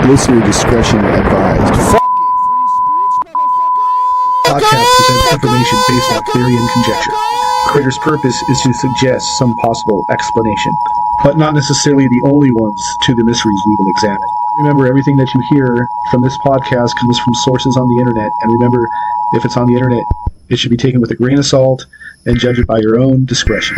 Listener discretion advised. Fuck it, free speech, motherfucker! Podcast presents information based on theory and conjecture. Creator's purpose is to suggest some possible explanation, but not necessarily the only ones to the mysteries we will examine. Remember, everything that you hear from this podcast comes from sources on the internet, and remember, if it's on the internet, it should be taken with a grain of salt and judge it by your own discretion.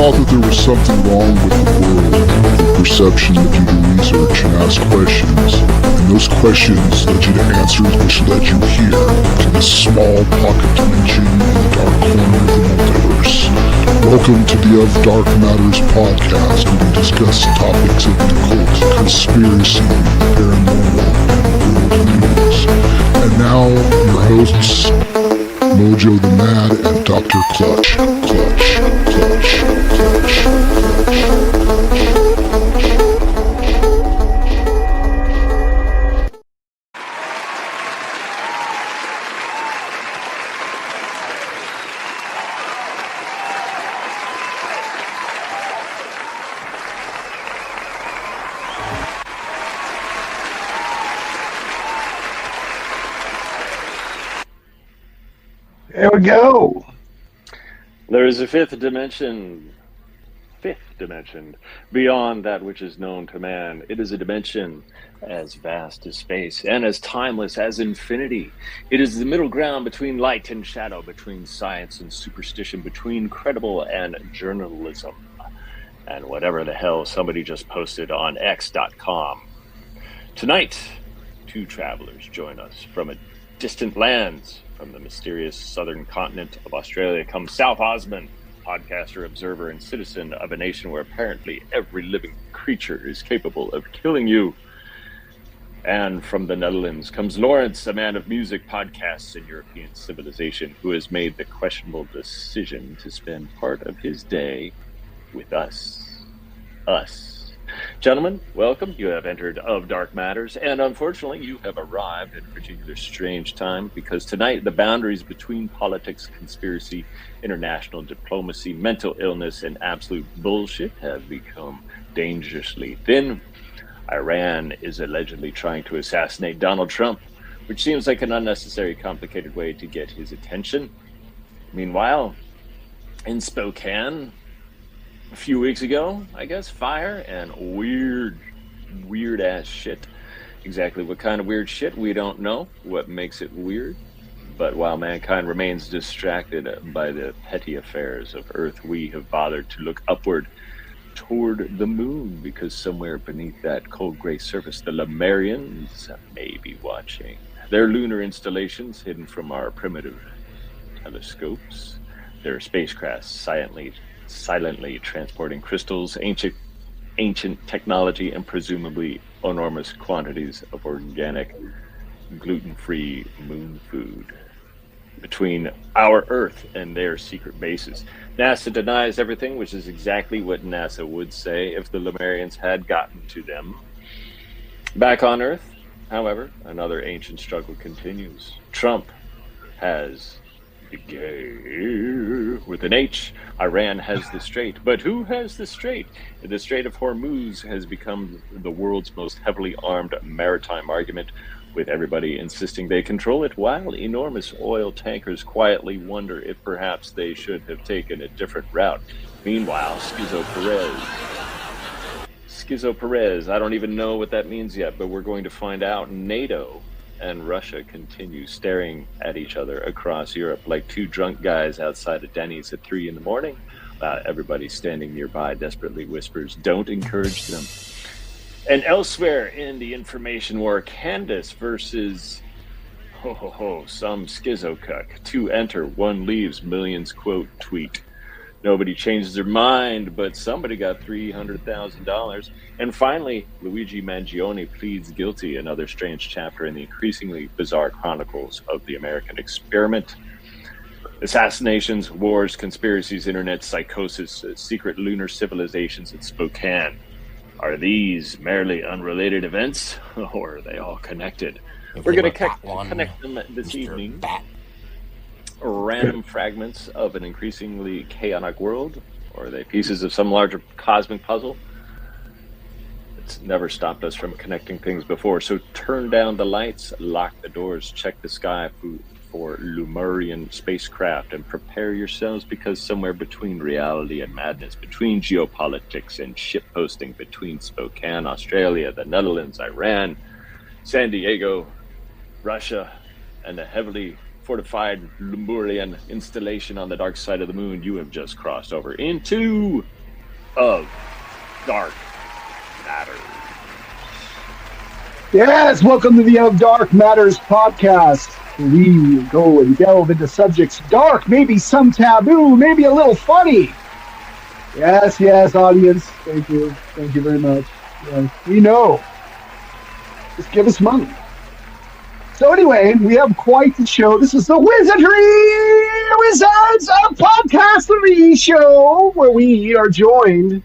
That there was something wrong with the world, the perception led you to research and ask questions, and those questions led you to answers which led you here, to this small pocket dimension in the dark corner of the multiverse. Welcome to the Of Dark Matters podcast, where we discuss topics of the occult, conspiracy, paranormal, and world news. And now, your hosts, MoJoE the Mad and Dr. Clutch. There we go. There is a fifth dimension beyond that which is known to man. It is a dimension as vast as space and as timeless as infinity. It is the middle ground between light and shadow, between science and superstition, between credible and journalism, and whatever the hell somebody just posted on x.com. Tonight, two travelers join us from a distant lands. From the mysterious southern continent of Australia comes SouthOzMan, podcaster, observer, and citizen of a nation where apparently every living creature is capable of killing you. And from the Netherlands comes Lawrence, a man of music, podcasts, and European civilization, who has made the questionable decision to spend part of his day with us. Gentlemen, welcome. You have entered Of Dark Matters, and unfortunately you have arrived at a particular strange time, because tonight the boundaries between politics, conspiracy, international diplomacy, mental illness, and absolute bullshit have become dangerously thin. Iran is allegedly trying to assassinate Donald Trump, which seems like an unnecessary, complicated way to get his attention. Meanwhile, in Spokane, a few weeks ago, I guess, fire and weird ass shit. Exactly what kind of weird shit, we don't know what makes it weird. But while mankind remains distracted by the petty affairs of Earth, we have bothered to look upward toward the moon, because somewhere beneath that cold gray surface, the Lemurians may be watching. Their lunar installations hidden from our primitive telescopes, their spacecraft silently transporting crystals, ancient technology, and presumably enormous quantities of organic, gluten-free moon food between our Earth and their secret bases. NASA denies everything, which is exactly what NASA would say if the Lemurians had gotten to them. Back on Earth, however, another ancient struggle continues. Trump has the gay with an H. Iran has the Strait. But who has the Strait? The Strait of Hormuz has become the world's most heavily armed maritime argument, with everybody insisting they control it, while enormous oil tankers quietly wonder if perhaps they should have taken a different route. Meanwhile, Schizo Perez, I don't even know what that means yet, but we're going to find out. NATO and Russia continue staring at each other across Europe like two drunk guys outside of Denny's at 3 a.m. Everybody standing nearby desperately whispers, "Don't encourage them." And elsewhere in the information war, Candace versus some schizocuck. 2 enter, 1 leaves, millions quote tweet. Nobody changes their mind, but somebody got $300,000. And finally, Luigi Mangione pleads guilty, another strange chapter in the increasingly bizarre chronicles of the American experiment. Assassinations, wars, conspiracies, internet psychosis, secret lunar civilizations in Spokane. Are these merely unrelated events, or are they all connected? We're going to connect them this evening. Random fragments of an increasingly chaotic world, or are they pieces of some larger cosmic puzzle? It's never stopped us from connecting things before, so turn down the lights, lock the doors, check the sky for Lemurian spacecraft, and prepare yourselves, because somewhere between reality and madness, between geopolitics and shitposting, between Spokane, Australia, the Netherlands, Iran, San Diego, Russia, and the heavily fortified Lemurian installation on the dark side of the moon, you have just crossed over into of Dark Matters. Yes, welcome to the Of Dark Matters podcast. We go and delve into subjects dark, maybe some taboo, maybe a little funny. Yes, audience. Thank you very much. Yeah, we know. Just give us money. So anyway, we have quite the show. This is the Wizards of Podcastary show, where we are joined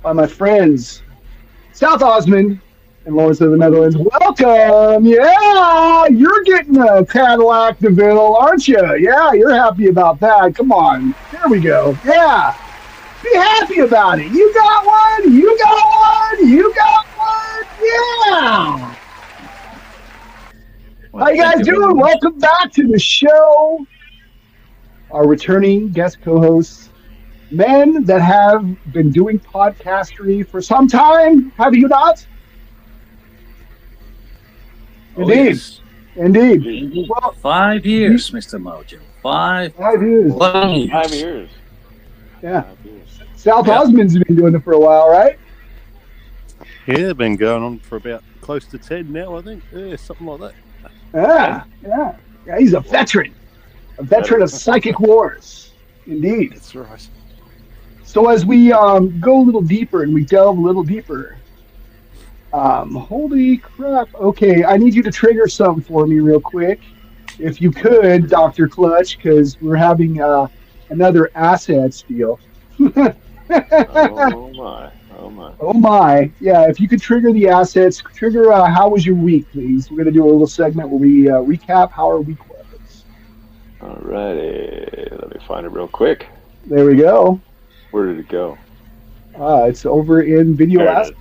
by my friends, SouthOzMan and Lawrence of the Netherlands. Welcome! Yeah, you're getting a Cadillac DeVille, aren't you? Yeah, you're happy about that. Come on. There we go. Yeah. Be happy about it. You got one. You got one. You got one. Yeah. Well, how you guys doing? Welcome back to the show. Our returning guest co-hosts, men that have been doing podcastery for some time. Have you not? Indeed. Yes. Indeed. Well, 5 years, Mr. Mojo. 5 years. 5 years. Yeah. SouthOzMan's been doing it for a while, right? Yeah, been going on for about close to 10 now, I think. Yeah, something like that. Yeah, he's a veteran of psychic wars. Indeed. That's right. So as we go a little deeper and we delve a little deeper, holy crap. Okay, I need you to trigger something for me real quick. If you could, Dr. Clutch, because we're having another assets deal. Oh my. Yeah, if you could trigger the assets, trigger how was your week, please. We're going to do a little segment where we recap how our week was. Alrighty, let me find it real quick. There we go. Where did it go? It's over in video assets.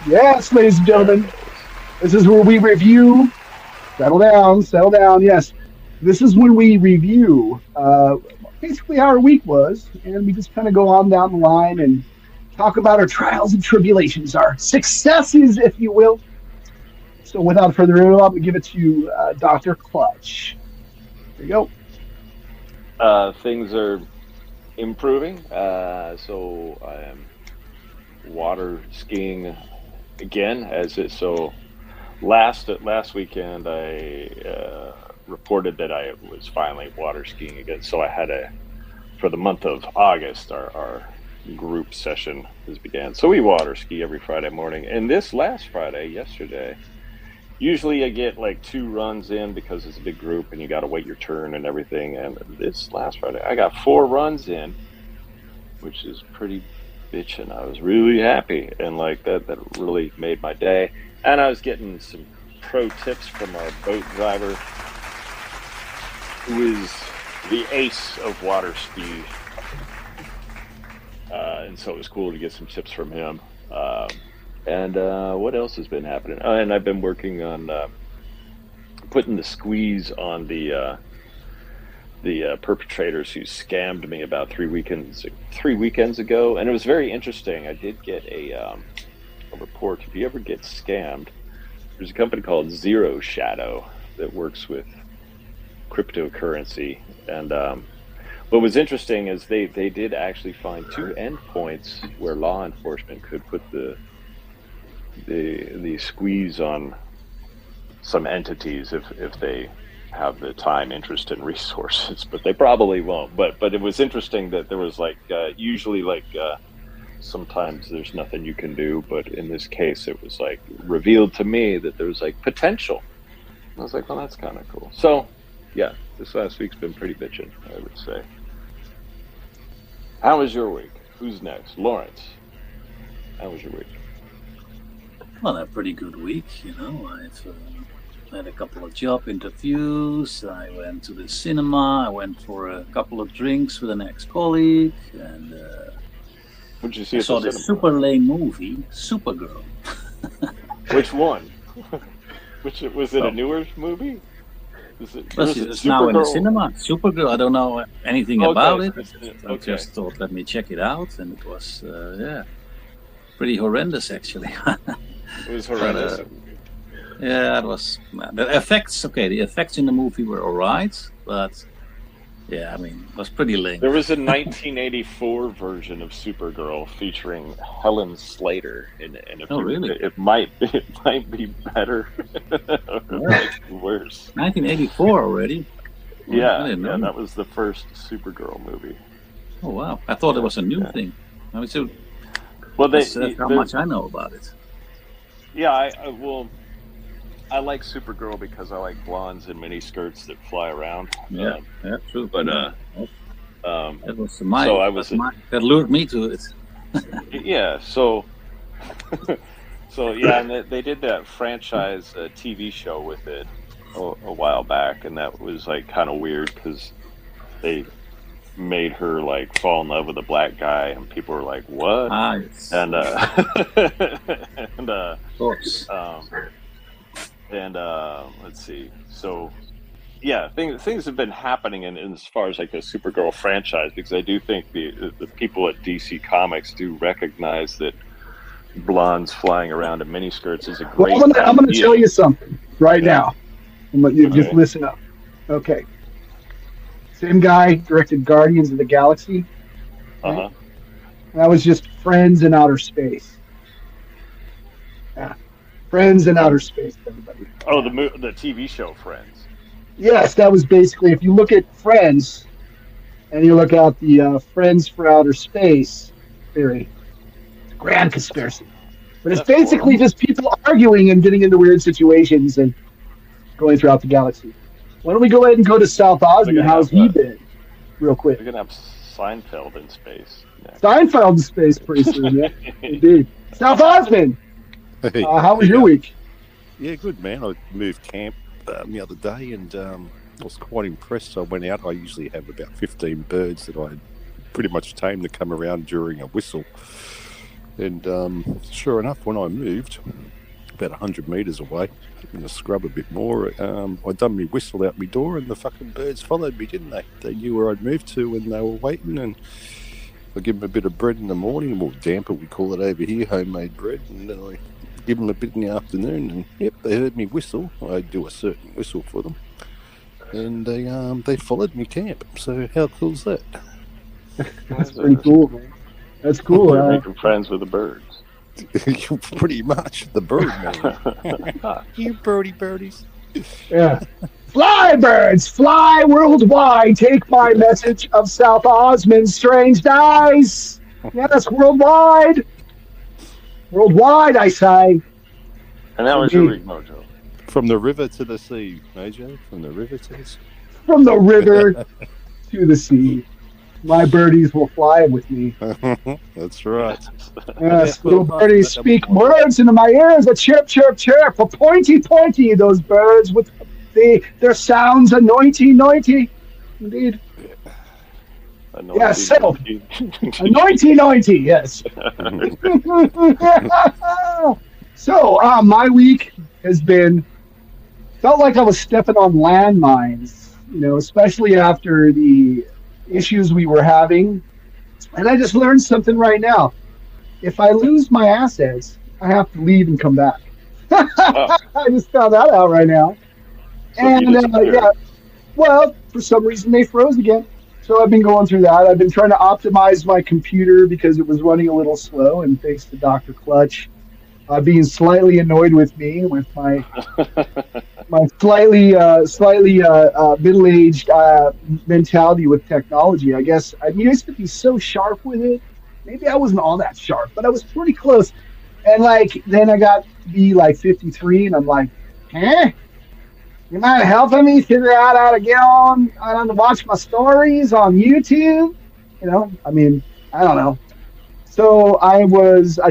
Yes, ladies and gentlemen, this is where we review. Settle down. Yes, this is when we review basically how our week was, and we just kind of go on down the line and talk about our trials and tribulations, our successes, if you will. So without further ado, I'm going to give it to Dr. Clutch. There you go. Things are improving. So I am water skiing again, Last weekend, I reported that I was finally water skiing again. So I had for the month of August, our group session has began. So we water ski every Friday morning. And this last Friday, yesterday, usually I get like 2 runs in because it's a big group and you got to wait your turn and everything. And this last Friday, I got 4 runs in, which is pretty bitchin'. I was really happy. And like that really made my day. And I was getting some pro tips from our boat driver, who is the ace of water ski. And so it was cool to get some tips from him. And what else has been happening? And I've been working on putting the squeeze on the perpetrators who scammed me about 3 weekends ago. And it was very interesting. I did get a report. If you ever get scammed, there's a company called Zero Shadow that works with cryptocurrency. And what was interesting is they did actually find 2 endpoints where law enforcement could put the squeeze on some entities if they have the time, interest, and resources, but they probably won't. But it was interesting that there was usually sometimes there's nothing you can do, but in this case it was revealed to me that there was potential. I was like, well, that's kind of cool. So yeah, this last week's been pretty bitchin', I would say. How was your week? Who's next? Lawrence, how was your week? Well, a pretty good week, I've had a couple of job interviews. I went to the cinema. I went for a couple of drinks with an ex-colleague, and What'd you see? I saw this super lame movie, Supergirl. Which one? Was it a newer movie? It's now in the cinema. Supergirl. I don't know anything about it. I just thought, let me check it out, and it was pretty horrendous actually. It was horrendous. Yeah, it was. The effects in the movie were alright, but yeah, it was pretty lame. There was a 1984 version of Supergirl featuring Helen Slater, and really? It might be better or worse. 1984 already. Yeah, that was the first Supergirl movie. Oh wow! I thought it was a new thing. That's how much I know about it. Yeah, I like Supergirl because I like blondes in mini skirts that fly around. Yeah, true. But that was that lured me to it. Yeah, so yeah, and they did that franchise TV show with it a while back, and that was kind of weird because they made her fall in love with a black guy, and people were like, "What?" Yes. And of course. Let's see. So, yeah, things have been happening in as far as the Supergirl franchise, because I do think the people at DC Comics do recognize that blondes flying around in miniskirts is a great. Well, I'm going to tell you something right now. Just listen up. Okay. Same guy directed Guardians of the Galaxy. Uh-huh. That was just Friends in Outer Space. Yeah. Friends in Outer Space, everybody. Oh, the TV show Friends. Yes, that was basically, if you look at Friends and you look at the Friends for Outer Space theory, it's a grand conspiracy. But it's basically just people arguing and getting into weird situations and going throughout the galaxy. Why don't we go ahead and go to SouthOzMan? How's he been? Real quick. We're going to have Seinfeld in space. Next. Seinfeld in space pretty soon, yeah. Indeed. SouthOzMan! Hey, how was your week? Yeah, good, man. I moved camp the other day, and I was quite impressed. I went out. I usually have about 15 birds that I pretty much tame to come around during a whistle. And sure enough, when I moved, about 100 metres away, in the scrub a bit more, I done my whistle out my door, and the fucking birds followed me, didn't they? They knew where I'd moved to, and they were waiting, and I give them a bit of bread in the morning, or damper, we call it over here, homemade bread, and then I give them a bit in the afternoon, and yep, they heard me whistle. I do a certain whistle for them, and they followed me camp. So how cool's that? That's pretty cool, man. That's cool. You're making friends with the birds. Pretty much the bird man. You birdies. Yeah. Fly, birds, fly worldwide. Take my message of SouthOzMan, Strange Dayz. Yeah, that's worldwide. Worldwide, I say. And how was your week, Mojo? From the river to the sea, MoJoE. From the river to the sea. From the river to the sea. My birdies will fly with me. That's right. Yes, little birdies speak words into my ears. A chirp, chirp, chirp. A pointy, pointy. Those birds with their sounds anointy. Indeed. Yes, so anointy, yes. So, my week has felt like I was stepping on landmines, especially after the issues we were having. And I just learned something right now. If I lose my assets, I have to leave and come back. I just found that out right now. So Well, for some reason they froze again. So I've been going through that. I've been trying to optimize my computer because it was running a little slow, and thanks to Dr. Clutch being slightly annoyed with me with my slightly middle-aged mentality with technology. I guess I used to be so sharp with it. Maybe I wasn't all that sharp, but I was pretty close. And like then I got to be like 53, and I'm like, huh? You mind helping me figure out how to get on to watch my stories on YouTube? You know, I mean, I don't know. So I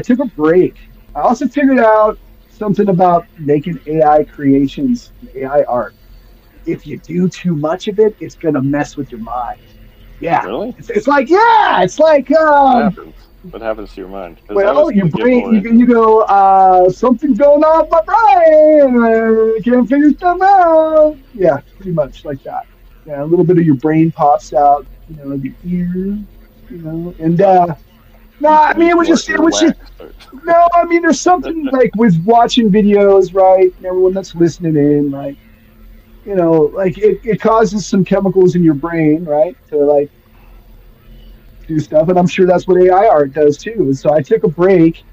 took a break. I also figured out something about making AI creations, AI art. If you do too much of it, it's gonna mess with your mind. Yeah, Really? it's like What happens to your mind? 'Cause well, your brain, you go, something's going on with my brain. I can't figure stuff out. Yeah, pretty much like that. Yeah, a little bit of your brain pops out, you know, the ear, you know, and no, I mean, no, I mean, there's something like with watching videos, right? And everyone that's listening in, like, you know, like it causes some chemicals in your brain, right? To like do stuff, and I'm sure that's what AI art does too. And so I took a break.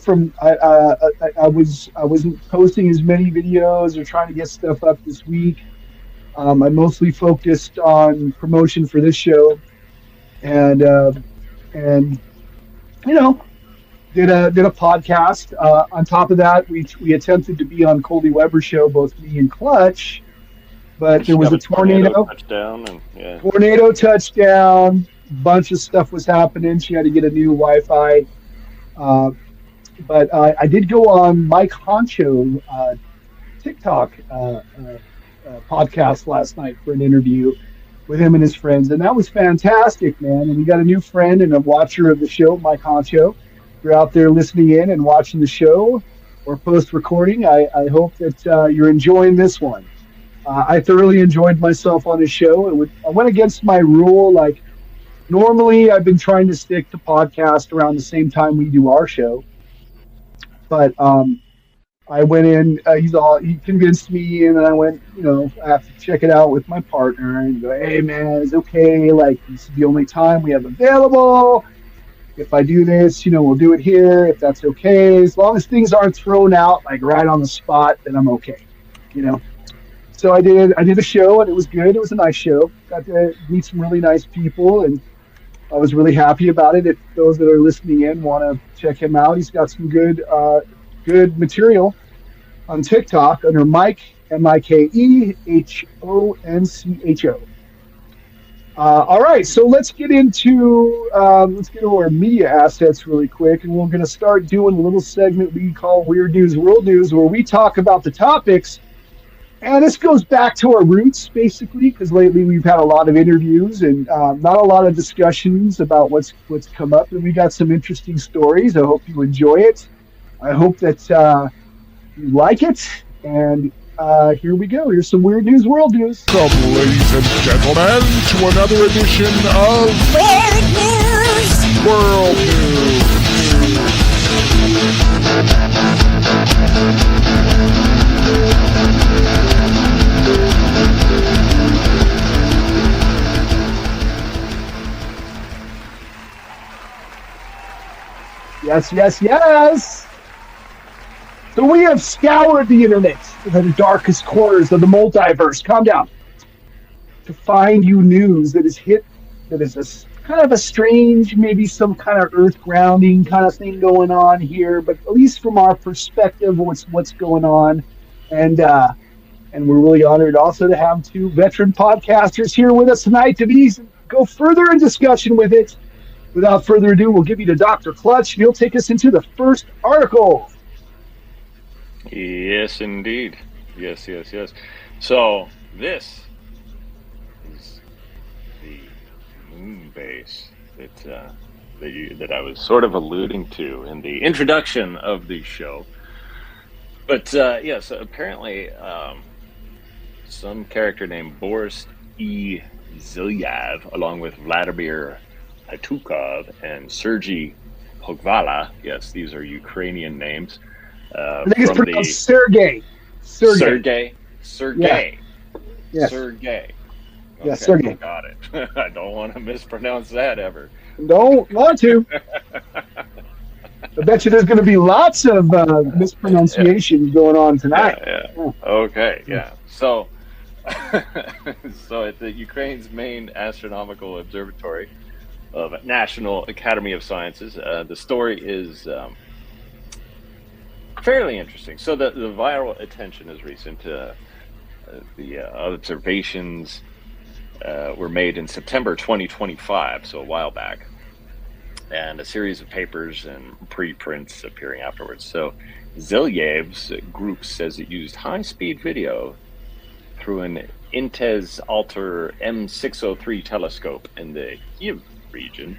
From I wasn't posting as many videos or trying to get stuff up this week. I mostly focused on promotion for this show, and you know, did a podcast. On top of that, we attempted to be on Colby Weber's show, both me and Clutch, but there was a tornado touchdown, and tornado touchdown. Bunch of stuff was happening. She had to get a new Wi-Fi. But I did go on Mike Honcho TikTok podcast last night for an interview with him and his friends, and that was fantastic, man. And we got a new friend and a watcher of the show, Mike Honcho. If you're out there listening in and watching the show or post-recording, I hope that you're enjoying this one. I thoroughly enjoyed myself on his show. I went against my rule. Like, normally I've been trying to stick to podcast around the same time we do our show. But I went in, he convinced me, and then I went, you know, I have to check it out with my partner and go, hey man, it's okay. Like, this is the only time we have available. If I do this, you know, we'll do it here. If that's okay, as long as things aren't thrown out like right on the spot, then I'm okay, you know. So I did a show, and it was good. It was a nice show. Got to meet some really nice people, and I was really happy about it. If those that are listening in want to check him out, he's got some good material on TikTok under Mike, MikeHoncho. All right, so let's get into our media assets really quick, and we're going to start doing a little segment we call Weird News, World News, where we talk about the topics. And this goes back to our roots, basically, because lately we've had a lot of interviews and not a lot of discussions about what's come up. And we got some interesting stories. I hope you enjoy it. I hope that you like it. And here we go. Here's some Weird News, World News. Welcome, ladies and gentlemen, to another edition of Weird News World News. Yes. So we have scoured the internet, the darkest corners of the multiverse. Calm down. To find you news that is kind of a strange, maybe some kind of earth grounding kind of thing going on here, but at least from our perspective, what's going on. And we're really honored also to have two veteran podcasters here with us tonight to go further in discussion with it. Without further ado, we'll give you to Dr. Clutch, and he'll take us into the first article. Yes, indeed. Yes. So this is the moon base that I was sort of alluding to in the introduction of the show. But yes, apparently some character named Boris E. Zilyav, along with Vladimir Hatukov and Sergei Pogvala. Yes, these are Ukrainian names. I think it's pronounced Sergei. Sergei. Yes. Sergey. Yes, Sergey. Got it. I don't want to mispronounce that ever. Don't want to. I bet you there's going to be lots of mispronunciations going on tonight. Yeah. Okay, yeah. So, so at the Ukraine's main astronomical observatory of National Academy of Sciences, the story is fairly interesting. So the viral attention is recent. The observations were made in September 2025, so a while back, and a series of papers and preprints appearing afterwards. So Zelyev's group says it used high-speed video through an Intez Alter M603 telescope in the Kyiv region,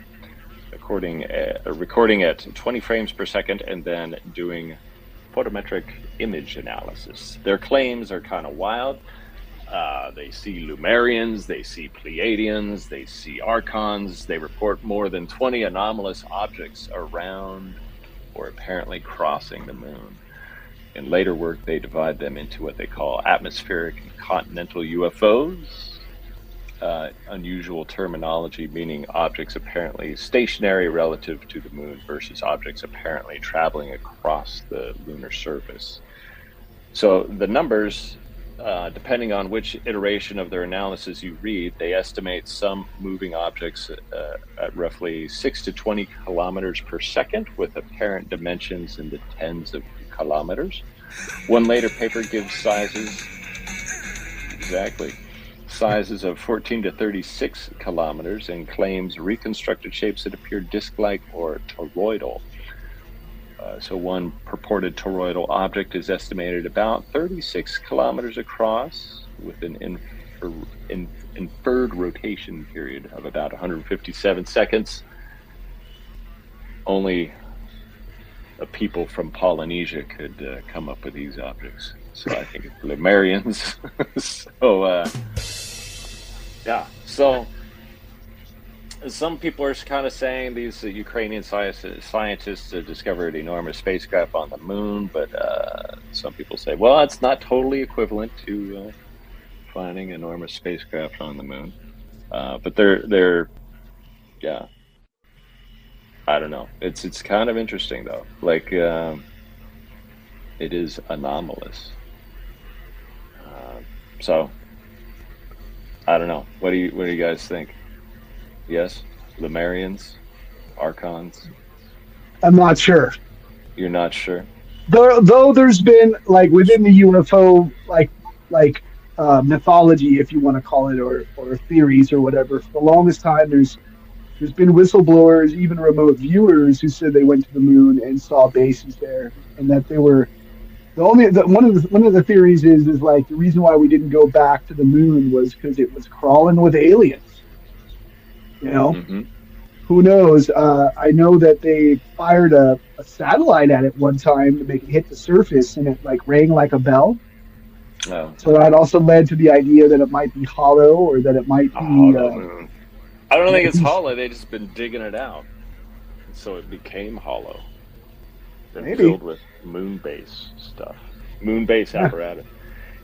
recording at 20 frames per second and then doing photometric image analysis. Their claims are kind of wild. They see Lemurians, they see Pleiadians, they see Archons. They report more than 20 anomalous objects around or apparently crossing the moon. In later work, they divide them into what they call atmospheric and continental UFOs. Unusual terminology meaning objects apparently stationary relative to the moon versus objects apparently traveling across the lunar surface. So the numbers, depending on which iteration of their analysis you read, they estimate some moving objects at roughly 6 to 20 kilometers per second with apparent dimensions in the tens of kilometers. One later paper gives sizes of 14 to 36 kilometers and claims reconstructed shapes that appear disc-like or toroidal. So one purported toroidal object is estimated about 36 kilometers across with an inferred rotation period of about 157 seconds. Only people from Polynesia could come up with these objects. So I think it's Lemurians. So some people are kind of saying these Ukrainian scientists discovered enormous spacecraft on the moon, but some people say, well, it's not totally equivalent to finding enormous spacecraft on the moon. But they're I don't know. It's kind of interesting though. Like it is anomalous. So I don't know. What do you guys think? Yes, Lemurians, Archons. I'm not sure. You're not sure? Though there's been like within the UFO mythology, if you want to call it, or theories or whatever. For the longest time, there's been whistleblowers, even remote viewers, who said they went to the moon and saw bases there, and that they were one of the theories is like the reason why we didn't go back to the moon was because it was crawling with aliens. You know, Who knows? I know that they fired a satellite at it one time to make it hit the surface, and it like rang like a bell. Oh. So that also led to the idea that it might be hollow, or that it might be. I don't think it's hollow. They just been digging it out, so it became hollow. Maybe filled with moon base stuff, moon base apparatus,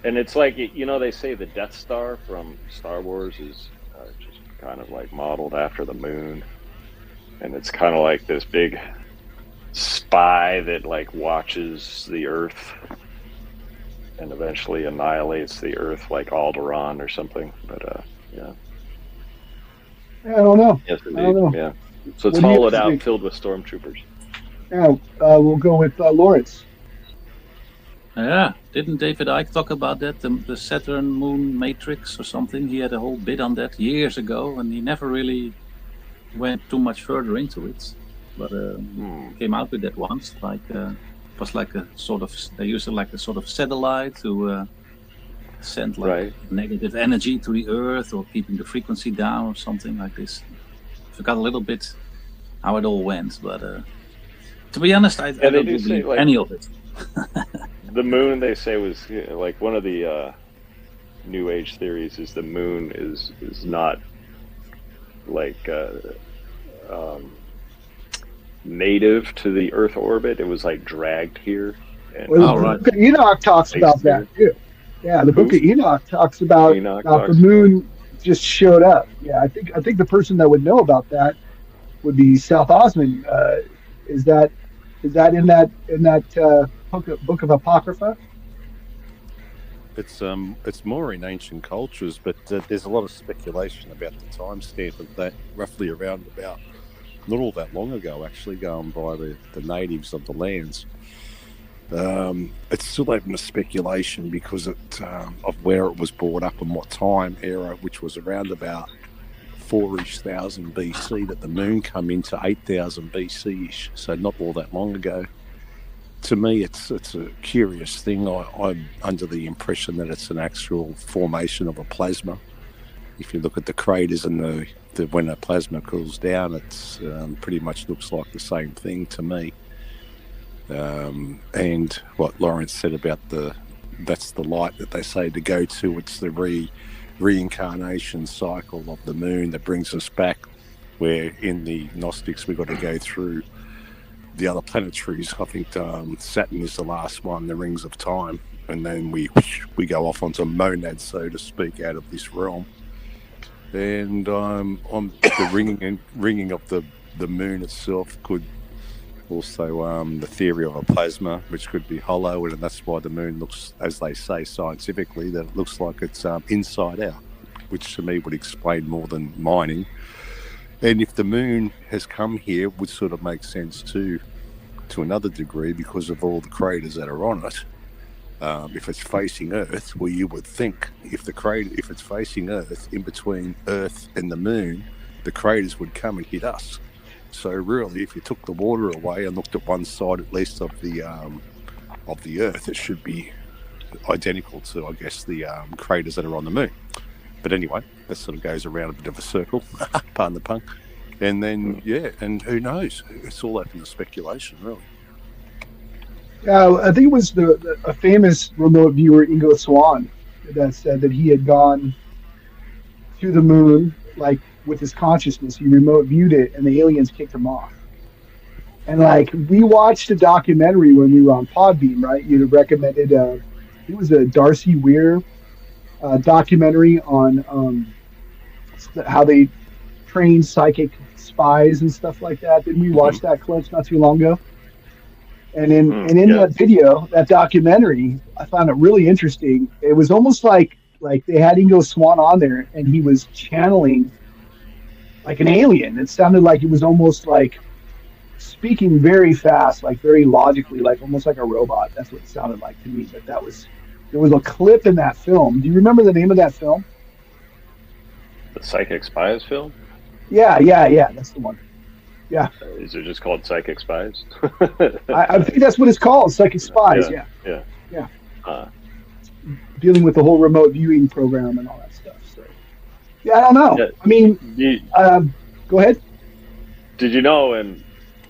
and it's like they say the Death Star from Star Wars is just kind of like modeled after the moon, and it's kind of like this big spy that like watches the Earth and eventually annihilates the Earth, like Alderaan or something. But I don't know. Yes, indeed. I don't know. Yeah. So it's hollowed out, filled with stormtroopers. Yeah, we'll go with Lawrence. Yeah, didn't David Icke talk about that, the Saturn moon matrix or something? He had a whole bit on that years ago, and he never really went too much further into it. But came out with that once, like it was like a sort of, they used it like a sort of satellite to send like negative energy to the Earth, or keeping the frequency down or something like this. Forgot a little bit how it all went, but to be honest, I don't believe any of it. The moon, they say, was like one of the New Age theories is the moon is not like native to the Earth orbit. It was like dragged here. And Enoch talks about that too. Yeah, the Book of Enoch talks about the moon just showed up. Yeah, I think the person that would know about that would be SouthOzMan. Is that in that book of Apocrypha? It's more in ancient cultures, but there's a lot of speculation about the timestamp of that, roughly around about not all that long ago, actually, going by the natives of the lands. It's still open to speculation because of where it was brought up and what time era, which was around about 4,000 BC that the moon come into 8,000 BC-ish, so not all that long ago. To me, it's a curious thing. I'm under the impression that it's an actual formation of a plasma. If you look at the craters and when a plasma cools down, it's pretty much looks like the same thing to me. And what Lawrence said about that's the light that they say to go to. It's the reincarnation cycle of the moon that brings us back, where in the Gnostics we've got to go through the other planetaries. I think Saturn is the last one, the rings of time, and then we go off onto monad, so to speak, out of this realm. And on the ringing of the moon itself could also the theory of a plasma, which could be hollow, and that's why the moon looks, as they say scientifically, that it looks like it's inside out, which to me would explain more than mining. And if the moon has come here, it would sort of make sense too, to another degree, because of all the craters that are on it. If it's facing Earth, well, you would think if it's facing Earth, in between Earth and the moon, the craters would come and hit us. So really, if you took the water away and looked at one side at least of the Earth, it should be identical to, I guess, the craters that are on the moon. But anyway, that sort of goes around a bit of a circle, pardon the pun. And then, and who knows? It's all open to speculation, really. I think it was a famous remote viewer, Ingo Swann, that said that he had gone to the moon, like, with his consciousness. He remote viewed it, and the aliens kicked him off. And, like, we watched a documentary when we were on Podbean, right? You recommended, it was a Darcy Weir documentary on how they train psychic spies and stuff like that. Didn't we watch that, Clint, not too long ago? And in that video, that documentary, I found it really interesting. It was almost like they had Ingo Swann on there, and he was channeling like an alien. It sounded like it was almost like speaking very fast, like very logically, like almost like a robot. That's what it sounded like to me. But there was a clip in that film. Do you remember the name of that film? The Psychic Spies film? Yeah, that's the one. Yeah. Is it just called Psychic Spies? I think that's what it's called, Psychic Spies. Yeah. Dealing with the whole remote viewing program and all that stuff. So, yeah, I don't know. Yeah. I mean, go ahead. Did you know in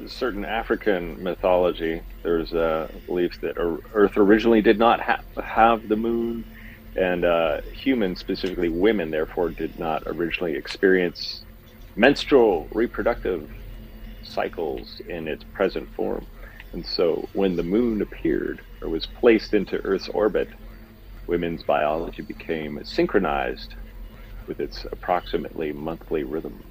certain African mythology, there's a belief that Earth originally did not have the moon, and humans, specifically women, therefore did not originally experience menstrual reproductive cycles in its present form. And so when the moon appeared or was placed into Earth's orbit, women's biology became synchronized with its approximately monthly rhythm.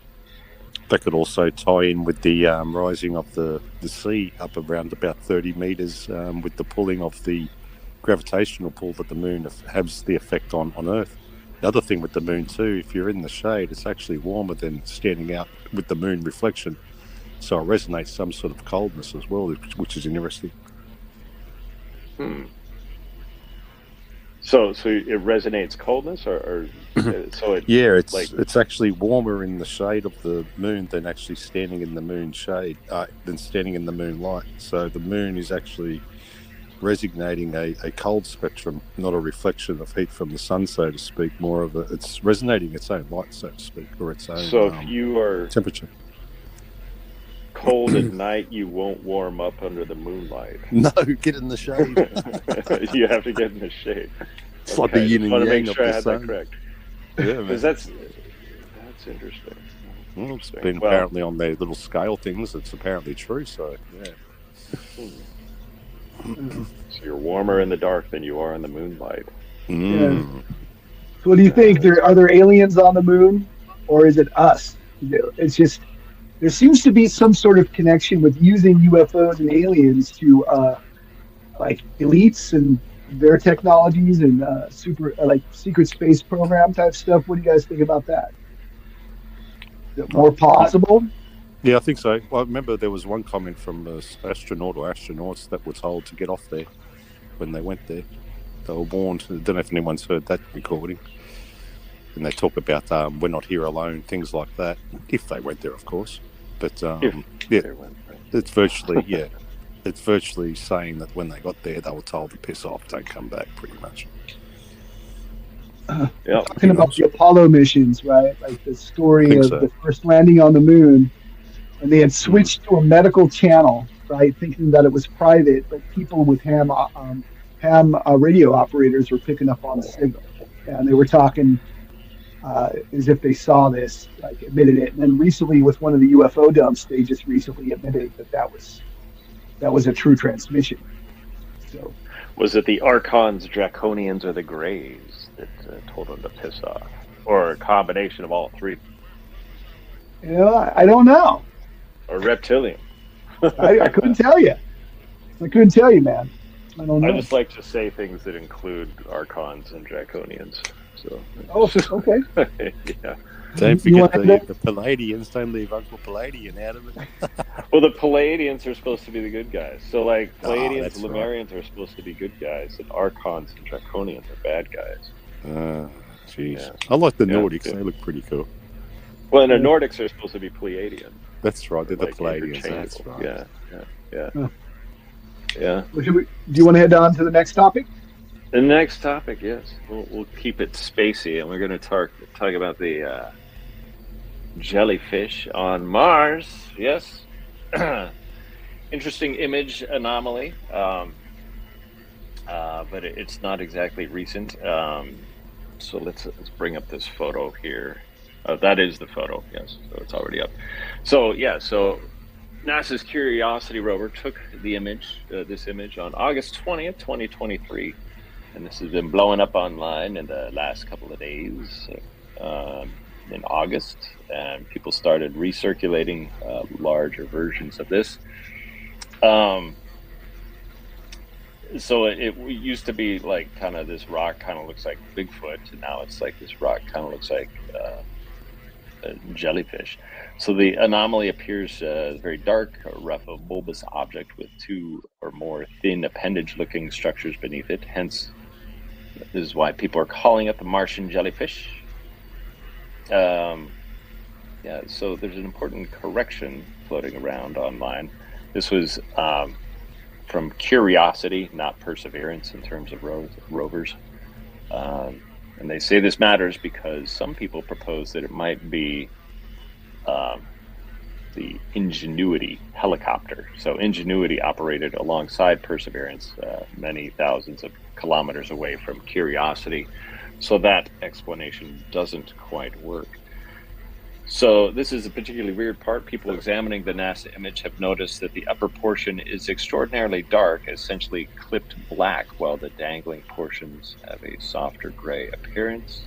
That could also tie in with the rising of the sea up around about 30 meters with the pulling of the gravitational pull that the moon has the effect on Earth. The other thing with the moon too, if you're in the shade, it's actually warmer than standing out with the moon reflection. So it resonates some sort of coldness as well, which is interesting. So it resonates coldness, or so it? Yeah, it's actually warmer in the shade of the moon than actually standing in the moon shade, than standing in the moonlight. So the moon is actually resonating a cold spectrum, not a reflection of heat from the sun, so to speak. More of it's resonating its own light, so to speak, or its own. So if you are temperature cold at night, you won't warm up under the moonlight. No, get in the shade. You have to get in the shade. It's like the yin and yang of the sun. That correct. Yeah, because that's interesting. Well, it's been apparently on their little scale things. It's apparently true. So yeah. So you're warmer in the dark than you are in the moonlight. Yeah. So what do you think? Are there aliens on the moon, or is it us? It's just there seems to be some sort of connection with using UFOs and aliens to like elites and their technologies and super like secret space program type stuff. What do you guys think about that? Is it more possible? Yeah, I think so. Well, I remember there was one comment from an astronaut or astronauts that were told to get off there when they went there. They were warned. I don't know if anyone's heard that recording. And they talk about we're not here alone, things like that. If they went there, of course. But it's virtually it's virtually saying that when they got there, they were told to piss off, don't come back, pretty much. Talking about the Apollo missions, right? Like the story of the first landing on the moon, and they had switched to a medical channel, right, thinking that it was private, but people with ham radio operators were picking up on the signal, and they were talking as if they saw this, like admitted it. And then recently, with one of the UFO dumps, they just recently admitted that was a true transmission. So, was it the Archons, Draconians, or the Greys that told them to piss off, or a combination of all three? I don't know. Or reptilian? I couldn't tell you. Man. I don't know. I just like to say things that include Archons and Draconians. So. Oh, okay. Yeah. Don't forget the Palladians. Don't leave Uncle Palladian out of it. Well, the Palladians are supposed to be the good guys. So, like, Palladians and Lemurians are supposed to be good guys, and Archons and Draconians are bad guys. Jeez. Yeah. I like the Nordics. They look pretty cool. Well, and the Nordics are supposed to be Pleiadian. That's right. They're like the Palladians. That's right. Yeah. Well, do you want to head on to the next topic? The next topic, yes. We'll keep it spacey, and we're going to talk about the jellyfish on Mars. Yes. Interesting image anomaly, but it's not exactly recent. So let's bring up this photo here. That is the photo, yes. So it's already up. So NASA's Curiosity rover took the image, this image, on August 20th, 2023. And this has been blowing up online in the last couple of days in August. And people started recirculating larger versions of this. So it used to be like kind of this rock kind of looks like Bigfoot. And now it's like this rock kind of looks like a jellyfish. So the anomaly appears very dark, rough, a bulbous object with two or more thin appendage-looking structures beneath it. Hence, this is why people are calling it the Martian jellyfish. So there's an important correction floating around online. This was from Curiosity, not Perseverance in terms of rovers. And they say this matters because some people propose that it might be the Ingenuity helicopter. So Ingenuity operated alongside Perseverance many thousands of kilometers away from Curiosity. So that explanation doesn't quite work. So this is a particularly weird part. People examining the NASA image have noticed that the upper portion is extraordinarily dark, essentially clipped black, while the dangling portions have a softer gray appearance.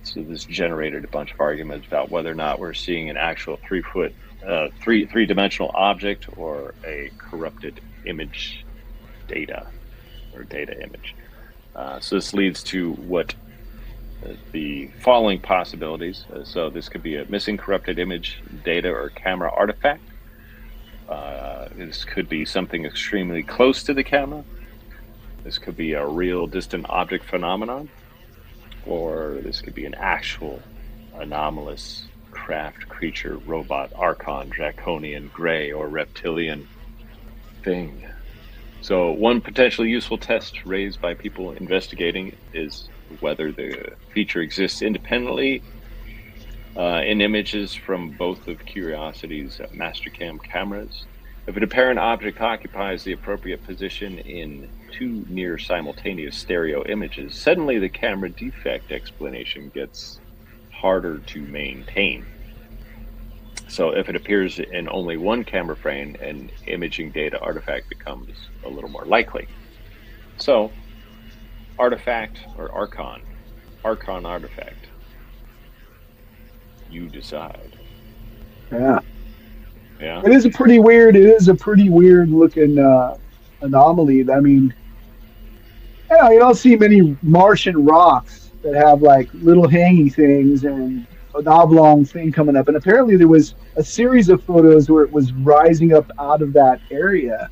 So this generated a bunch of arguments about whether or not we're seeing an actual three-dimensional object or a corrupted image data or data image. So this leads to what the following possibilities. So this could be a missing corrupted image data or camera artifact. This could be something extremely close to the camera. This could be a real distant object phenomenon. Or this could be an actual anomalous craft, creature, robot, archon, draconian, gray, or reptilian thing. So one potentially useful test raised by people investigating is whether the feature exists independently in images from both of Curiosity's Mastercam cameras. If an apparent object occupies the appropriate position in two near simultaneous stereo images, suddenly the camera defect explanation gets harder to maintain. So if it appears in only one camera frame, an imaging data artifact becomes a little more likely. So artifact or archon artifact. You decide. Yeah. Yeah. It is a pretty weird looking anomaly. I mean, yeah, you don't see many Martian rocks that have like little hanging things and an oblong thing coming up. And apparently there was a series of photos where it was rising up out of that area.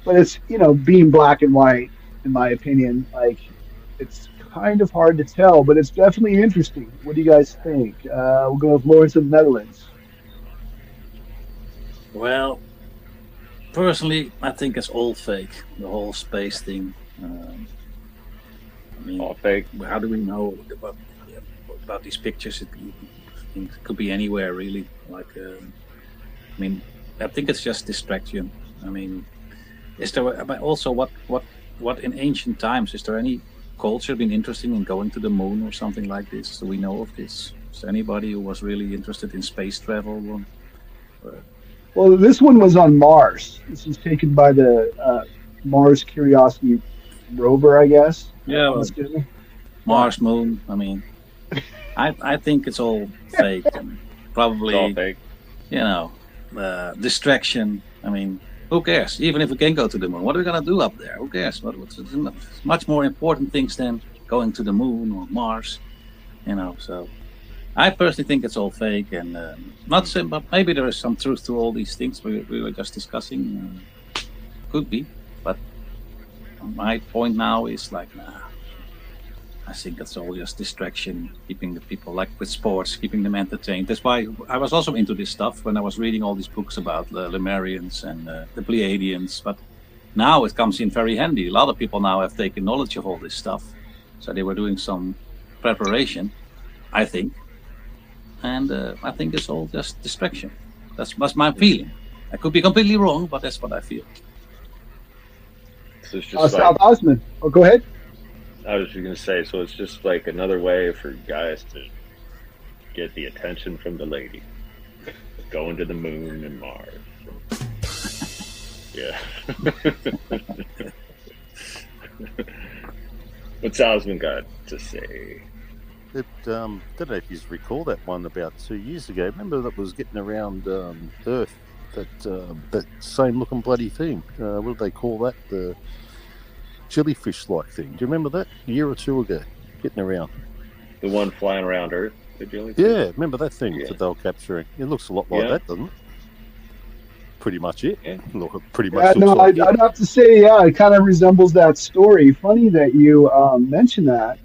But it's, being black and white, in my opinion, like it's kind of hard to tell, but it's definitely interesting. What do you guys think? We'll go with Lawrence of the Netherlands. Well, personally, I think it's all fake. The whole space thing. All fake. How do we know about these pictures? It could be anywhere, really. Like, I think it's just distraction. I mean, is there also what in ancient times, is there any culture been interested in going to the moon or something like this? Do we know of this? Is there anybody who was really interested in space travel? Well, this one was on Mars. This was taken by the Mars Curiosity rover, I guess. Yeah, Mars, moon. I mean, I think it's all fake and probably, It's all fake. Distraction. I mean, who cares? Even if we can go to the moon, what are we gonna do up there? Who cares? What's much more important things than going to the moon or Mars. So I personally think it's all fake, and not so, but maybe there is some truth to all these things we were just discussing. Could be, but my point now is like, nah. I think it's all just distraction, keeping the people, like with sports, keeping them entertained. That's why I was also into this stuff when I was reading all these books about the Lemurians and the Pleiadians. But now it comes in very handy. A lot of people now have taken knowledge of all this stuff, so they were doing some preparation, I think. And I think it's all just distraction. That's my feeling. I could be completely wrong, but that's what I feel. So it's just SouthOzMan. Oh, go ahead. I was just going to say, so it's just like another way for guys to get the attention from the lady. Going to the moon and Mars. Yeah. What's Ozman got to say? Don't know if you recall that one about 2 years ago. Remember that was getting around Earth, that same looking bloody thing. What do they call that? The jellyfish-like thing. Do you remember that? A year or two ago, getting around. The one flying around Earth? The jellyfish? Yeah, remember that thing that they were capturing? It looks a lot like that, doesn't it? Pretty much it. Yeah. I'd have to say, it kind of resembles that story. Funny that you mentioned that.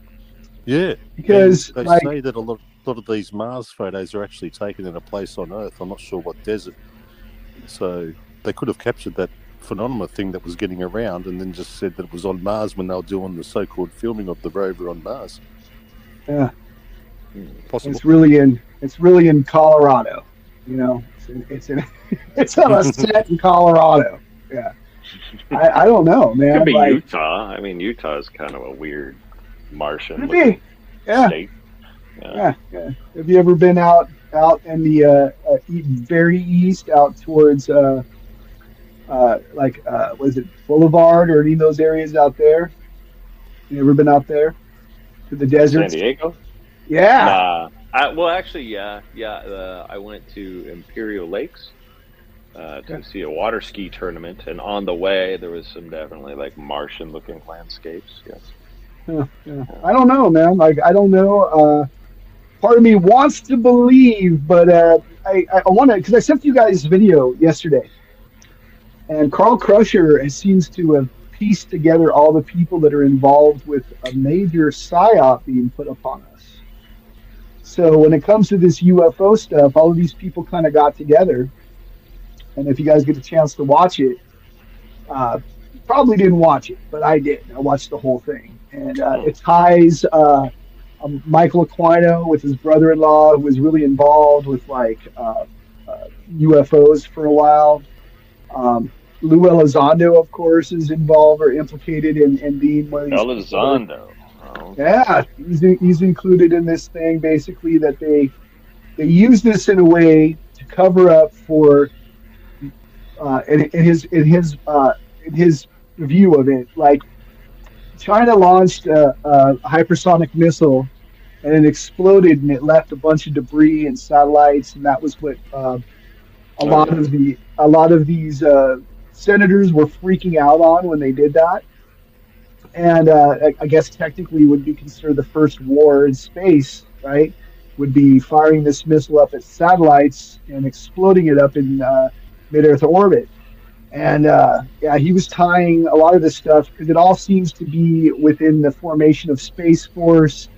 Yeah, because they say that a lot of these Mars photos are actually taken in a place on Earth. I'm not sure what desert. So they could have captured that phenomenal thing that was getting around, and then just said that it was on Mars when they were doing the so-called filming of the rover on Mars. Yeah, possible. It's really in Colorado. It's on a set in Colorado. Yeah, I don't know, man. Could be Utah. I mean, Utah is kind of a weird Martian state. Yeah. Have you ever been out in the very east, out towards was it Boulevard or any of those areas out there? You ever been out there to the desert? San Diego? Yeah. I went to Imperial Lakes to see a water ski tournament, and on the way there was some definitely like Martian-looking landscapes. Yes. Yeah. I don't know, man. I don't know. Part of me wants to believe, but I want to, because I sent you guys a video yesterday, and Carl Crusher seems to have pieced together all the people that are involved with a major psyop being put upon us. So when it comes to this UFO stuff, all of these people kind of got together, and if you guys get a chance to watch it, probably didn't watch it, but I did. I watched the whole thing. And it ties Michael Aquino with his brother-in-law, who was really involved with UFOs for a while. Lou Elizondo, of course, is involved or implicated in being one of these. Elizondo. Oh. Yeah, he's included in this thing. Basically, that they use this in a way to cover up for in his view of it, like China launched a hypersonic missile, and it exploded, and it left a bunch of debris and satellites, and that was what a lot of these senators were freaking out on when they did that. And I guess technically would be considered the first war in space, right? Would be firing this missile up at satellites and exploding it up in mid-Earth orbit. And yeah, he was tying a lot of this stuff because it all seems to be within the formation of Space Force.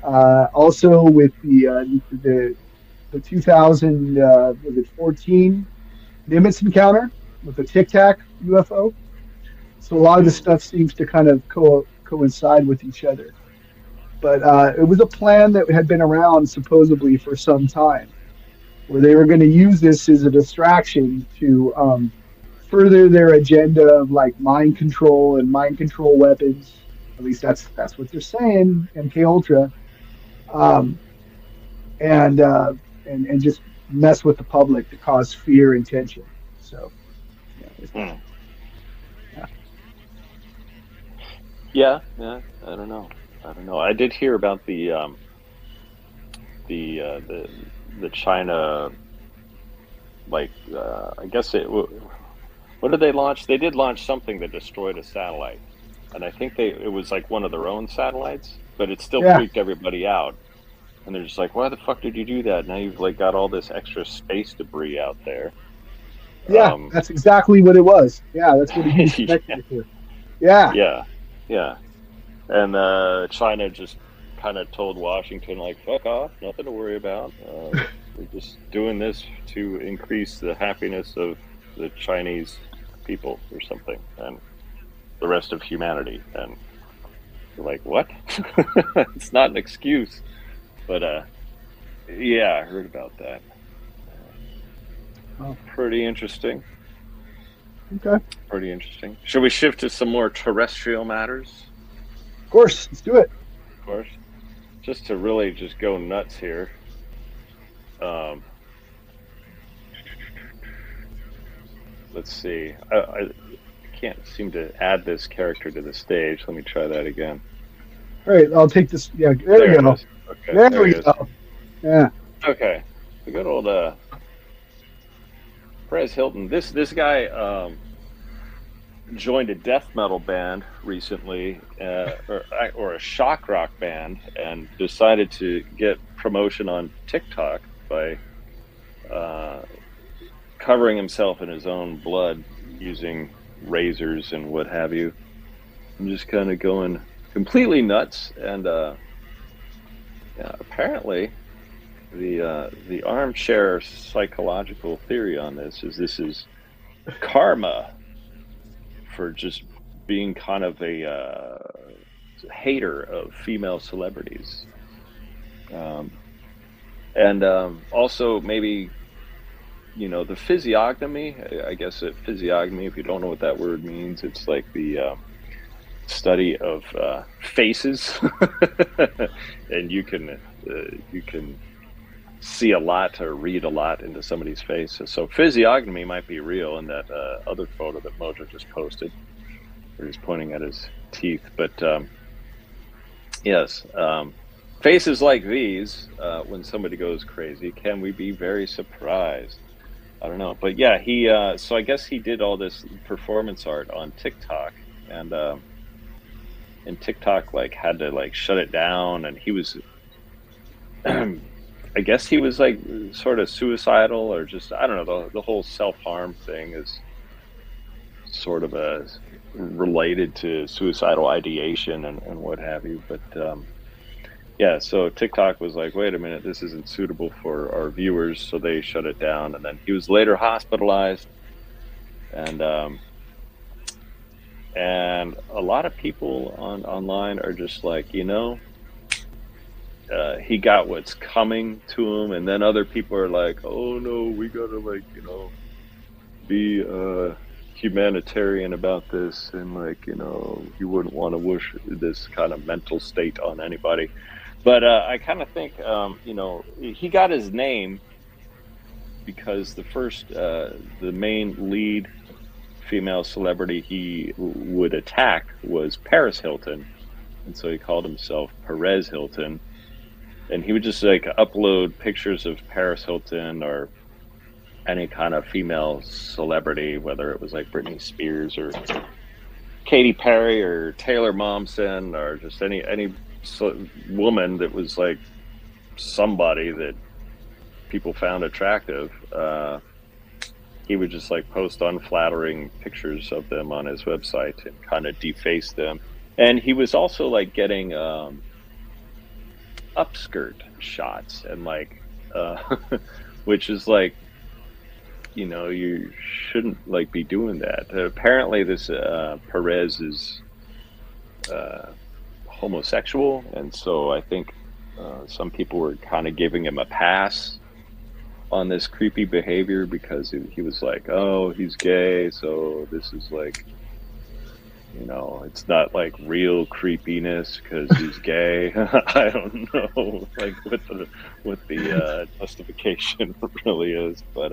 Also with the 2014 Nimitz encounter with the Tic Tac UFO. So a lot of this stuff seems to kind of coincide with each other. But it was a plan that had been around supposedly for some time, where they were going to use this as a distraction to further their agenda of like mind control and mind control weapons. At least that's what they're saying. MK Ultra, and just mess with the public to cause fear and tension. So, yeah. I don't know. I did hear about the China, like I guess it. What did they launch? They did launch something that destroyed a satellite, and I think it was like one of their own satellites, but it still freaked everybody out. And they're just like, "Why the fuck did you do that? Now you've like got all this extra space debris out there." Yeah, that's exactly what it was. Yeah, that's what he was connected to. Yeah. And China just kind of told Washington, like, "Fuck off, nothing to worry about. We're just doing this to increase the happiness of the Chinese people or something, and the rest of humanity." And you're like, "What?" It's not an excuse, but yeah, I heard about that. Pretty interesting. Okay. Pretty interesting. Should we shift to some more terrestrial matters? Of course, let's do it. Of course. Just to really just go nuts here. Let's see. I can't seem to add this character to the stage. Let me try that again. All right, I'll take this. Yeah, there we go. Okay, there we go. Yeah. Okay. The good old Perez Hilton. This guy joined a death metal band recently, or a shock rock band, and decided to get promotion on TikTok by covering himself in his own blood using razors and what have you. I'm just kind of going completely nuts, and apparently the armchair psychological theory on this is karma for just being kind of a hater of female celebrities, and also maybe, you know, the physiognomy. I guess physiognomy, if you don't know what that word means, it's like the study of faces, and you can see a lot or read a lot into somebody's face. So physiognomy might be real in that other photo that MoJoE just posted, where he's pointing at his teeth. But yes, faces like these, when somebody goes crazy, can we be very surprised? I don't know. But yeah, he so I guess he did all this performance art on TikTok, and TikTok like had to like shut it down, and he was I guess he was like sort of suicidal, or just, I don't know, the whole self-harm thing is sort of related to suicidal ideation and what have you. But yeah, so TikTok was like, wait a minute, this isn't suitable for our viewers, so they shut it down. And then he was later hospitalized, and a lot of people online are just like, you know, he got what's coming to him, and then other people are like, oh no, we gotta, like, you know, be humanitarian about this, and like, you know, you wouldn't want to wish this kind of mental state on anybody. But I kind of think, you know, he got his name because the main lead female celebrity he would attack was Paris Hilton, and so he called himself Perez Hilton, and he would just like upload pictures of Paris Hilton or any kind of female celebrity, whether it was like Britney Spears or Katy Perry or Taylor Momsen or just any woman that was like somebody that people found attractive. He would just like post unflattering pictures of them on his website and kind of deface them. And he was also like getting upskirt shots and like which is like, you know, you shouldn't like be doing that. Apparently this Perez is homosexual, and so I think some people were kind of giving him a pass on this creepy behavior because he was like, oh, he's gay, so this is like, you know, it's not like real creepiness because he's gay. I don't know like what the justification really is, but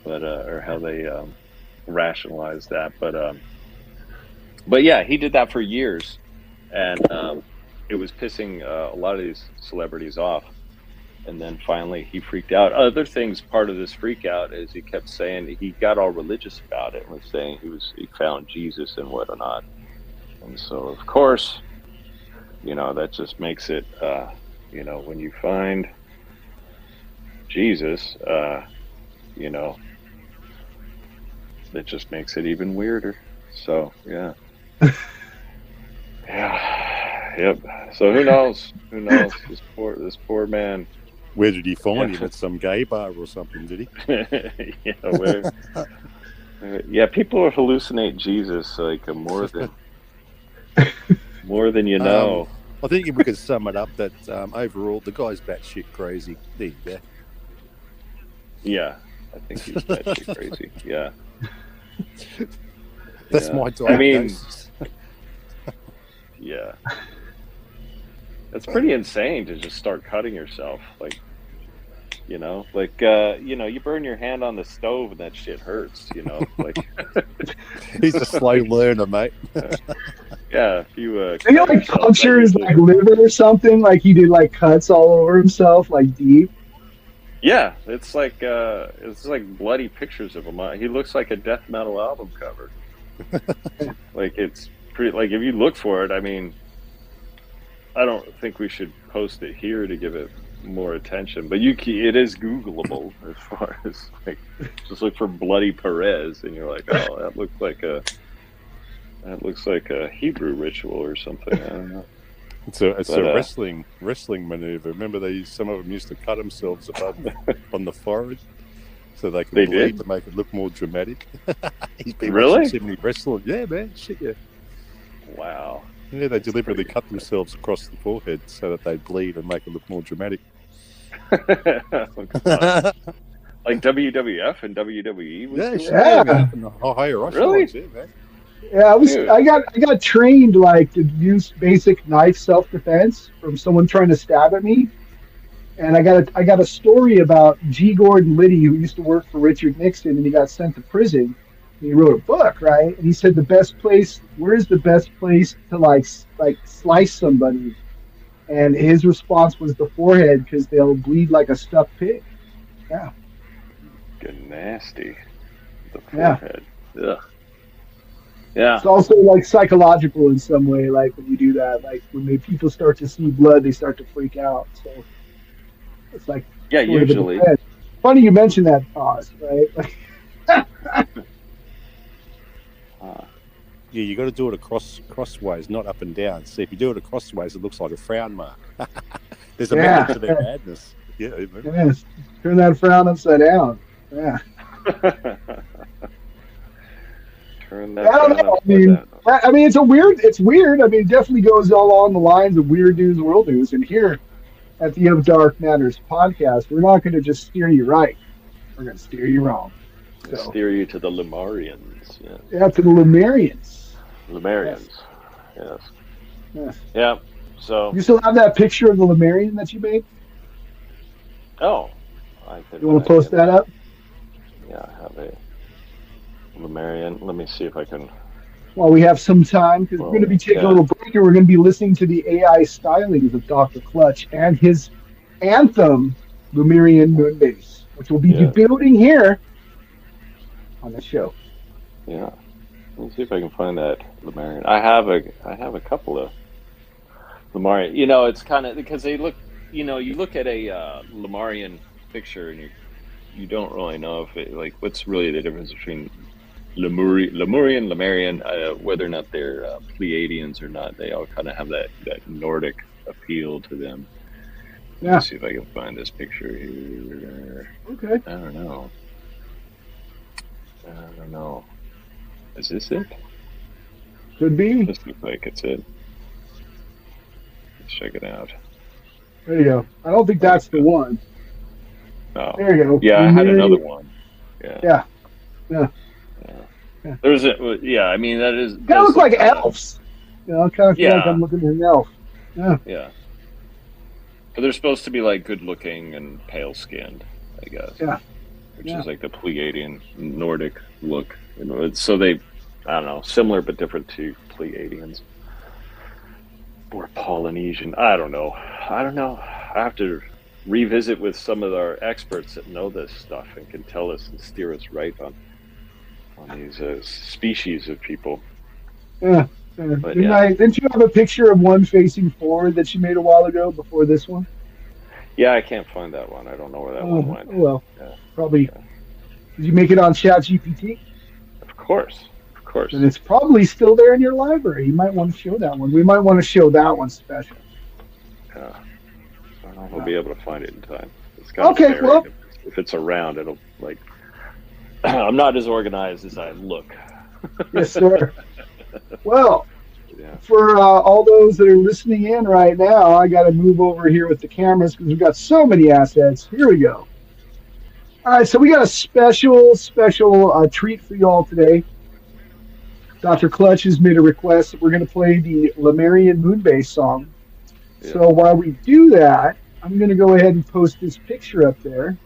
or how they rationalize that, but yeah, he did that for years, and it was pissing a lot of these celebrities off. And then finally he freaked out. Other things, part of this freak out is he kept saying, he got all religious about it and was saying he found Jesus and whatnot. And so of course, you know, that just makes it, you know, when you find Jesus, you know, it just makes it even weirder. So yeah. Yeah. Yep. So who knows? This poor man. Where did he find him? At some gay bar or something, did he? Yeah, people hallucinate Jesus like more than you know. I think if we could sum it up that overall the guy's batshit crazy. There you go. Yeah, I think he's batshit crazy. Yeah. That's my diagnosis. I mean, yeah. It's pretty insane to just start cutting yourself, like, you know, like, you know, you burn your hand on the stove and that shit hurts, you know, like. He's a slow learner, mate. Yeah, if you like puncture his like liver or something, like he did like cuts all over himself, like deep. Yeah, it's like bloody pictures of him. He looks like a death metal album cover. Like it's pretty. Like if you look for it, I mean. I don't think we should post it here to give it more attention, but it is Googleable as far as like just look for bloody Perez and you're like, oh, that looks like a Hebrew ritual or something. I don't know. It's a wrestling maneuver. Remember, some of them used to cut themselves on the forehead so they could bleed to make it look more dramatic. He's been watching so many wrestling. Yeah, man, shit, yeah. Wow. Yeah, they deliberately cut themselves across the forehead so that they bleed and make it look more dramatic. Like WWF and WWE was Really? Yeah, man. Yeah, I got trained like to use basic knife self-defense from someone trying to stab at me. And I got a story about G. Gordon Liddy, who used to work for Richard Nixon, and he got sent to prison. He wrote a book, right? And he said where's the best place to like slice somebody? And his response was the forehead because they'll bleed like a stuffed pig. Yeah. Good nasty. The forehead. Yeah. Ugh. Yeah. It's also like psychological in some way. Like when you do that, like when people start to see blood, they start to freak out. So it's like usually. Funny you mentioned that, Oz, right? Yeah, you got to do it crossways, not up and down. See, if you do it crossways, it looks like a frown mark. There's a method to their madness. Yeah, yes. Turn that frown upside down. Yeah. Turn that. I don't know. I mean, it's weird. I mean, it definitely goes along the lines of weird news, world news. And here at the Of Dark Matters podcast, we're not going to just steer you right. We're going to steer you wrong. So. Steer you to the Lemurians. Yeah, to the Lemurians. Yes. Yeah. So you still have that picture of the Lemurian that you made? Oh, you want to post that up? Yeah, I have a. Lemurian. Let me see if I can. While we have some time, because we're going to be taking a little break, and we're going to be listening to the AI stylings of Dr. Clutch and his anthem, Lemurian Moonbase, which will be debuting here on the show. Yeah. Let me see if I can find that Lemurian. I have a couple of Lemurian. You know, it's kind of because they look. You know, you look at a Lemurian picture and you don't really know if it, like, what's really the difference between Lemurian, whether or not they're Pleiadians or not. They all kind of have that Nordic appeal to them. Yeah. Let's see if I can find this picture here. Okay. I don't know. Is this it? Could be. This looks like it's it. Let's check it out. There you go. I don't think that's the one. No. There you go. Yeah, I had another one. Yeah. There's a I mean that is kind of look like elves. You know, I kind of feel like I'm looking at an elf. Yeah. Yeah. But they're supposed to be like good looking and pale skinned, I guess. Yeah. Which is like the Pleiadian Nordic look. You know, so they, I don't know, similar but different to Pleiadians. Or Polynesian. I don't know. I have to revisit with some of our experts that know this stuff and can tell us and steer us right on these species of people. Yeah. But, Didn't you have a picture of one facing forward that you made a while ago before this one? Yeah, I can't find that one. I don't know where that one went. Well, probably. Did you make it on ChatGPT? Of course. And it's probably still there in your library. You might want to show that one. We might want to show that one special. Yeah. I don't know if we'll be able to find it in time. It's kind of buried. Well, if it's around, it'll like. I'm not as organized as I look. Yes, sir. Well, for all those that are listening in right now, I got to move over here with the cameras because we've got so many assets. Here we go. All right, so we got a special treat for you all today. Dr. Clutch has made a request that we're going to play the Lemurian Moonbase song. Yeah. So while we do that, I'm going to go ahead and post this picture up there.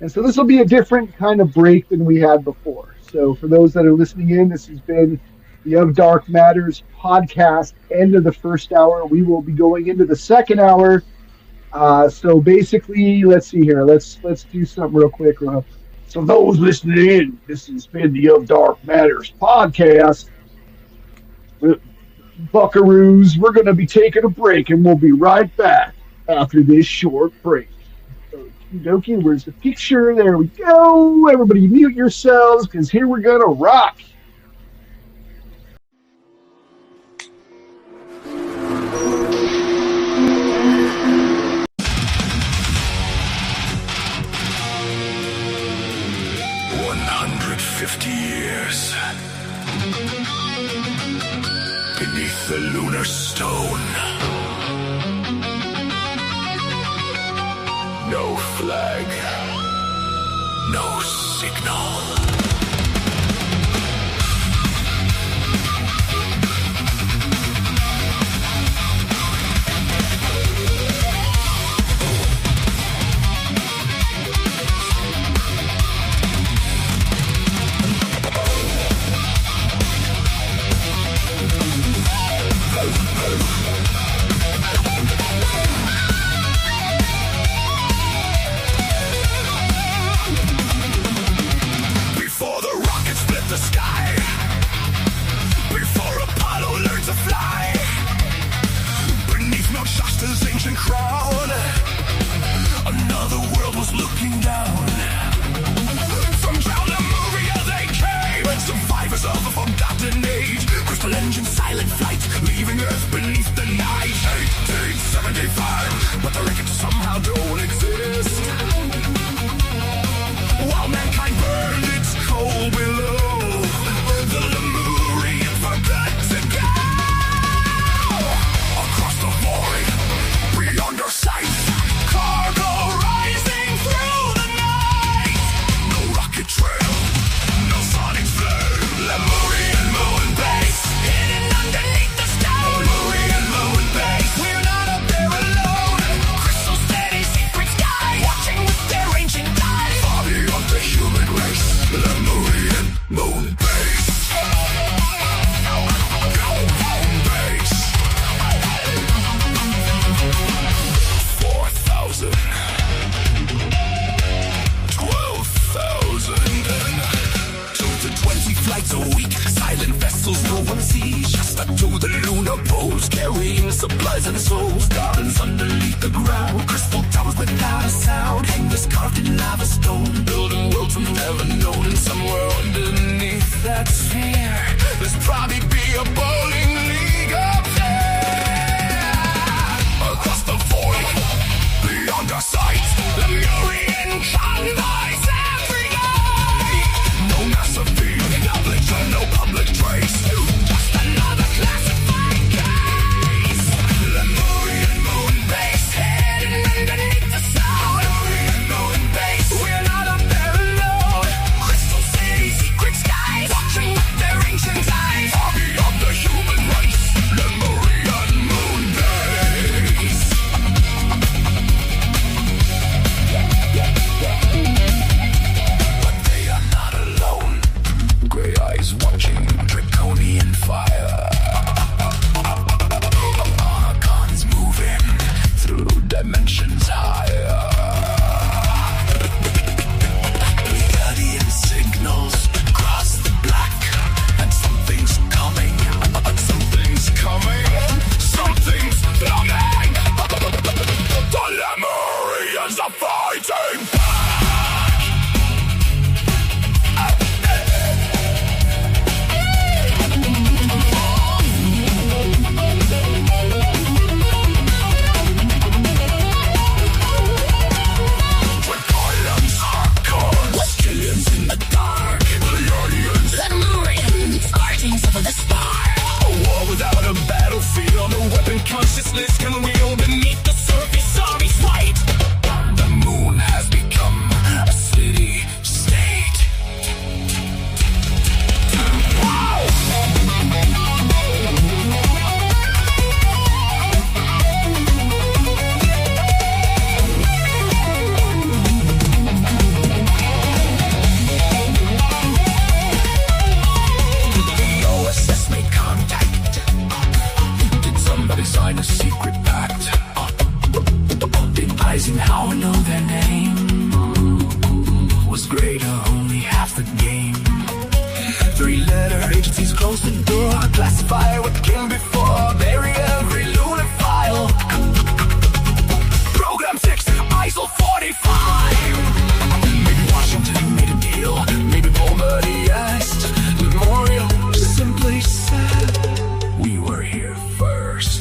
And so this will be a different kind of break than we had before. So for those that are listening in, this has been the Of Dark Matters podcast, end of the first hour. We will be going into the second hour. So basically, let's see here. Let's do something real quick, Rob. So those listening in, this has been the Of Dark Matters podcast. Buckaroos, we're going to be taking a break, and we'll be right back after this short break. Okie, where's the picture? There we go. Everybody mute yourselves, because here we're going to rock. Beneath the lunar stone, no flag, no signal. flights are weak, silent vessels no one sees. Just up to the lunar poles, carrying supplies and souls. Gardens underneath the ground, crystal towers without a sound. Hangars carved in lava stone, building worlds we've never known. And somewhere underneath that sphere, there's probably be a bowling league up there. Across the void, beyond our sight, Lemurian convoys every night. No massive field, no public trace. Just another classified case. Lemurian moon base, hidden underneath the sound. Lemurian moon base, we're not up there alone. Crystal city, secret skies, watching with their ancient eyes. Far beyond the human race, Lemurian moon base. But they are not alone. Grey eyes watching draconian fire. Archons moving through dimensions higher. Guardian signals cross the black, and something's coming. Something's coming. Something's coming. The Lemurians are fighting back. With columns, hardcore, stallions in the dark, Leonians, Lemurians, guardians of the star. A war without a battlefield, no weapon consciousness can wield beneath the surface of his fight. The moon has become a city state. The OSS made contact. Did somebody sign a secret pact? Did Eisenhower know their name? Was greater only half the game? Three-letter agencies close the door, classify what came before, bury every lunar file. Program 6, ISIL 45. Maybe Washington made a deal, maybe Bombardier asked. Memorial simply said, we were here first.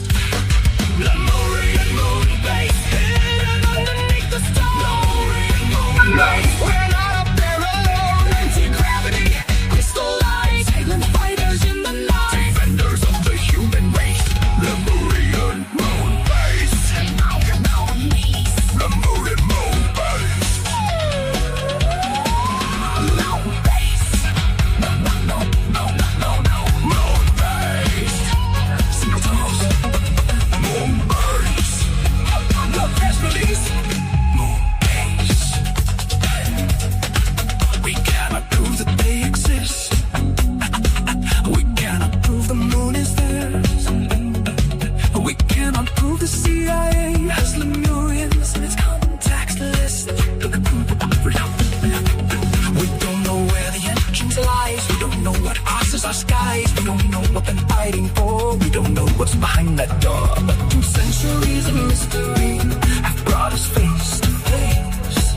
Lemurian moon base, hidden underneath the stone. Lemurian moon base, we're not up there alone. Anti-gravity, crystal lights, silent fighters in the night. Defenders of the human race. Lemurian moon base. Lemurian moon base. Lemurian moon base. Moon base. No, moon base. Symptoms. Moon base. The press release. Moon base. We cannot prove that they exist. We cannot prove the moon is theirs. We cannot prove the CIA has Lemurians in its contacts list. We don't know where the entrance lies. We don't know what crosses our skies. We don't know what they're fighting for. We don't know what's behind that door. But 2 centuries of mystery have brought us face to face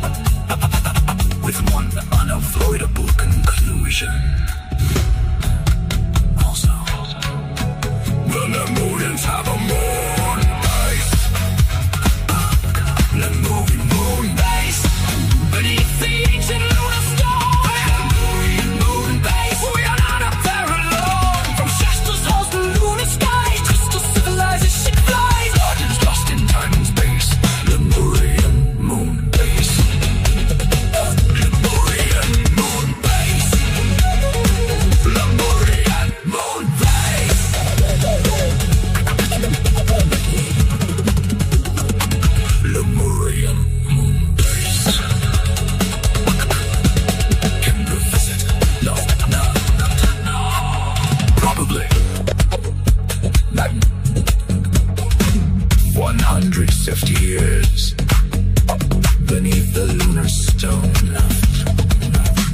with one unavoidable conclusion. Also, the Lemurians have a moon base. Lemurian moon base. Beneath the ancient lunar star. Lemurian moon base. We are not up there alone. From Shasta's halls to lunar skies, crystal civilization flies. Guardians lost in time and space. Lemurian moon base. Lemurian moon base. Lemurian moon base. Lemurian moon base. Can we visit? No. Probably. Not 150 years beneath the lunar stone.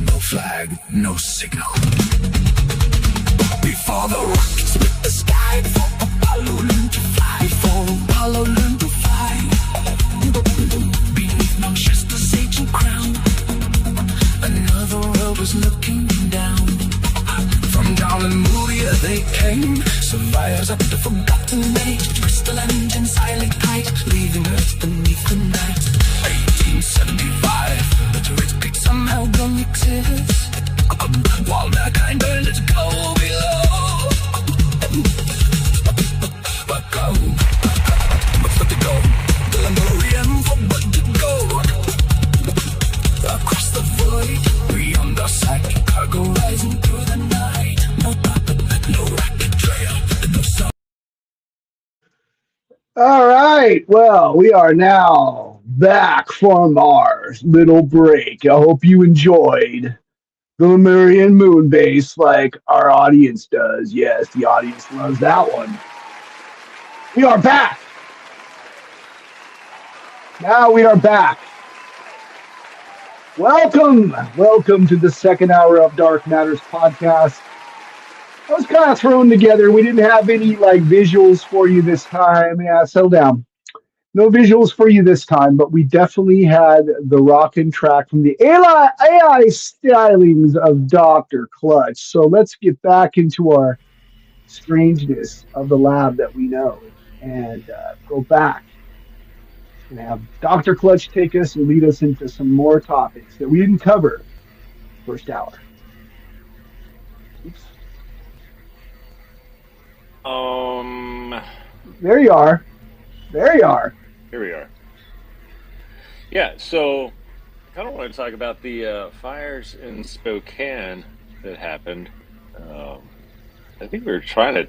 No flag, no signal. Before the rocket split the sky, before Apollo learned to fly, before Apollo learned to fly. Beneath Manchester's ancient crown, another world was looking down. From down in Moria they came, survivors of the forgotten age. Crystal engines silent tight, leaving Earth beneath the night. 1875, the terrific somehow don't exist. While mankind burned its gold below. But go, but to go, the Lemurian forward to go. Across the void, beyond our sight, cargo rising through the night. No puppet, no rocket trail, no sun. All right, well, we are now back from our little break. I hope you enjoyed the Lemurian moon base like our audience does. Yes, the audience loves that one. We are back. Now we are back. Welcome to the second hour of Dark Matters podcast. I was kind of thrown together. We didn't have any like visuals for you this time. Yeah, settle down. No visuals for you this time, but we definitely had the rockin' track from the AI stylings of Dr. Clutch. So let's get back into our strangeness of the lab that we know and go back and have Dr. Clutch take us and lead us into some more topics that we didn't cover first hour. Oops. There you are. There you are. Here we are. Yeah, so I kind of want to talk about the fires in Spokane that happened. I think we were trying to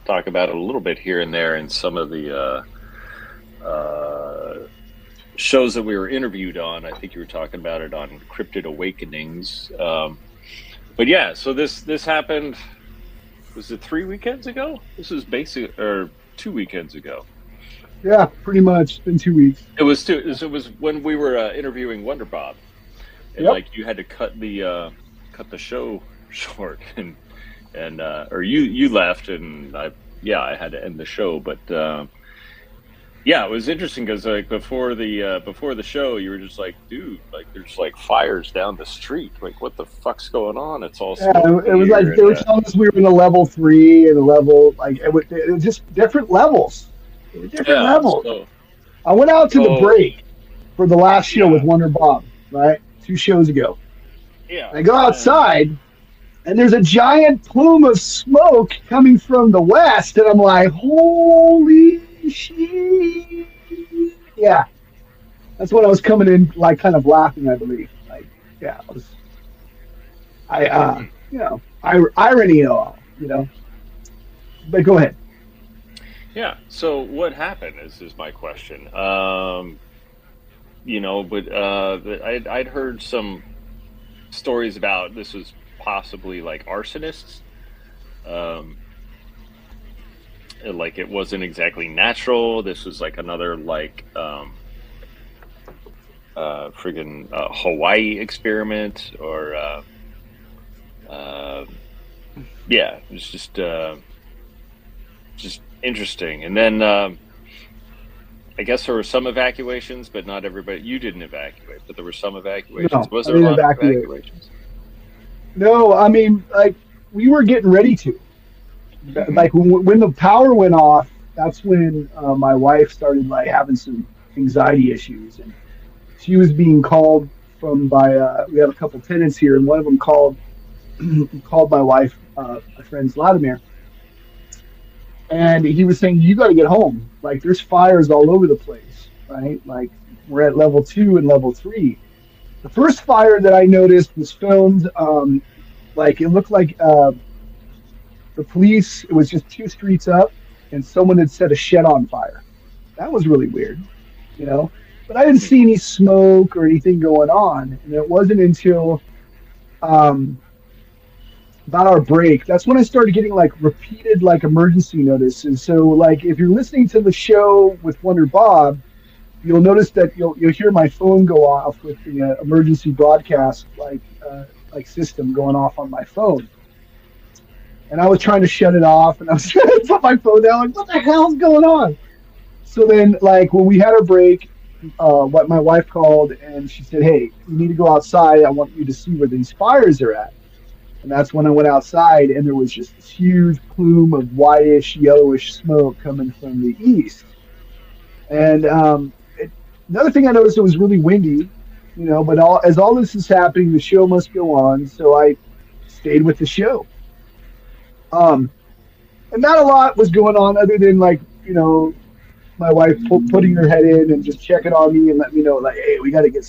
talk about it a little bit here and there in some of the shows that we were interviewed on. I think you were talking about it on Cryptid Awakenings. But yeah, so this happened, was it 3 weekends ago? This was or 2 weekends ago. Yeah, pretty much. It's been 2 weeks. It was when we were interviewing Wonder Bob, and like you had to cut the show short, and or you left, and I had to end the show. But yeah, it was interesting because like before the show, you were just like, dude, like there's like fires down the street. Like what the fuck's going on? It's all it was like they were telling us we were in a level 3 and a level like it was just different levels. Different levels. So, I went out to the break for the last show with Wonder Bob, right? 2 shows ago. Yeah. I go outside, and there's a giant plume of smoke coming from the west, and I'm like, holy shit. Yeah. That's when I was coming in, like, kind of laughing, I believe. Like, yeah, irony and all, you know. But go ahead. Yeah. So what happened is my question. You know, but I'd heard some stories about this was possibly like arsonists. Like it wasn't exactly natural. This was like another like friggin' Hawaii experiment or yeah, it was just interesting. And then I guess there were some evacuations, but not everybody. You didn't evacuate, but there were some evacuations. No, was there a lot of evacuations? No, I mean, like we were getting ready to. Like when the power went off, that's when my wife started like having some anxiety issues, and she was being called by we have a couple tenants here, and one of them called my wife, my friend Vladimir. And he was saying, you got to get home. Like, there's fires all over the place, right? Like, we're at level 2 and level 3. The first fire that I noticed was filmed, like, it looked like the police, it was just 2 streets up, and someone had set a shed on fire. That was really weird, you know? But I didn't see any smoke or anything going on. And it wasn't until about our break, that's when I started getting like repeated like emergency notices. So like if you're listening to the show with Wonder Bob, you'll notice that you'll hear my phone go off with the emergency broadcast like system going off on my phone. And I was trying to shut it off, and I was trying to put my phone down, like, what the hell's going on? So then, like, when we had our break, what my wife called, and she said, hey, you need to go outside. I want you to see where these fires are at. And that's when I went outside, and there was just this huge plume of whitish, yellowish smoke coming from the east. And another thing I noticed, it was really windy, you know, but as all this is happening, the show must go on, so I stayed with the show. And not a lot was going on other than, like, you know, my wife putting her head in and just checking on me and let me know, like, hey, we got to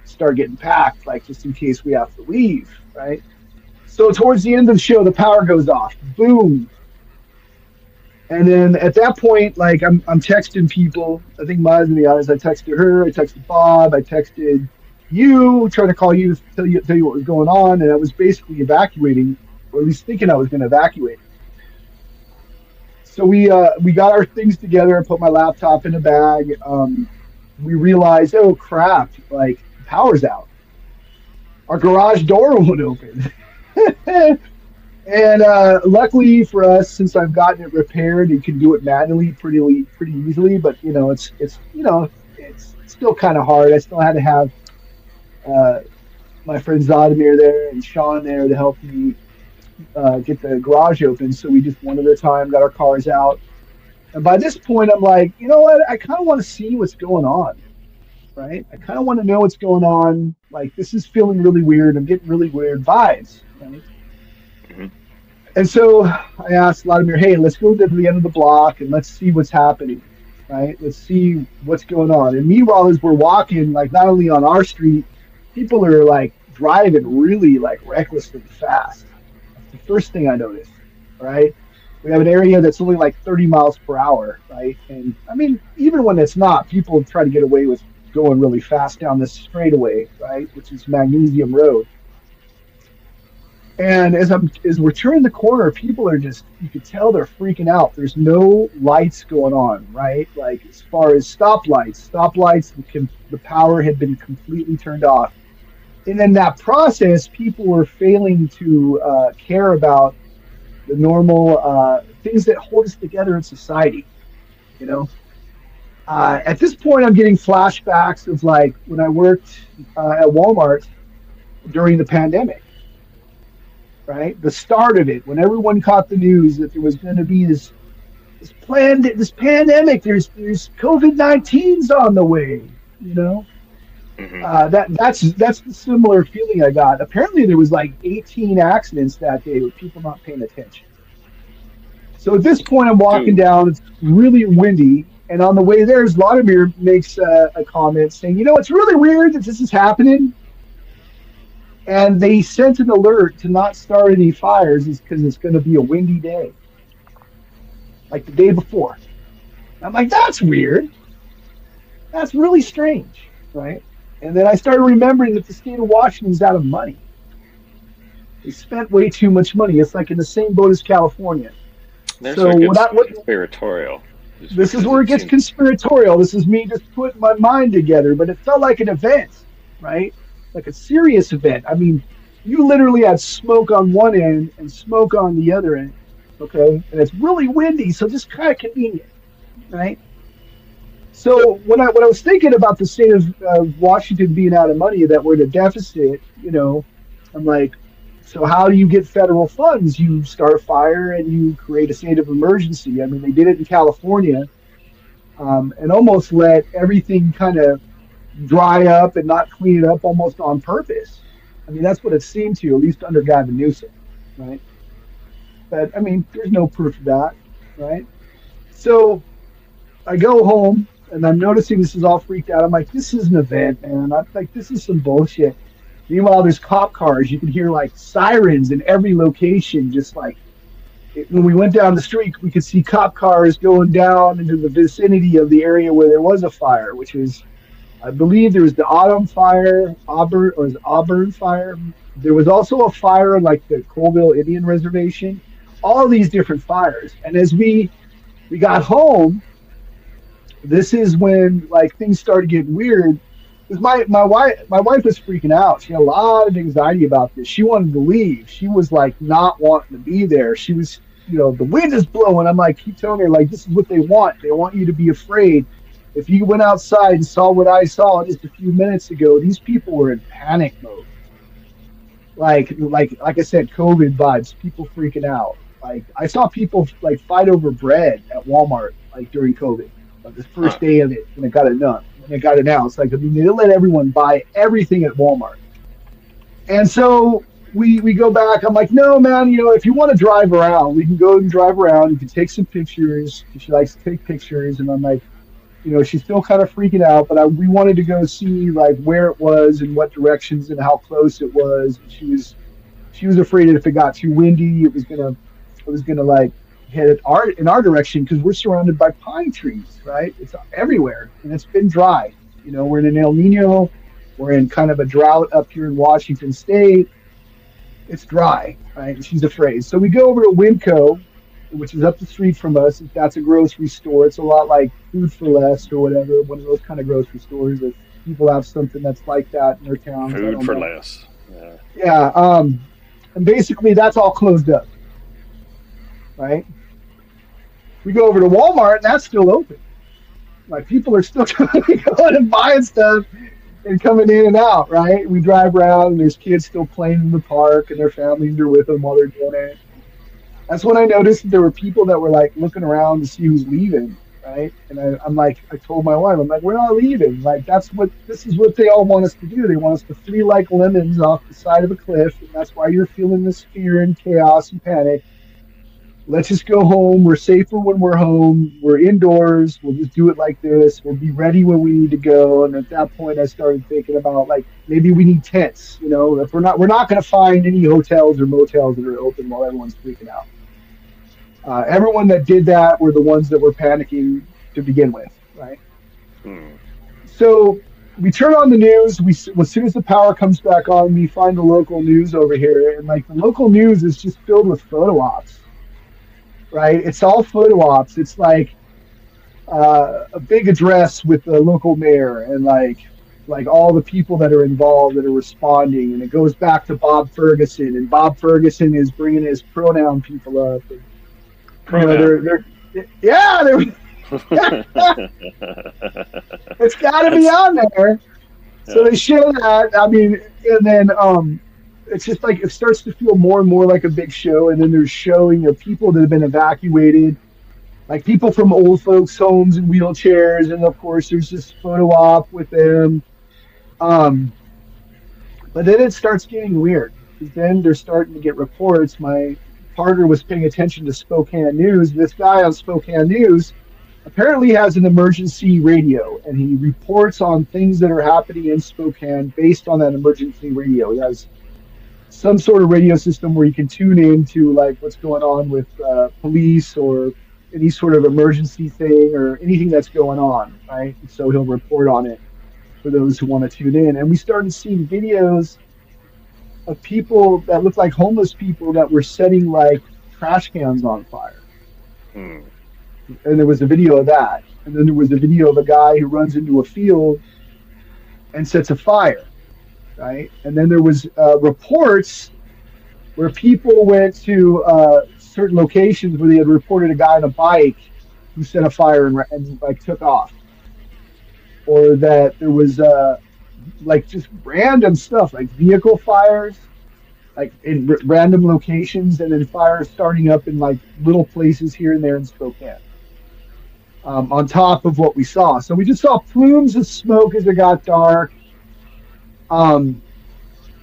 start getting packed, like, just in case we have to leave, right? So towards the end of the show, the power goes off. Boom. And then at that point, like, I'm texting people. I think Maya's in the audience. I texted her. I texted Bob. I texted you, trying to call you to tell you what was going on. And I was basically evacuating, or at least thinking I was going to evacuate. So we got our things together and put my laptop in a bag. We realized, oh crap, like, the power's out. Our garage door won't open. And luckily for us, since I've gotten it repaired, you can do it manually pretty easily. But you know, it's still kind of hard. I still had to have my friend Zadamir there and Sean there to help me get the garage open. So we just one at a time got our cars out. And by this point, I'm like, you know what? I kind of want to see what's going on, right? I kind of want to know what's going on. Like, this is feeling really weird. I'm getting really weird vibes, right? Mm-hmm. And so I asked Vladimir, hey, let's go to the end of the block and let's see what's happening, right? Let's see what's going on. And meanwhile, as we're walking, like, not only on our street, people are, like, driving really, like, recklessly fast. That's the first thing I noticed, right? We have an area that's only like 30 miles per hour, right? And I mean, even when it's not, people try to get away with going really fast down this straightaway, right? Which is Magnesium Road. And as we're turning the corner, people are just, you could tell they're freaking out. There's no lights going on, right? Like, as far as stoplights, the power had been completely turned off. And in that process, people were failing to care about the normal things that hold us together in society, you know. At this point, I'm getting flashbacks of, like, when I worked at Walmart during the pandemic, right? The start of it, when everyone caught the news that there was going to be this pandemic, there's COVID-19's on the way, you know. Mm-hmm. That's the similar feeling I got. Apparently there was like 18 accidents that day with people not paying attention. So at this point I'm walking down, it's really windy, and on the way there, Vladimir makes a comment saying, you know, it's really weird that this is happening, and they sent an alert to not start any fires because it's going to be a windy day, like the day before. I'm like, that's weird. That's really strange, right? And then I started remembering that the state of Washington is out of money. They spent way too much money. It's like in the same boat as California. So conspiratorial. This is where it gets conspiratorial. This is me just putting my mind together. But it felt like an event, right? Like a serious event. I mean, you literally had smoke on one end and smoke on the other end, okay? And it's really windy, so just kind of convenient, right? So when I was thinking about the state of Washington being out of money, that we're in a deficit, you know, I'm like, so how do you get federal funds? You start a fire and you create a state of emergency. I mean, they did it in California and almost let everything kind of dry up and not clean it up almost on purpose. I mean, that's what it seemed to, at least under Gavin Newsom, right? But, I mean, there's no proof of that, right? So I go home, and I'm noticing this is all freaked out. I'm like, this is an event, man. I'm like, this is some bullshit. Meanwhile, there's cop cars. You can hear, like, sirens in every location. Just like, when we went down the street, we could see cop cars going down into the vicinity of the area where there was a fire, which is, I believe there was the Auburn fire. There was also a fire on, like, the Colville Indian Reservation. All these different fires. And as we got home, this is when, like, things started getting weird. Because my wife was freaking out. She had a lot of anxiety about this. She wanted to leave. She was, like, not wanting to be there. She was the wind is blowing. I'm like, keep telling her, like, this is what they want. They want you to be afraid. If you went outside and saw what I saw just a few minutes ago, these people were in panic mode. Like I said, COVID vibes, people freaking out. Like, I saw people like fight over bread at Walmart, like during COVID, like the first day of it, when it got announced. Like, I mean, they let everyone buy everything at Walmart. And so we go back. I'm like, no, man, if you want to drive around, we can go and drive around. You can take some pictures. She likes to take pictures. And I'm like, she's still kind of freaking out, but we wanted to go see like where it was and what directions and how close it was. And she was afraid that if it got too windy, it was gonna like hit in our direction, because we're surrounded by pine trees, right? It's everywhere, and it's been dry. We're in an El Nino. We're in kind of a drought up here in Washington State. It's dry, right? And she's afraid. So we go over to Winco, which is up the street from us. That's a grocery store. It's a lot like Food for Less or whatever, one of those kind of grocery stores that people have something that's like that in their towns. Food for Less. Yeah. And basically that's all closed up, right? We go over to Walmart and that's still open. Like, people are still going and buying stuff and coming in and out, right? We drive around and there's kids still playing in the park and their families are with them while they're doing it. That's when I noticed that there were people that were like looking around to see who's leaving, right? And I told my wife, I'm like, we're not leaving. Like, this is what they all want us to do. They want us to flee like lemons off the side of a cliff, and that's why you're feeling this fear and chaos and panic. Let's just go home. We're safer when we're home. We're indoors. We'll just do it like this. We'll be ready when we need to go. And at that point, I started thinking about, like, maybe we need tents. If we're not going to find any hotels or motels that are open while everyone's freaking out. Everyone that did that were the ones that were panicking to begin with, right? So we turn on the news. As soon as the power comes back on, we find the local news over here, and like the local news is just filled with photo ops, right? It's all photo ops. It's like a big address with the local mayor and like all the people that are involved that are responding, and it goes back to Bob Ferguson, and Bob Ferguson is bringing his pronoun people up. And, they're it's got to be on there. So they show that. I mean, and then it's just like it starts to feel more and more like a big show. And then there's showing of people that have been evacuated, like people from old folks' homes in wheelchairs, and of course there's this photo op with them. But then it starts getting weird, because then they're starting to get reports. My partner was paying attention to Spokane News. This guy on Spokane News apparently has an emergency radio, and he reports on things that are happening in Spokane based on that emergency radio. He has some sort of radio system where you can tune in to like what's going on with police or any sort of emergency thing or anything that's going on, right? And so he'll report on it for those who want to tune in. And we started seeing videos of people that looked like homeless people that were setting like trash cans on fire. And there was a video of that. And then there was a video of a guy who runs into a field and sets a fire, right? And then there was reports where people went to certain locations where they had reported a guy on a bike who set a fire and like took off. Or that there was like just random stuff, like vehicle fires, like in random locations, and then fires starting up in like little places here and there in Spokane. On top of what we saw. So we just saw plumes of smoke as it got dark. And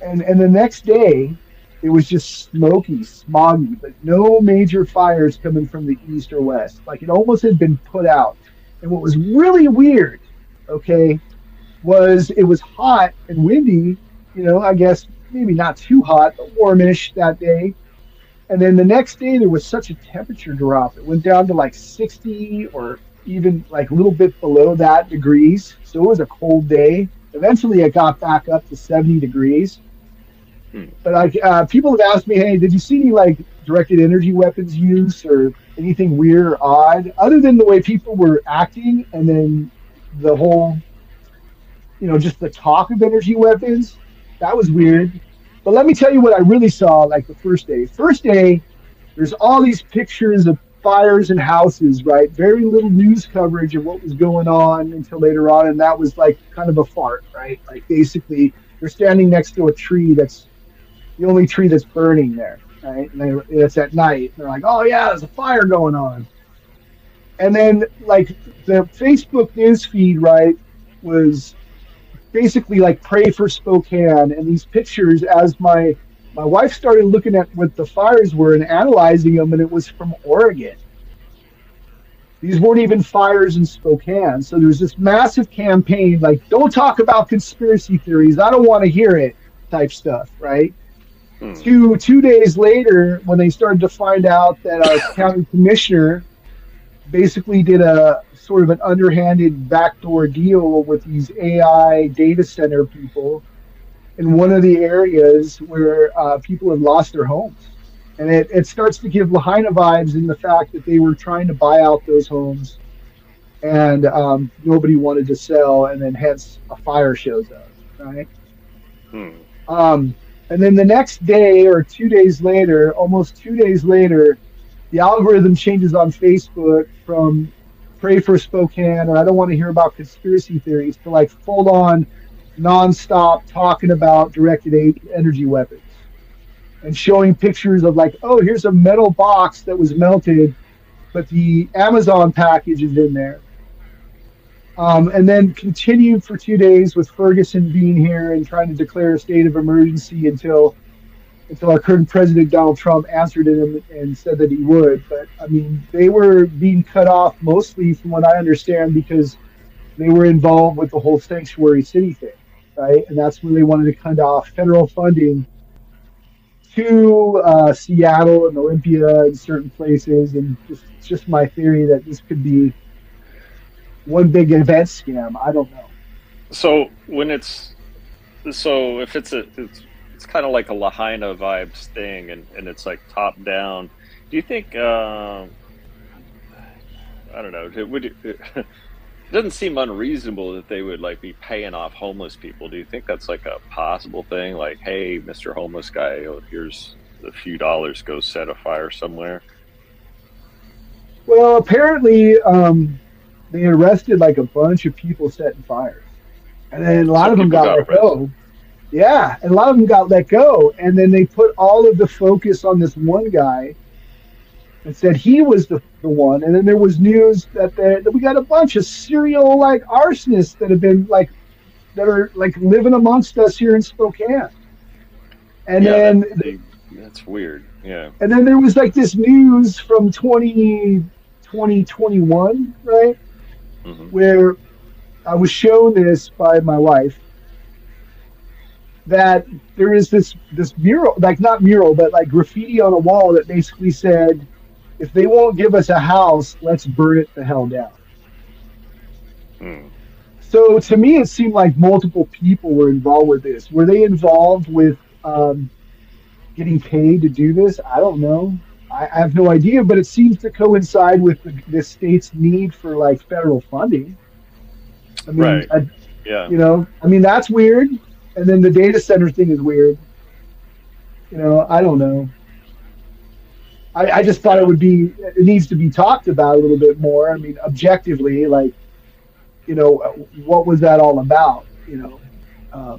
the next day, it was just smoky, smoggy, but no major fires coming from the east or west. Like it almost had been put out. And what was really weird, okay, was it was hot and windy, I guess maybe not too hot, but warmish that day. And then the next day there was such a temperature drop. It went down to like 60 or even like a little bit below that degrees. So it was a cold day. Eventually it got back up to 70 degrees. But people have asked me, hey, did you see any like directed energy weapons use or anything weird or odd, other than the way people were acting and then the whole, just the talk of energy weapons? That was weird. But let me tell you what I really saw like the first day. First day, there's all these pictures of fires and houses, right? Very little news coverage of what was going on until later on, and that was like kind of a fart, right? Like basically, they're standing next to a tree that's the only tree that's burning there, right? And it's at night. They're like, "Oh yeah, there's a fire going on." And then like the Facebook news feed, right, was basically like pray for Spokane, and these pictures as my wife started looking at what the fires were and analyzing them, and it was from Oregon. These weren't even fires in Spokane. So there's this massive campaign, like, don't talk about conspiracy theories, I don't want to hear it, type stuff, right? Two days later, when they started to find out that our county commissioner basically did a sort of an underhanded backdoor deal with these AI data center people in one of the areas where people had lost their homes. And it starts to give Lahaina vibes in the fact that they were trying to buy out those homes and nobody wanted to sell, and then hence a fire shows up, right? And then the next day or 2 days later, almost 2 days later, the algorithm changes on Facebook from pray for Spokane or I don't want to hear about conspiracy theories to like full on nonstop talking about directed energy weapons and showing pictures of like, oh, here's a metal box that was melted, but the Amazon package is in there. And then continued for 2 days with Ferguson being here and trying to declare a state of emergency until our current president, Donald Trump, answered him and said that he would. But, I mean, they were being cut off mostly, from what I understand, because they were involved with the whole sanctuary city thing, right? And that's when they wanted to cut off federal funding to Seattle and Olympia and certain places. And it's just my theory that this could be one big event scam. I don't know. So if it's kind of like a Lahaina vibes thing, and it's like top down. Do you think? I don't know. It doesn't seem unreasonable that they would like be paying off homeless people. Do you think that's like a possible thing? Like, hey, Mr. Homeless guy, here's a few dollars. Go set a fire somewhere. Well, apparently, they arrested like a bunch of people setting fires, and then a lot of them got let go. Yeah, and a lot of them got let go, and then they put all of the focus on this one guy and said he was the one. And then there was news that we got a bunch of serial like arsonists that have been like that are like living amongst us here in Spokane. And then that's weird. Yeah. And then there was like this news from 2021, right? Mm-hmm. Where I was shown this by my wife, that there is this mural, like not mural, but like graffiti on a wall that basically said, if they won't give us a house, let's burn it the hell down. So to me, it seemed like multiple people were involved with this. Were they involved with getting paid to do this? I don't know. I have no idea, but it seems to coincide with the state's need for like federal funding. I mean, right. You know, I mean, that's weird. And then the data center thing is weird. You know, I don't know. I just thought it needs to be talked about a little bit more. I mean, objectively, like, you know, what was that all about? You know,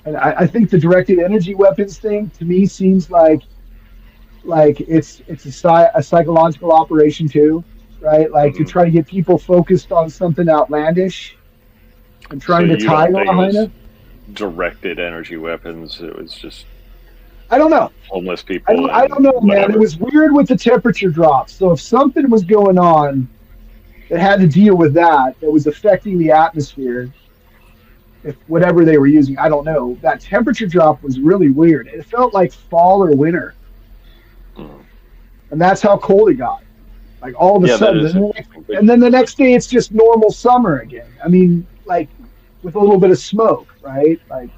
and I think the directed energy weapons thing to me seems like it's a psychological operation too, right? Like to try to get people focused on something outlandish and trying to tie Lahaina. Directed energy weapons. It was just, I don't know. Homeless people. I don't know, man. It was weird with the temperature drops. So if something was going on that had to deal with that was affecting the atmosphere, if whatever they were using, I don't know. That temperature drop was really weird. It felt like fall or winter. And that's how cold it got. Like all of a sudden. And then the next day it's just normal summer again. I mean, like with a little bit of smoke, right? Like,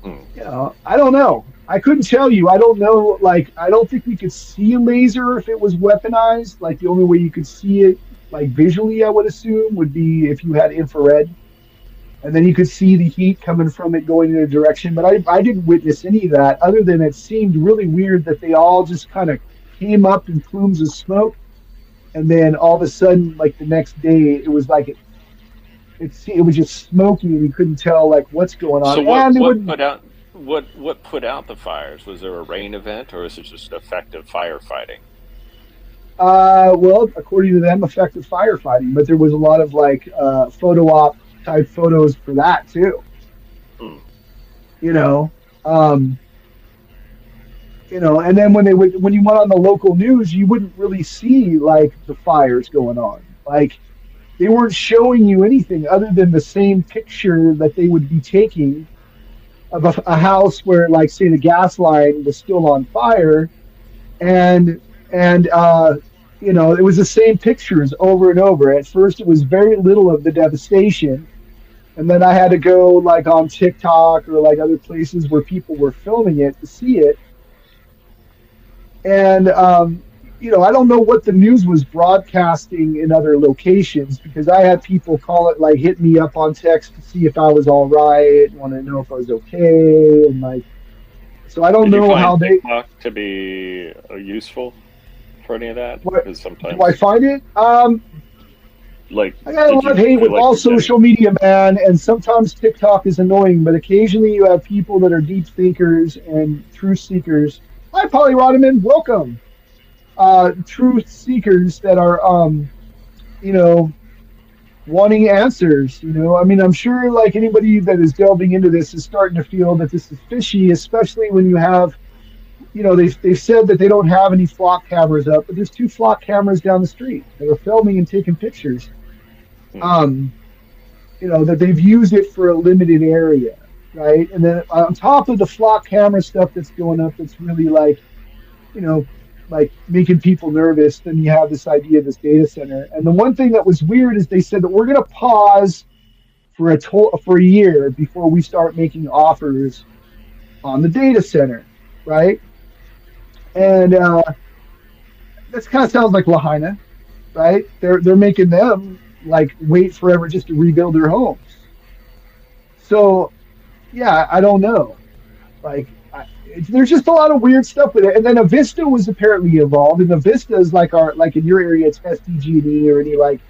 you know, I don't know. I couldn't tell you. I don't know. Like, I don't think we could see a laser if it was weaponized. Like, the only way you could see it, like, visually, I would assume, would be if you had infrared. and then you could see the heat coming from it going in a direction. But I didn't witness any of that, other than it seemed really weird that they all just kind of came up in plumes of smoke, and then all of a sudden, like the next day, it was like it was just smoky, and you couldn't tell like what's going on. So what put out the fires? Was there a rain event, or is it just effective firefighting? Well, according to them, effective firefighting, but there was a lot of like photo op type photos for that too. You know, and then when you went on the local news, you wouldn't really see like the fires going on. Like they weren't showing you anything other than the same picture that they would be taking of a house where, like, say, the gas line was still on fire, and it was the same pictures over and over. At first, it was very little of the devastation, and then I had to go like on TikTok or like other places where people were filming it to see it. And I don't know what the news was broadcasting in other locations, because I had people call it, like, hit me up on text to see if I was all right, want to know if I was okay, and like, so I don't know how they TikTok to be useful for any of that. Because sometimes do I find it? Like, I got a lot of hate with all social media, man, and sometimes TikTok is annoying, but occasionally you have people that are deep thinkers and truth seekers. Hi, Polly Rodman, welcome. Truth seekers that are, wanting answers. I mean, I'm sure like anybody that is delving into this is starting to feel that this is fishy, especially when you have, they've said that they don't have any flock cameras up, but there's 2 flock cameras down the street that are filming and taking pictures. That they've used it for a limited area, right? And then on top of the flock camera stuff that's going up, that's really like, like making people nervous, then you have this idea of this data center. And the one thing that was weird is they said that we're going to pause for a year before we start making offers on the data center, right? And this kind of sounds like Lahaina, right? They're making them like wait forever just to rebuild their homes. So, yeah, I don't know. Like, there's just a lot of weird stuff with it. And then Avista was apparently involved, and Avista is like in your area, it's SDG&E or any like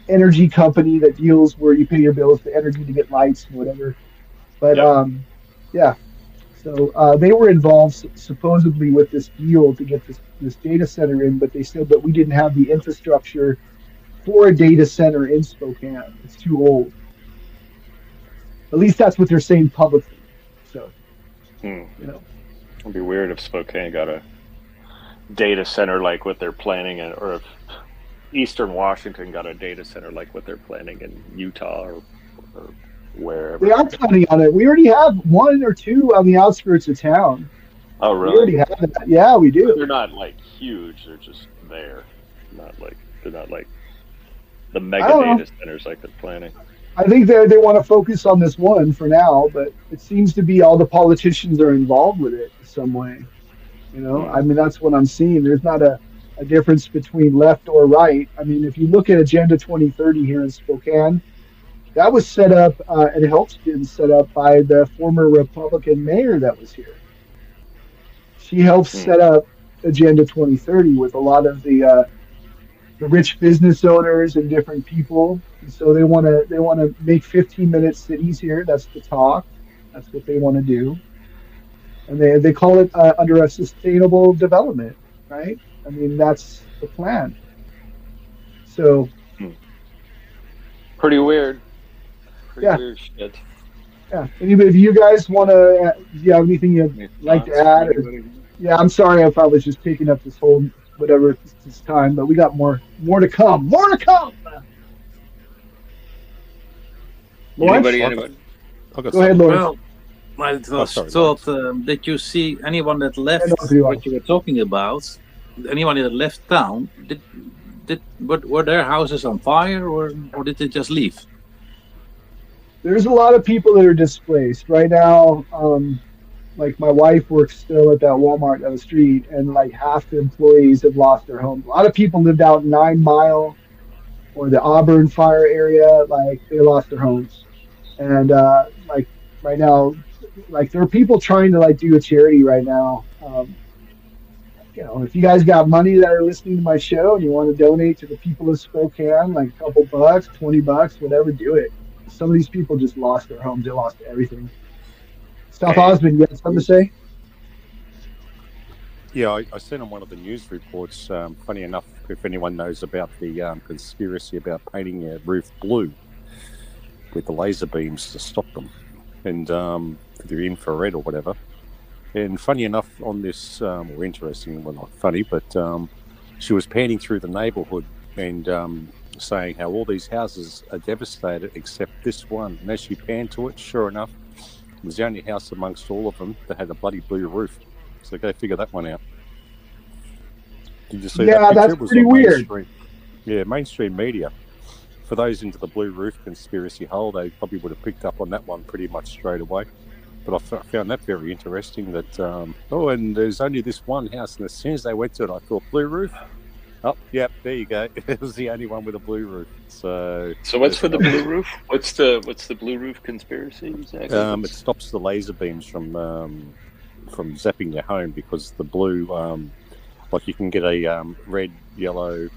energy company that deals where you pay your bills for energy to get lights and whatever. But so they were involved supposedly with this deal to get this data center in, but they said that we didn't have the infrastructure for a data center in Spokane. It's too old. At least that's what they're saying publicly. So, it'd be weird if Spokane got a data center like what they're planning, or if Eastern Washington got a data center like what they're planning in Utah or wherever. They are planning on it. We already have 1 or 2 on the outskirts of town. Oh, really? We already have that. Yeah, we do. They're not like huge. They're just there. They're not like the mega data centers like they're planning. I think they want to focus on this one for now, but it seems to be all the politicians are involved with it in some way. I mean, that's what I'm seeing. There's not a difference between left or right. I mean, if you look at Agenda 2030 here in Spokane, that was set up and helped been set up by the former Republican mayor that was here. She helped set up Agenda 2030 with a lot of the rich business owners and different people. And so they want to make 15-minute cities here. That's the talk. That's what they want to do. And they call it under a sustainable development, right? I mean, that's the plan. So pretty weird. Weird shit. Yeah. Anybody, if you guys want to, do you have anything you'd like to add? Yeah, I'm sorry if I was just taking up this whole whatever this time, but we got more to come. More to come. Anybody? Go ahead, Lawrence. Well, I thought, did you see anyone that left what you were talking about? Anyone that left town? Were their houses on fire, or did they just leave? There's a lot of people that are displaced right now. Like my wife works still at that Walmart down the street, and like half the employees have lost their homes. A lot of people lived out 9 Mile or the Auburn fire area, like they lost their homes. And like right now, like there are people trying to like do a charity right now. You know, if you guys got money that are listening to my show and you want to donate to the people of Spokane, like a couple bucks, $20, whatever, do it. Some of these people just lost their homes. They lost everything. SouthOzMan, you have something to say? Yeah, I sent on one of the news reports. Funny enough, if anyone knows about the conspiracy about painting your roof blue with the laser beams to stop them, and for the infrared or whatever. And funny enough, on this, or interesting, well, not funny, but she was panning through the neighbourhood and saying how all these houses are devastated except this one. And as she panned to it, sure enough, it was the only house amongst all of them that had a bloody blue roof. So go figure that one out. Did you see that picture? That's it was pretty weird. Mainstream. Yeah, mainstream media. For those into the blue roof conspiracy hole, they probably would have picked up on that one pretty much straight away. But I found that very interesting that, and there's only this one house, and as soon as they went to it, I thought, blue roof? Oh, yep, there you go. It was the only one with a blue roof. So what's for the blue roof? What's the blue roof conspiracy exactly? It stops the laser beams from zapping your home, because the blue, like you can get a red, yellow,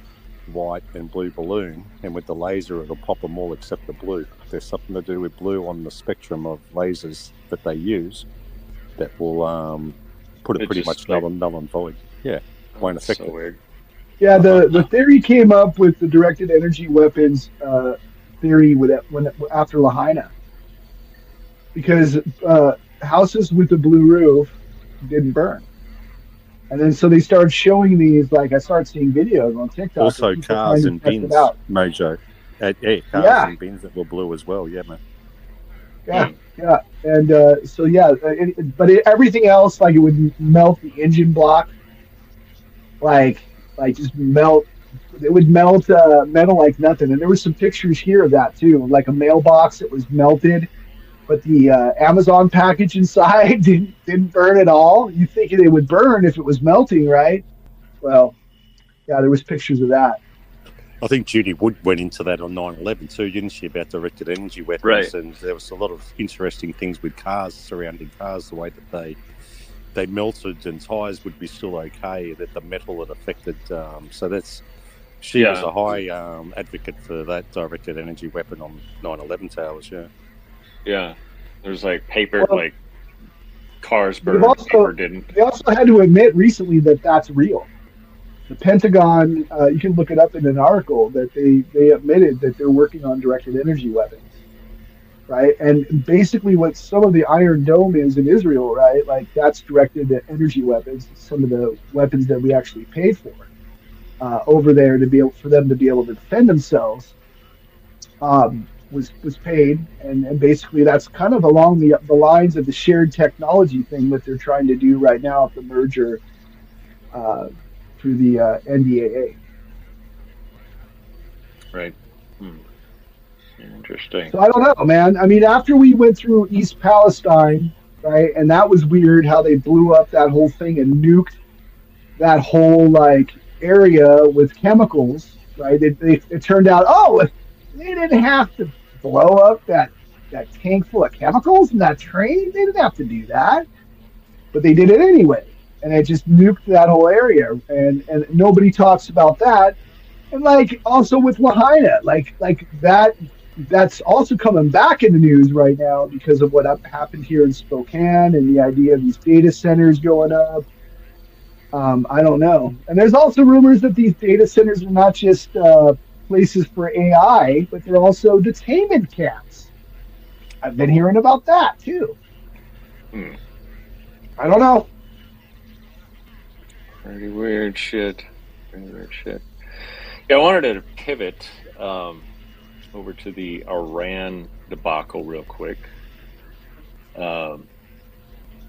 white and blue balloon, and with the laser it'll pop them all except the blue. There's something to do with blue on the spectrum of lasers that they use that will put it pretty much null and void. Yeah, won't affect it. Weird. Yeah, the theory came up with the directed energy weapons theory after Lahaina, because houses with a blue roof didn't burn. And then so they started showing these, like I started seeing videos on TikTok. Also cars and bins, MoJoE. Cars and bins that were blue as well, yeah, man. Yeah. And everything else, like it would melt the engine block, like just melt. It would melt metal like nothing. And there were some pictures here of that too, like a mailbox that was melted. But the Amazon package inside didn't burn at all. You think it would burn if it was melting, right? Well, yeah, there was pictures of that. I think Judy Wood went into that on 9/11 too, didn't she, about directed energy weapons? Right. And there was a lot of interesting things with cars, surrounding cars, the way that they melted and tyres would be still okay, that the metal had affected. So she was a high advocate for that directed energy weapon on 9/11 towers, yeah. Yeah, there's like paper, like cars burned, paper didn't. They also had to admit recently that that's real. The Pentagon, you can look it up in an article, that they admitted that they're working on directed energy weapons, right? And basically what some of the Iron Dome is in Israel, right? Like that's directed energy weapons, some of the weapons that we actually paid for over there for them to be able to defend themselves. Was paid, and basically that's kind of along the lines of the shared technology thing that they're trying to do right now at the merger through the NDAA. Right. Interesting. So I don't know, man. I mean, after we went through East Palestine, right, and that was weird how they blew up that whole thing and nuked that whole like area with chemicals, right? It turned out, they didn't have to blow up that tank full of chemicals in that train. They didn't have to do that, but they did it anyway, and it just nuked that whole area. And nobody talks about that. And like also with Lahaina, like that's also coming back in the news right now because of what happened here in Spokane and the idea of these data centers going up. I don't know. And there's also rumors that these data centers are not just places for AI, but they're also detainment camps. I've been hearing about that too. I don't know. Pretty weird shit. Yeah, I wanted to pivot over to the Iran debacle real quick because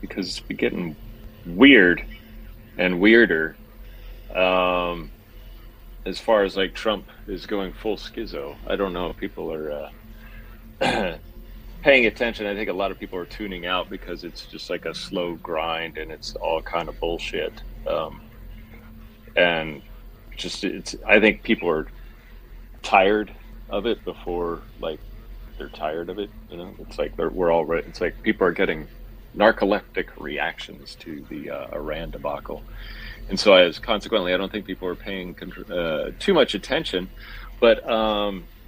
it's been getting weird and weirder. As far as like Trump is going full schizo, I don't know if people are paying attention. I think a lot of people are tuning out because it's just like a slow grind and it's all kind of bullshit. And I think people are tired of it before like they're tired of it. You know, it's like we're all right. It's like people are getting narcoleptic reactions to the Iran debacle, and so consequently, I don't think people are paying too much attention. But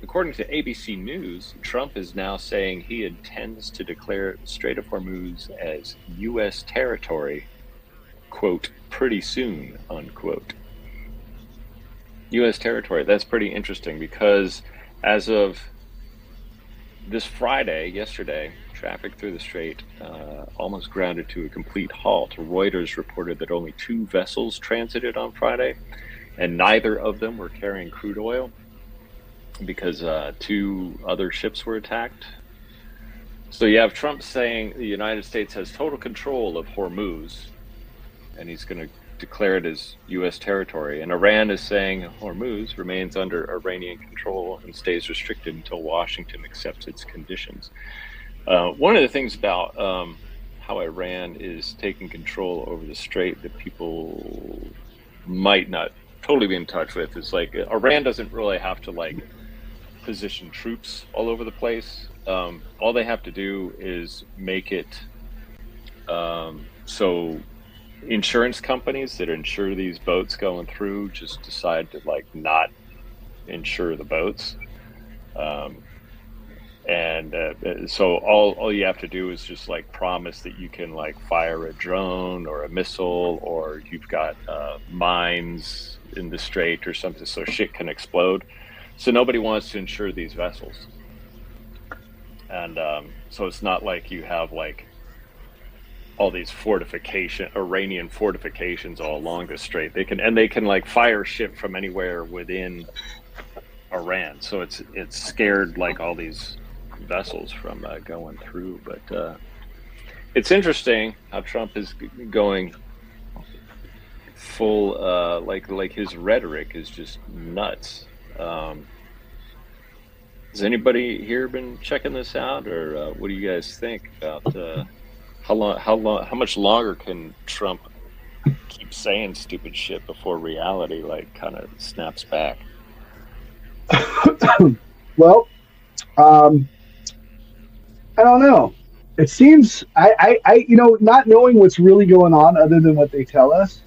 according to ABC News, Trump is now saying he intends to declare Strait of Hormuz as U.S. territory, quote, pretty soon, unquote. U.S. territory. That's pretty interesting because as of this Friday, yesterday, traffic through the strait almost grounded to a complete halt. Reuters reported that only 2 vessels transited on Friday, and neither of them were carrying crude oil because 2 other ships were attacked. So you have Trump saying the United States has total control of Hormuz, and he's going to declare it as U.S. territory. And Iran is saying Hormuz remains under Iranian control and stays restricted until Washington accepts its conditions. One of the things about how Iran is taking control over the strait that people might not totally be in touch with is like Iran doesn't really have to like position troops all over the place. All they have to do is make it so insurance companies that insure these boats going through just decide to like not insure the boats. So all you have to do is just like promise that you can like fire a drone or a missile, or you've got mines in the strait or something so shit can explode. So nobody wants to insure these vessels. And so it's not like you have like all these Iranian fortifications all along the strait. They can like fire ship from anywhere within Iran. So it's scared like all these vessels from going through. But it's interesting how Trump is going full like his rhetoric is just nuts. Has anybody here been checking this out, or what do you guys think about how much longer can Trump keep saying stupid shit before reality like kind of snaps back? Well, I don't know. It seems I not knowing what's really going on other than what they tell us.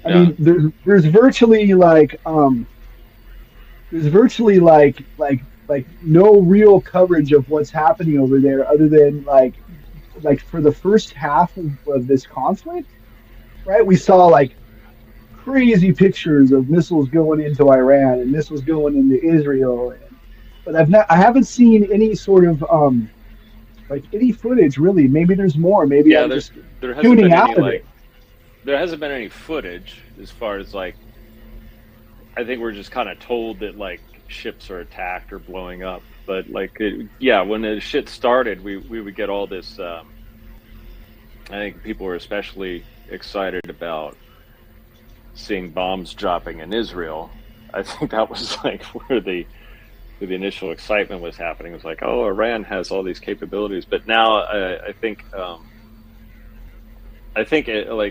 I mean, there's virtually like no real coverage of what's happening over there other than like for the first half of this conflict, right? We saw like crazy pictures of missiles going into Iran and missiles going into Israel, but I haven't seen any sort of like any footage really. Maybe there's more. Maybe I'm just tuning out of it. There hasn't been any footage as far as like. I think we're just kind of told that like ships are attacked or blowing up, but like when the shit started, we would get all this. I think people were especially excited about seeing bombs dropping in Israel. I think that was like where the initial excitement was happening. It was like, oh, Iran has all these capabilities, but now I think like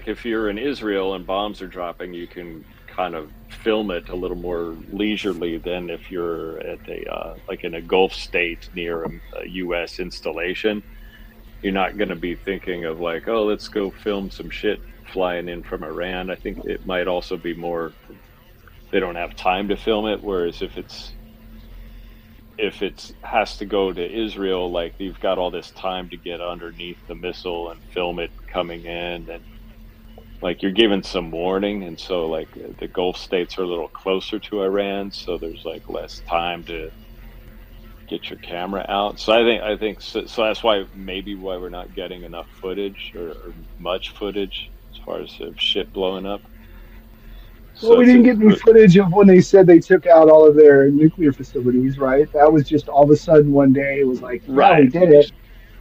if you're in Israel and bombs are dropping, you can kind of film it a little more leisurely than if you're at a like in a Gulf state near a U.S. installation. You're not going to be thinking of like, oh, let's go film some shit flying in from Iran. I think it might also be more they don't have time to film it. Whereas if it has to go to Israel, like you've got all this time to get underneath the missile and film it coming in, and like you're given some warning, and so like the Gulf states are a little closer to Iran, so there's like less time to get your camera out. So I think so that's why we're not getting enough footage or much footage as far as shit blowing up. Well, we didn't get any footage of when they said they took out all of their nuclear facilities, right? That was just all of a sudden one day it was like, right, we did it.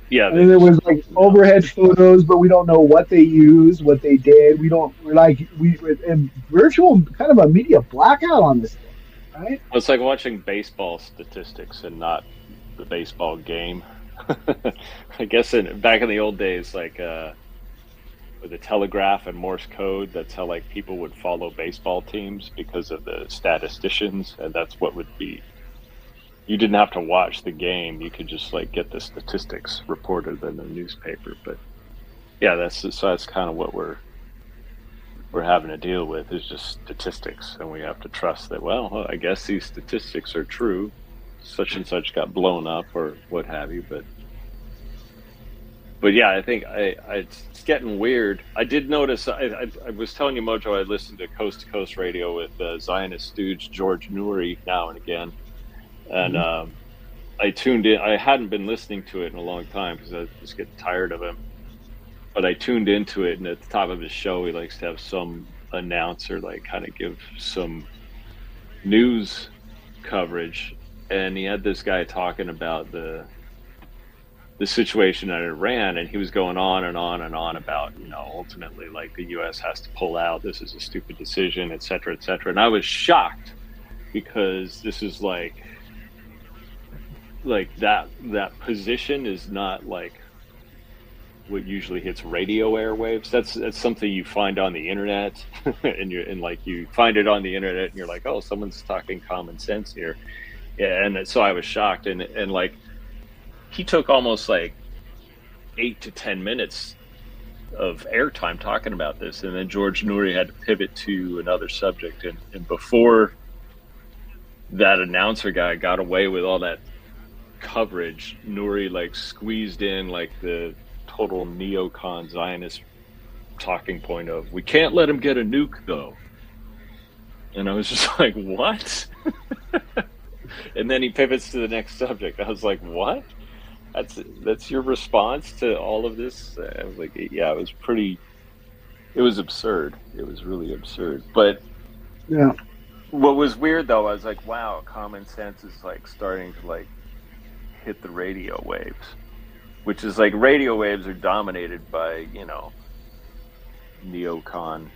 Yeah, and then there was like overhead photos, but we don't know what they used, what they did. And virtual kind of a media blackout on this thing, right? It's like watching baseball statistics and not the baseball game. I guess back in the old days, like with the telegraph and Morse code, that's how like people would follow baseball teams because of the statisticians, and that's what would be you didn't have to watch the game. You could just like get the statistics reported in the newspaper. But yeah, that's kind of what we're having to deal with, is just statistics, and we have to trust that. Well, I guess these statistics are true. Such and such got blown up, or what have you. But yeah, I think it's getting weird. I did notice. I was telling you, MoJoE, I listened to Coast Radio with Zionist stooge George Noory now and again, and I tuned in. I hadn't been listening to it in a long time because I was getting tired of him. But I tuned into it, and at the top of his show, he likes to have some announcer like kind of give some news coverage, and he had this guy talking about the situation in Iran, and he was going on and on and on about, ultimately like the U.S. has to pull out. This is a stupid decision, et cetera, et cetera. And I was shocked because this is like that position is not like what usually hits radio airwaves. That's something you find on the internet, and you find it on the internet, and you're like, oh, someone's talking common sense here. Yeah, and so I was shocked, and like he took almost like 8 to 10 minutes of airtime talking about this, and then George Noory had to pivot to another subject, and before that announcer guy got away with all that coverage, Noory like squeezed in like the total neocon Zionist talking point of, we can't let him get a nuke though. And I was just like, what? And then he pivots to the next subject. I was like, what? That's your response to all of this? I was like, yeah, it was absurd. It was really absurd. But yeah, what was weird though, I was like, wow, common sense is like starting to like hit the radio waves. Which is like, radio waves are dominated by, neocon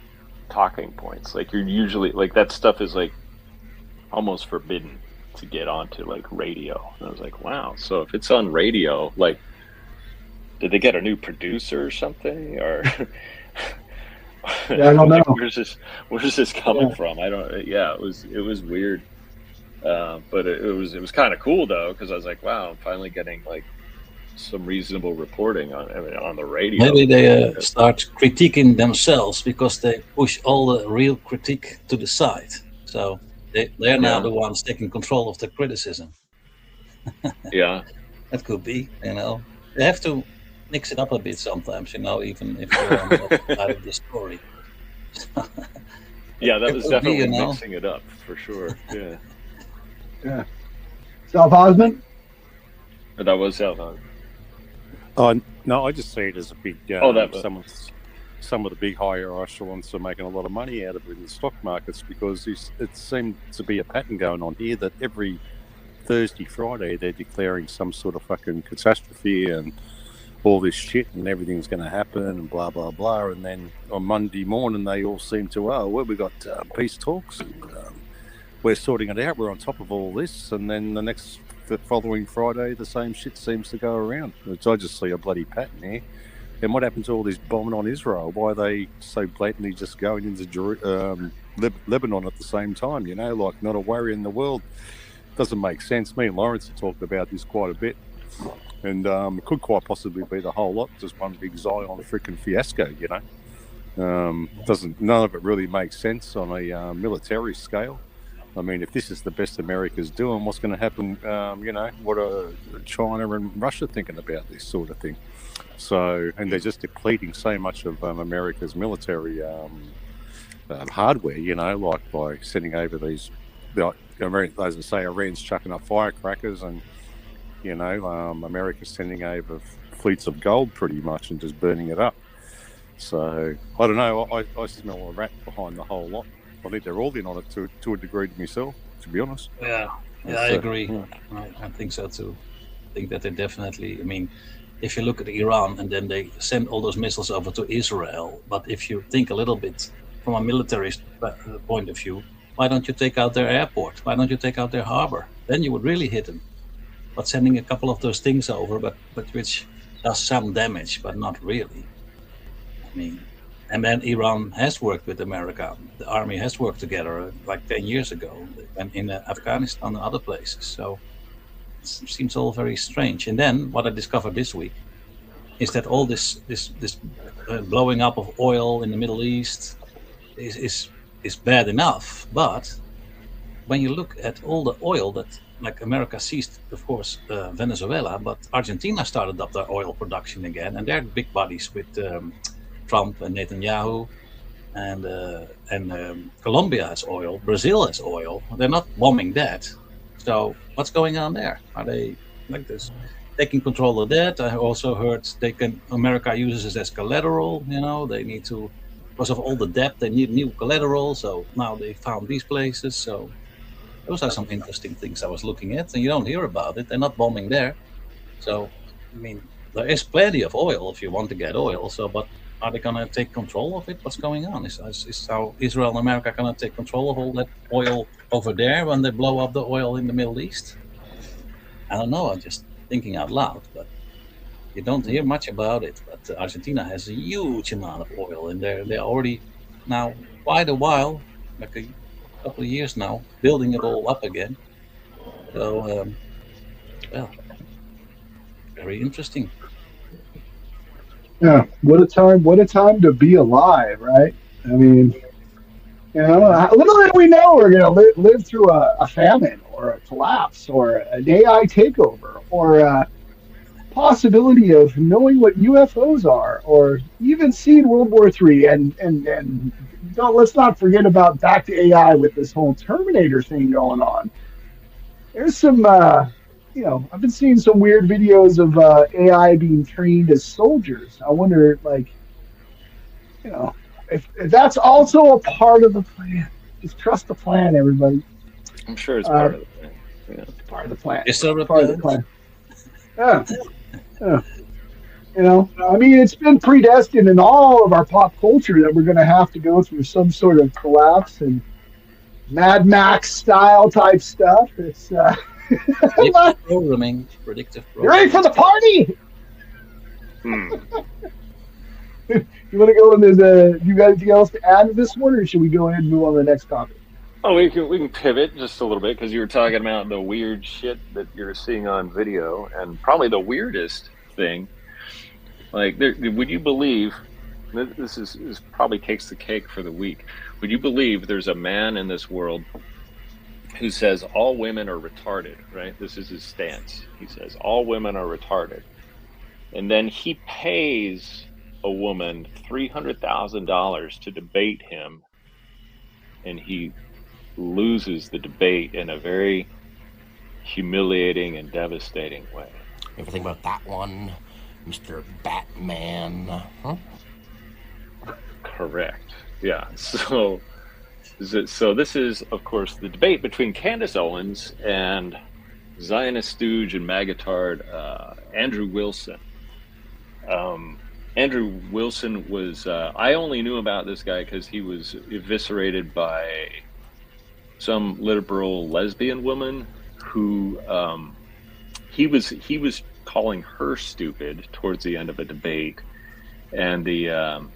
talking points. Like, you're usually, like, that stuff is like almost forbidden to get onto like radio. And I was like, wow, so if it's on radio, like, did they get a new producer or something? Or yeah, I don't know. Where's this coming from? It was weird. But it was kind of cool though, because I was like, wow, I'm finally getting like some reasonable reporting on the radio. Maybe they start critiquing themselves because they push all the real critique to the side. So they're now the ones taking control of the criticism. Yeah, that could be. They have to mix it up a bit sometimes. Even if you're on the side of the story. Yeah, that was definitely mixing it up for sure. Yeah. Yeah. SouthOzMan? That was SouthOzMan. No, I just see it as a big. Some of the big higher echelons are making a lot of money out of it in the stock markets, because it seems to be a pattern going on here that every Thursday, Friday they're declaring some sort of fucking catastrophe and all this shit and everything's going to happen and blah blah blah, and then on Monday morning they all seem to we got peace talks and we're sorting it out, we're on top of all this, and then the following Friday the same shit seems to go around. Which I just see a bloody pattern here. And what happened to all this bombing on Israel? Why are they so blatantly just going into Lebanon at the same time? Like not a worry in the world. Doesn't make sense. Me and Lawrence have talked about this quite a bit, and it could quite possibly be the whole lot just one big Zion freaking fiasco. None of it really makes sense on a military scale. I mean, if this is the best America's doing, what's going to happen? What are China and Russia thinking about this sort of thing? So, and they're just depleting so much of America's military hardware, like by sending over these, as I say, Iran's chucking up firecrackers, and, America's sending over fleets of gold pretty much and just burning it up. So, I don't know, I smell a rat behind the whole lot. I think they're all in on it to a degree to myself, to be honest. Yeah, I agree. Yeah. I think so too. I think that they definitely, if you look at Iran and then they send all those missiles over to Israel, but if you think a little bit from a military point of view, why don't you take out their airport? Why don't you take out their harbor? Then you would really hit them. But sending a couple of those things over, but which does some damage, but not really. And then Iran has worked with America. The army has worked together like 10 years ago, and in Afghanistan and other places. So seems all very strange. And then what I discovered this week is that all this blowing up of oil in the Middle East is bad enough, but when you look at all the oil that, like, America seized, of course, Venezuela, but Argentina started up their oil production again, and they're big buddies with Trump and Netanyahu, and Colombia has oil, Brazil has oil. They're not bombing that. So what's going on there? Are they like this taking control of that? I also heard America uses it as collateral. You know, they need to, because of all the debt, they need new collateral. So now they found these places. So those are some interesting things I was looking at, and you don't hear about it. They're not bombing there. So, I mean, there is plenty of oil if you want to get oil. So, but are they going to take control of it? What's going on? Is how Israel and America going to take control of all that oil over there when they blow up the oil in the Middle East? I don't know. I'm just thinking out loud, but you don't hear much about it. But Argentina has a huge amount of oil, and they're already now quite a while, like a couple of years now, building it all up again. So, well, very interesting. Yeah, what a time to be alive, right? I mean, you know, little did we know we're going to live through a famine or a collapse or an AI takeover or a possibility of knowing what UFOs are, or even seeing World War III. And let's not forget about back to AI with this whole Terminator thing going on. There's some, I've been seeing some weird videos of AI being trained as soldiers. I wonder, if that's also a part of the plan. Just trust the plan, everybody. I'm sure it's part of the plan. Yeah. Part of the plan. It's part of the plan. Yeah. You know, I mean, it's been predestined in all of our pop culture that we're going to have to go through some sort of collapse and Mad Max style type stuff. It's predictive programming. You ready for the party? You want to go into you got anything else to add to this one, or should we go ahead and move on to the next topic? Oh, we can pivot just a little bit, because you were talking about the weird shit that you're seeing on video, and probably the weirdest thing. Like, would you believe, this probably takes the cake for the week, would you believe there's a man in this world who says all women are retarded, right? This is his stance. He says all women are retarded. And then he pays a woman $300,000 to debate him, and he loses the debate in a very humiliating and devastating way. Ever think about that one, Mr. Batman? Huh? Correct. Yeah. So this is, of course, the debate between Candace Owens and Zionist stooge and magatard Andrew Wilson. Andrew Wilson was, I only knew about this guy because he was eviscerated by some liberal lesbian woman who he was calling her stupid towards the end of a debate, and the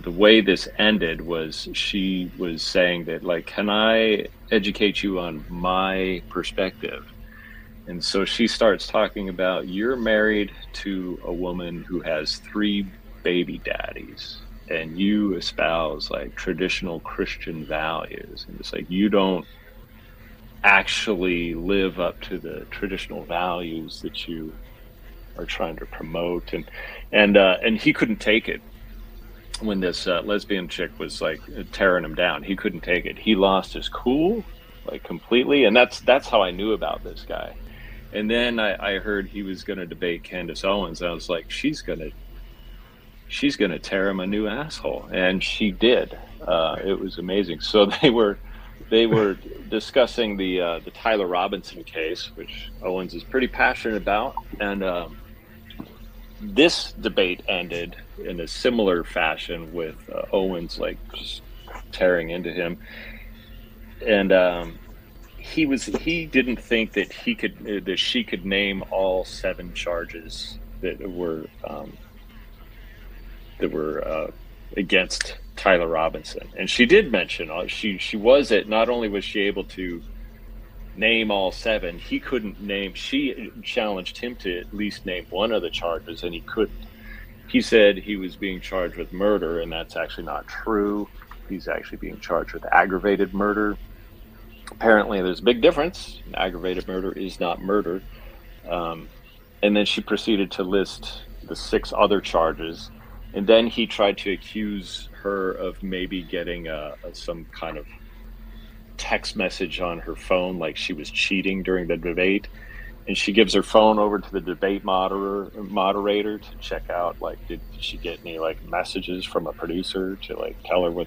way this ended was she was saying that, like, can I educate you on my perspective? And so she starts talking about, you're married to a woman who has 3 baby daddies, and you espouse like traditional Christian values, and it's like you don't actually live up to the traditional values that you are trying to promote, and he couldn't take it when this lesbian chick was like tearing him down. He couldn't take it. He lost his cool, like, completely, and that's how I knew about this guy. And then I heard he was going to debate Candace Owens. I was like, she's gonna tear him a new asshole, and she did. It was amazing. So they were discussing the Tyler Robinson case, which Owens is pretty passionate about, and this debate ended in a similar fashion with Owens like just tearing into him, and he didn't think that she could name all 7 charges that were against Tyler Robinson, and she did mention she was it. Not only was she able to name all 7. He couldn't name. She challenged him to at least name one of the charges, and he couldn't. He said he was being charged with murder, and that's actually not true. He's actually being charged with aggravated murder. Apparently, there's a big difference. Aggravated murder is not murder. And then she proceeded to list the 6 other charges, and then he tried to accuse her of maybe getting some kind of text message on her phone, like she was cheating during the debate. And she gives her phone over to the debate moderator to check out, like, did she get any like messages from a producer to like tell her what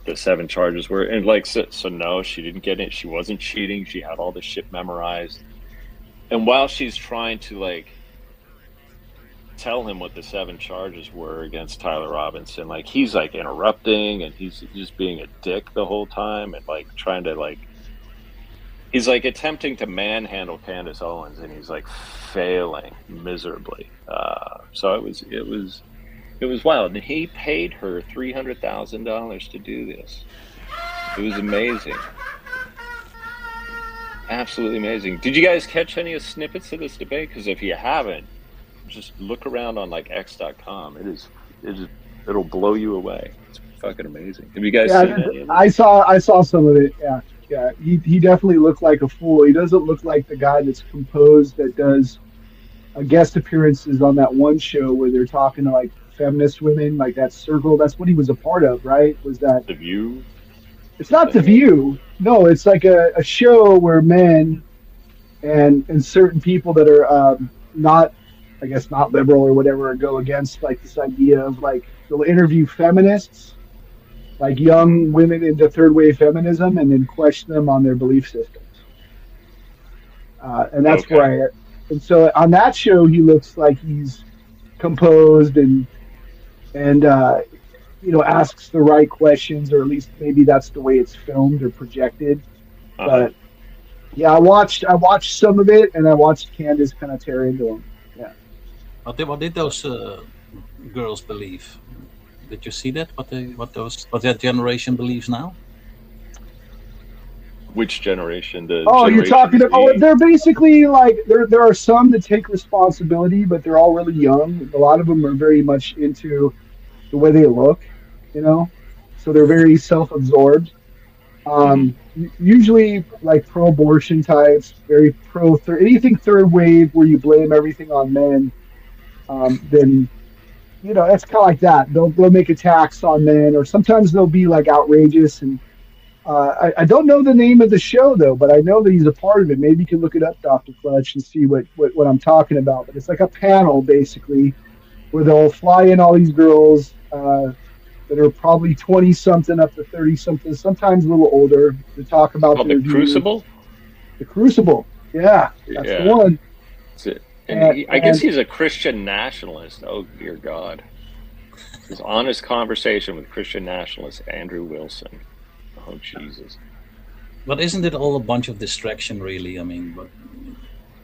the 7 charges were. And like, so no, she didn't get it. She wasn't cheating. She had all this shit memorized. And while she's trying to like tell him what the 7 charges were against Tyler Robinson, like he's like interrupting, and he's just being a dick the whole time, and like trying to like, he's like attempting to manhandle Candace Owens, and he's like failing miserably. So it was wild. And he paid her $300,000 to do this. It was amazing. Absolutely amazing. Did you guys catch any of snippets of this debate? Because if you haven't, just look around on like x.com. It'll blow you away. It's fucking amazing. Have you guys seen any of it? I saw some of it. Yeah. He definitely looked like a fool. He doesn't look like the guy that's composed, that does guest appearances on that one show where they're talking to like feminist women, like that circle. That's what he was a part of, right? Was that The View? It's not The View. No, it's like a show where men and certain people that are not liberal or whatever go against like this idea of like they'll interview feminists, like young women into third wave feminism, and then question them on their belief systems. And that's where and so on that show he looks like he's composed and asks the right questions, or at least maybe that's the way it's filmed or projected. But yeah, I watched some of it, and I watched Candace kind of tear into him. Yeah. What did those girls believe? Did you see that? What that generation believes now? Which generation? You're talking about? They're basically like there are some that take responsibility, but they're all really young. A lot of them are very much into the way they look, so they're very self-absorbed. Usually like pro-abortion types, very anything third wave where you blame everything on men. Then it's kind of like that. They'll make attacks on men, or sometimes they'll be like outrageous. And I don't know the name of the show though, but I know that he's a part of it. Maybe you can look it up, Dr. Clutch, and see what I'm talking about. But it's like a panel basically where they'll fly in all these girls that are probably 20-something up to 30-something, sometimes a little older, to talk about the Crucible? The Crucible, yeah. That's the one. That's it. And I guess he's a Christian nationalist. Oh, dear God. His honest conversation with Christian nationalist Andrew Wilson. Oh, Jesus. But isn't it all a bunch of distraction, really? I mean,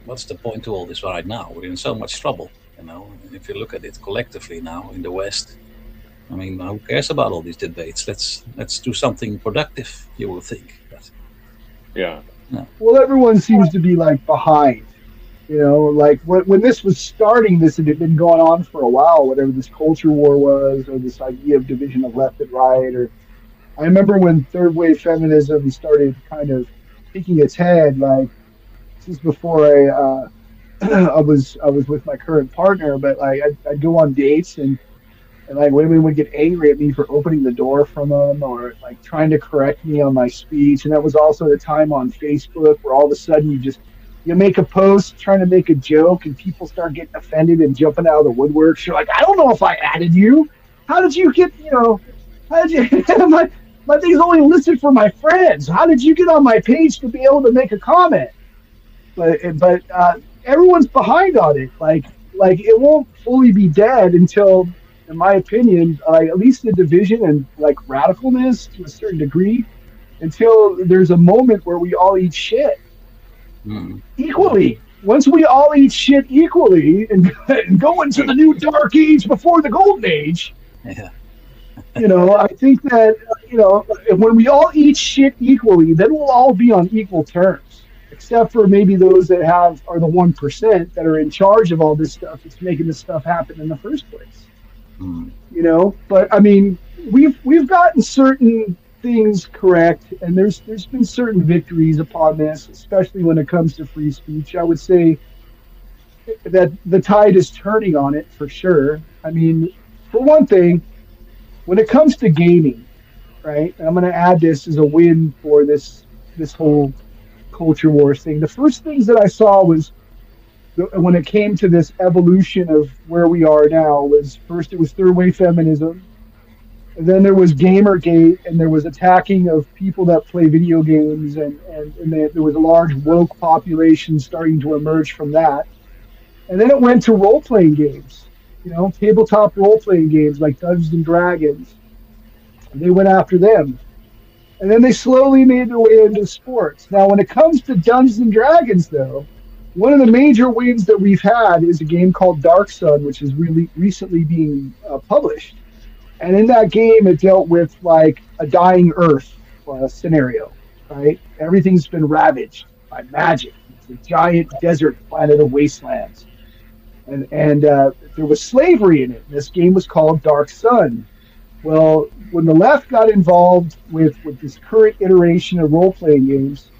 what's the point to all this right now? We're in so much trouble, If you look at it collectively now in the West, I mean, who cares about all these debates? Let's do something productive, you will think. But, yeah. Well, everyone seems to be like behind. Like when this was starting, this had been going on for a while, whatever this culture war was, or this idea of division of left and right. Or I remember when third wave feminism started kind of peeking its head. Like this is before I was with my current partner, but like I'd go on dates and like women would get angry at me for opening the door from them, or like trying to correct me on my speech. And that was also the time on Facebook where all of a sudden you make a post trying to make a joke and people start getting offended and jumping out of the woodwork. You're like, I don't know if I added you. How did you get, how did you, my thing's only listed for my friends. How did you get on my page to be able to make a comment? But everyone's behind on it. Like it won't fully be dead until, in my opinion, at least the division and like radicalness to a certain degree, until there's a moment where we all eat shit equally. Once we all eat shit equally and go into the new dark age before the golden age, I think that you know, when we all eat shit equally, then we'll all be on equal terms, except for maybe those that are the 1% that are in charge of all this stuff that's making this stuff happen in the first place. You know, but I mean, we've gotten certain things correct, and there's been certain victories upon this, especially when it comes to free speech. I would say that the tide is turning on it for sure. I mean, for one thing, when it comes to gaming, right? And I'm going to add this as a win for this whole culture wars thing. The first things that I saw was when it came to this evolution of where we are now was first it was third wave feminism, and then there was Gamergate, and there was attacking of people that play video games, and there was a large woke population starting to emerge from that. And then it went to role-playing games, you know, tabletop role-playing games like Dungeons and Dragons. And they went after them. And then they slowly made their way into sports. Now, when it comes to Dungeons and Dragons, though, one of the major wins that we've had is a game called Dark Sun, which is really recently being published. And in that game, it dealt with like a dying Earth scenario, right? Everything's been ravaged by magic. It's a giant desert planet of wastelands. And there was slavery in it. This game was called Dark Sun. Well, when the left got involved with this current iteration of role-playing games,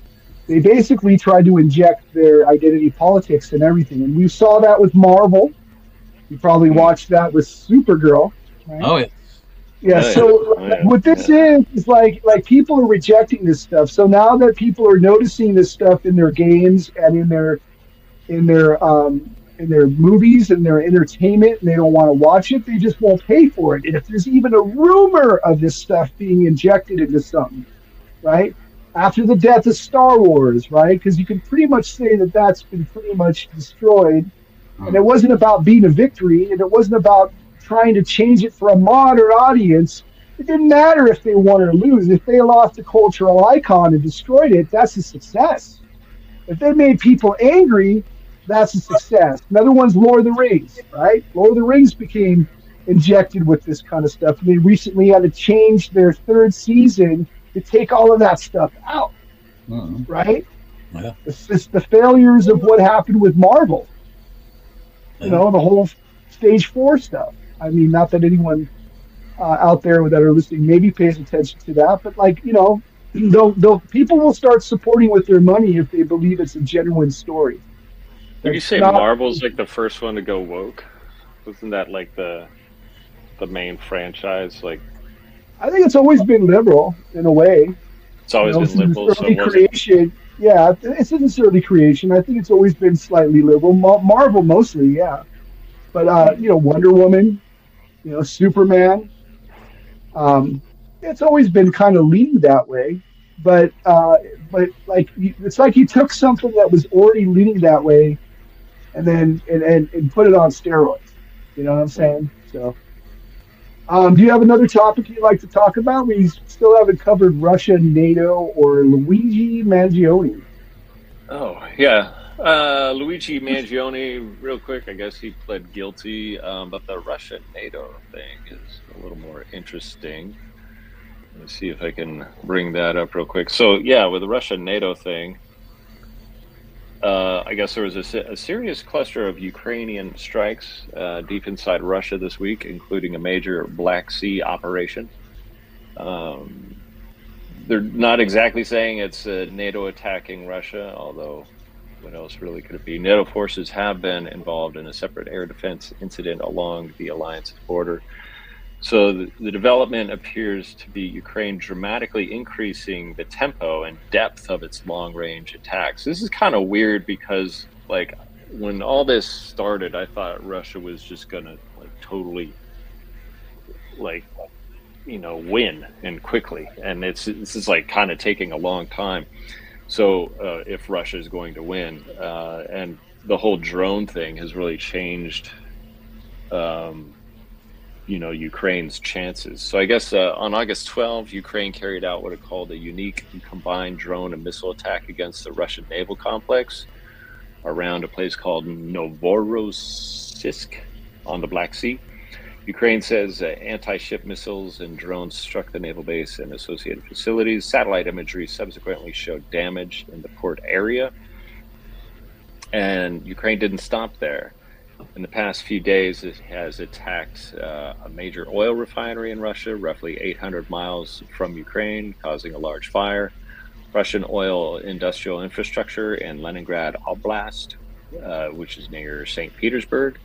they basically tried to inject their identity politics and everything. And we saw that with Marvel. You probably watched that with Supergirl. Right? Oh, yeah. Yeah, so what this is like people are rejecting this stuff. So now that people are noticing this stuff in their games and in their movies and their entertainment, and they don't want to watch it, they just won't pay for it. And if there's even a rumor of this stuff being injected into something, right? After the death of Star Wars, right? Because you can pretty much say that that's been pretty much destroyed. And it wasn't about being a victory, and it wasn't about trying to change it for a modern audience. It didn't matter if they won or lose. If they lost a cultural icon and destroyed it, that's a success. If they made people angry, that's a success. Another one's Lord of the Rings, right? Lord of the Rings became injected with this kind of stuff. And they recently had to change their third season to take all of that stuff out, right? Yeah. It's just the failures of what happened with Marvel. You know, the whole Stage 4 stuff. I mean, not that anyone out there that are listening maybe pays attention to that, but like, you know, people will start supporting with their money if they believe it's a genuine story. Would you say Marvel's like the first one to go woke? Wasn't that like the main franchise? Like, I think it's always been liberal in a way. It's always been liberal. Early creation, yeah, it's in its early creation. I think it's always been slightly liberal. Marvel mostly, yeah. But you know, Wonder Woman, you know, Superman. It's always been kind of leaning that way. But like it's like you took something that was already leaning that way, and then and put it on steroids. You know what I'm saying? So, do you have another topic you'd like to talk about? We still haven't covered Russia, NATO, or Luigi Mangione. Oh yeah, Luigi Mangione. Real quick, I guess he pled guilty, but the Russia NATO thing is a little more interesting. Let's see if I can bring that up real quick. So yeah, with the Russia NATO thing, I guess there was a serious cluster of Ukrainian strikes deep inside Russia this week, including a major Black Sea operation. They're not exactly saying it's NATO attacking Russia, although what else really could it be? NATO forces have been involved in a separate air defense incident along the alliance's border. So the development appears to be Ukraine dramatically increasing the tempo and depth of its long-range attacks. This is kind of weird because, like, when all this started, I thought Russia was just gonna like totally, like, you know, win and quickly, and this is like kind of taking a long time. So if Russia is going to win, and the whole drone thing has really changed. You know, Ukraine's chances. So I guess on August 12th, Ukraine carried out what it called a unique and combined drone and missile attack against the Russian naval complex around a place called Novorossiysk on the Black Sea. Ukraine says anti-ship missiles and drones struck the naval base and associated facilities. Satellite imagery subsequently showed damage in the port area. And Ukraine didn't stop there. In the past few days, it has attacked a major oil refinery in Russia, roughly 800 miles from Ukraine, causing a large fire. Russian oil industrial infrastructure in Leningrad Oblast, which is near St. Petersburg.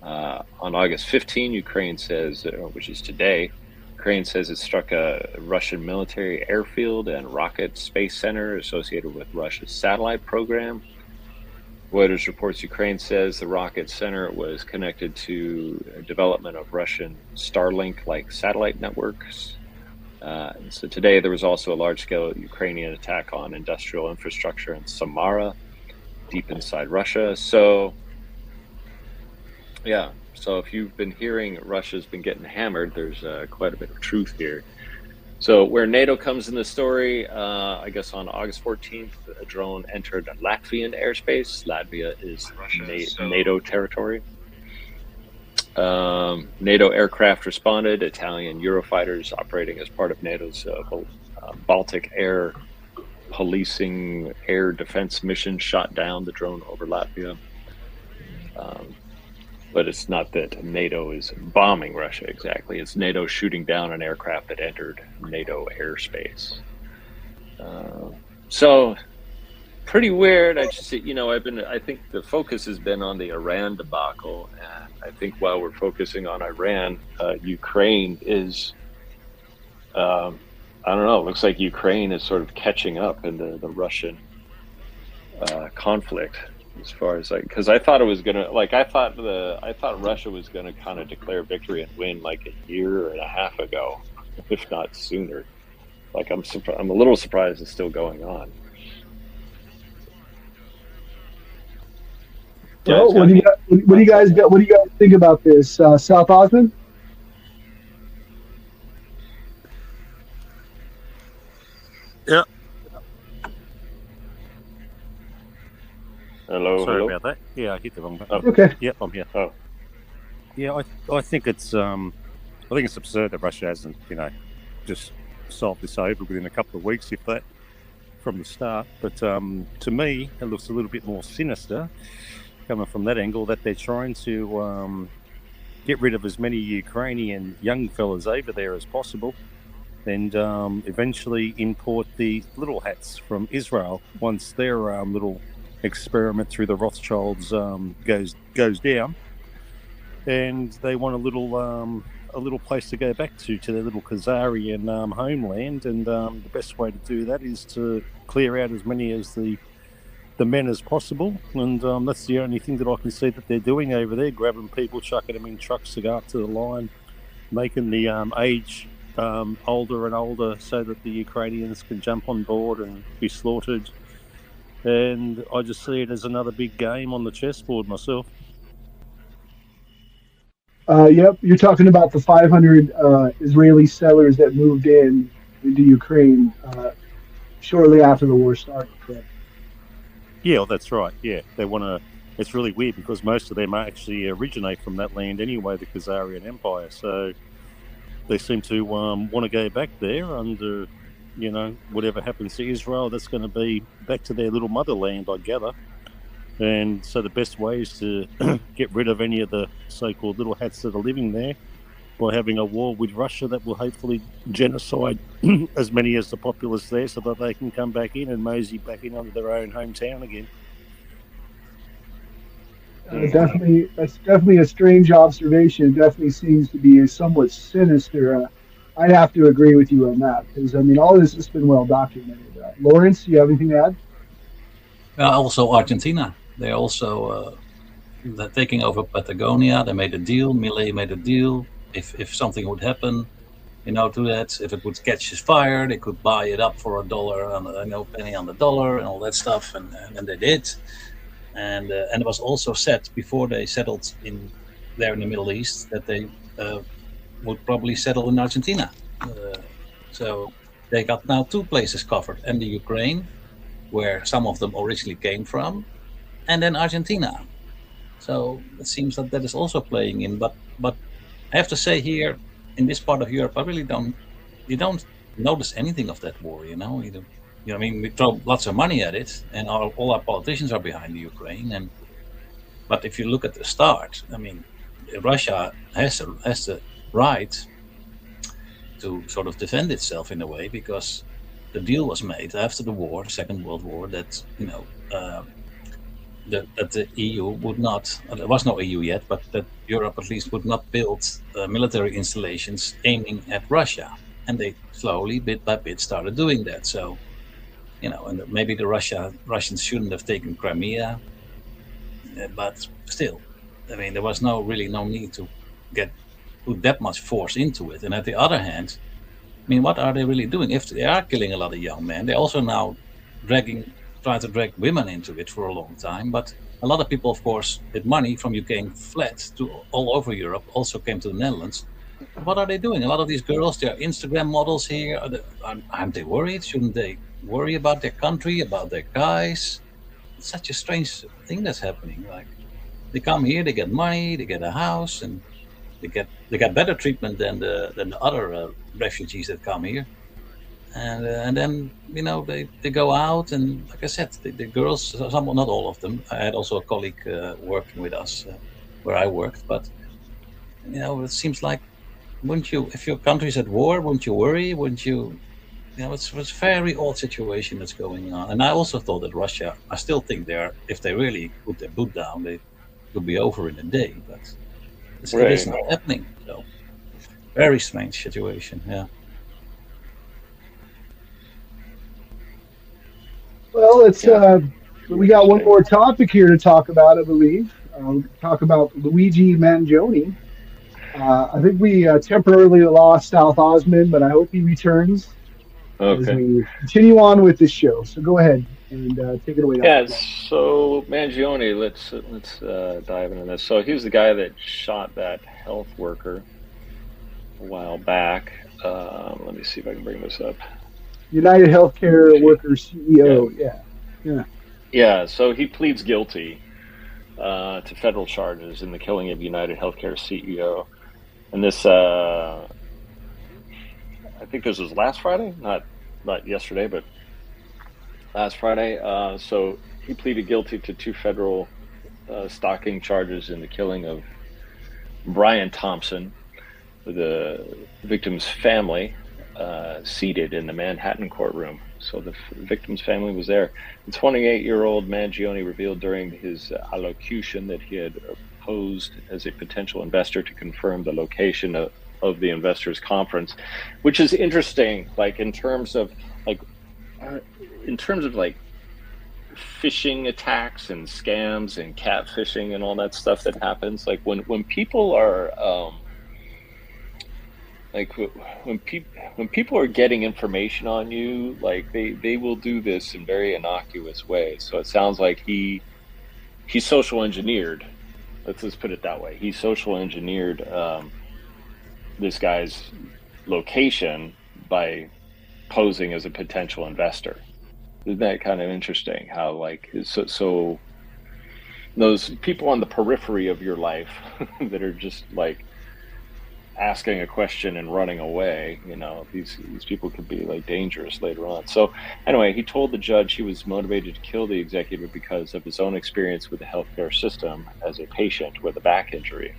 On August 15, Ukraine says, which is today, Ukraine says it struck a Russian military airfield and rocket space center associated with Russia's satellite program. Reuters reports Ukraine says the rocket center was connected to development of Russian Starlink-like satellite networks. So today there was also a large-scale Ukrainian attack on industrial infrastructure in Samara, deep inside Russia. So, yeah. So if you've been hearing Russia's been getting hammered, there's quite a bit of truth here. So where NATO comes in the story, I guess on August 14th, a drone entered Latvian airspace. Latvia is NATO territory. NATO aircraft responded. Italian Eurofighters operating as part of NATO's Baltic Air Policing Air Defense Mission shot down the drone over Latvia. But it's not that NATO is bombing Russia exactly. It's NATO shooting down an aircraft that entered NATO airspace. So pretty weird. I just, I think the focus has been on the Iran debacle. And I think while we're focusing on Iran, Ukraine is, I don't know, it looks like Ukraine is sort of catching up in the Russian conflict. As far as because I thought it was gonna I thought Russia was gonna kind of declare victory and win like a year and a half ago, if not sooner. I'm a little surprised it's still going on. Well, what do you guys think about this, SouthOzMan? Yeah. Sorry about that. Yeah, I hit the wrong button. Oh. Okay. Yep, I'm here. Oh. Yeah, I think it's absurd that Russia hasn't, just solved this over within a couple of weeks, if that, from the start. But to me, it looks a little bit more sinister coming from that angle, that they're trying to get rid of as many Ukrainian young fellas over there as possible, and eventually import the little hats from Israel once their little experiment through the Rothschilds goes down, and they want a little place to go back to their little Khazarian homeland, and the best way to do that is to clear out as many as the men as possible, and that's the only thing that I can see that they're doing over there, grabbing people, chucking them in trucks to go up to the line, making the age older and older so that the Ukrainians can jump on board and be slaughtered. And I just see it as another big game on the chessboard myself. Yep, you're talking about the 500 Israeli settlers that moved into Ukraine shortly after the war started. Correct? Yeah, well, that's right. Yeah, they want to. It's really weird because most of them actually originate from that land anyway, the Khazarian Empire. So they seem to want to go back there under, whatever happens to Israel, that's going to be back to their little motherland, I gather. And so the best way is to get rid of any of the so-called little hats that are living there by having a war with Russia that will hopefully genocide as many as the populace there so that they can come back in and mosey back in onto their own hometown again. That's definitely a strange observation. It definitely seems to be somewhat sinister. I'd have to agree with you on that because, all this has been well documented. Lawrence, do you have anything to add? Also Argentina. They're also they're taking over Patagonia. They made a deal. Milei made a deal. If something would happen, to that, if it would catch fire, they could buy it up for $1, penny on the dollar and all that stuff. And they did. And it was also said before they settled in the Middle East that they would probably settle in Argentina. So they got now two places covered, and the Ukraine, where some of them originally came from, and then Argentina. So it seems that is also playing in. But I have to say here, in this part of Europe, you don't notice anything of that war, you know? I mean, we throw lots of money at it, and all our politicians are behind the Ukraine. But if you look at the start, I mean, Russia has the right to sort of defend itself in a way, because the deal was made after the war, the Second World War, that, you know, that the EU would not, there was no EU yet, but that Europe at least would not build military installations aiming at Russia. And they slowly, bit by bit, started doing that. So, you know, and maybe the Russians shouldn't have taken Crimea, but still, I mean, there was really no need to put that much force into it. And at the other hand, I mean, what are they really doing? If they are killing a lot of young men, they're also now trying to drag women into it for a long time. But a lot of people, of course, with money from Ukraine fled to all over Europe, also came to the Netherlands. What are they doing? A lot of these girls, they are Instagram models here. Aren't they worried? Shouldn't they worry about their country, about their guys? It's such a strange thing that's happening. Like, they come here, they get money, they get a house, and they get better treatment than the other refugees that come here. And then, you know, they go out, and like I said, the girls, some, not all of them. I had also a colleague working with us where I worked, but, you know, it seems like, wouldn't you, if your country's at war, wouldn't you worry? Wouldn't you, you know, it's a very odd situation that's going on. And I also thought that Russia, I still think if they really put their boot down, they could be over in a day, but it is not happening. So, very strange situation, yeah. Well, it's we got one more topic here to talk about, I believe. Talk about Luigi Mangione. I think we temporarily lost SouthOzMan, but I hope he returns as we continue on with this show. So go ahead and take it away. Yeah, so Mangione, let's dive into this. So he was the guy that shot that health worker a while back. Let me see if I can bring this up. United Healthcare Workers CEO. Yeah. So he pleads guilty to federal charges in the killing of United Healthcare CEO, and this I think this was last Friday, not yesterday, but last Friday. So he pleaded guilty to 2 federal stalking charges in the killing of Brian Thompson, the victim's family. Seated in the Manhattan courtroom. So the victim's family was there. The 28-year-old Mangione revealed during his allocution that he had posed as a potential investor to confirm the location of the investors' conference, which is interesting. Like in terms of phishing attacks and scams and catfishing and all that stuff that happens. Like when people are when people are getting information on you, like they will do this in very innocuous ways. So it sounds like he's social engineered. Let's just put it that way. He social engineered this guy's location by posing as a potential investor. Isn't that kind of interesting? How like so those people on the periphery of your life that are just like asking a question and running away, you know, these people could be like dangerous later on. So anyway, he told the judge he was motivated to kill the executive because of his own experience with the healthcare system as a patient with a back injury.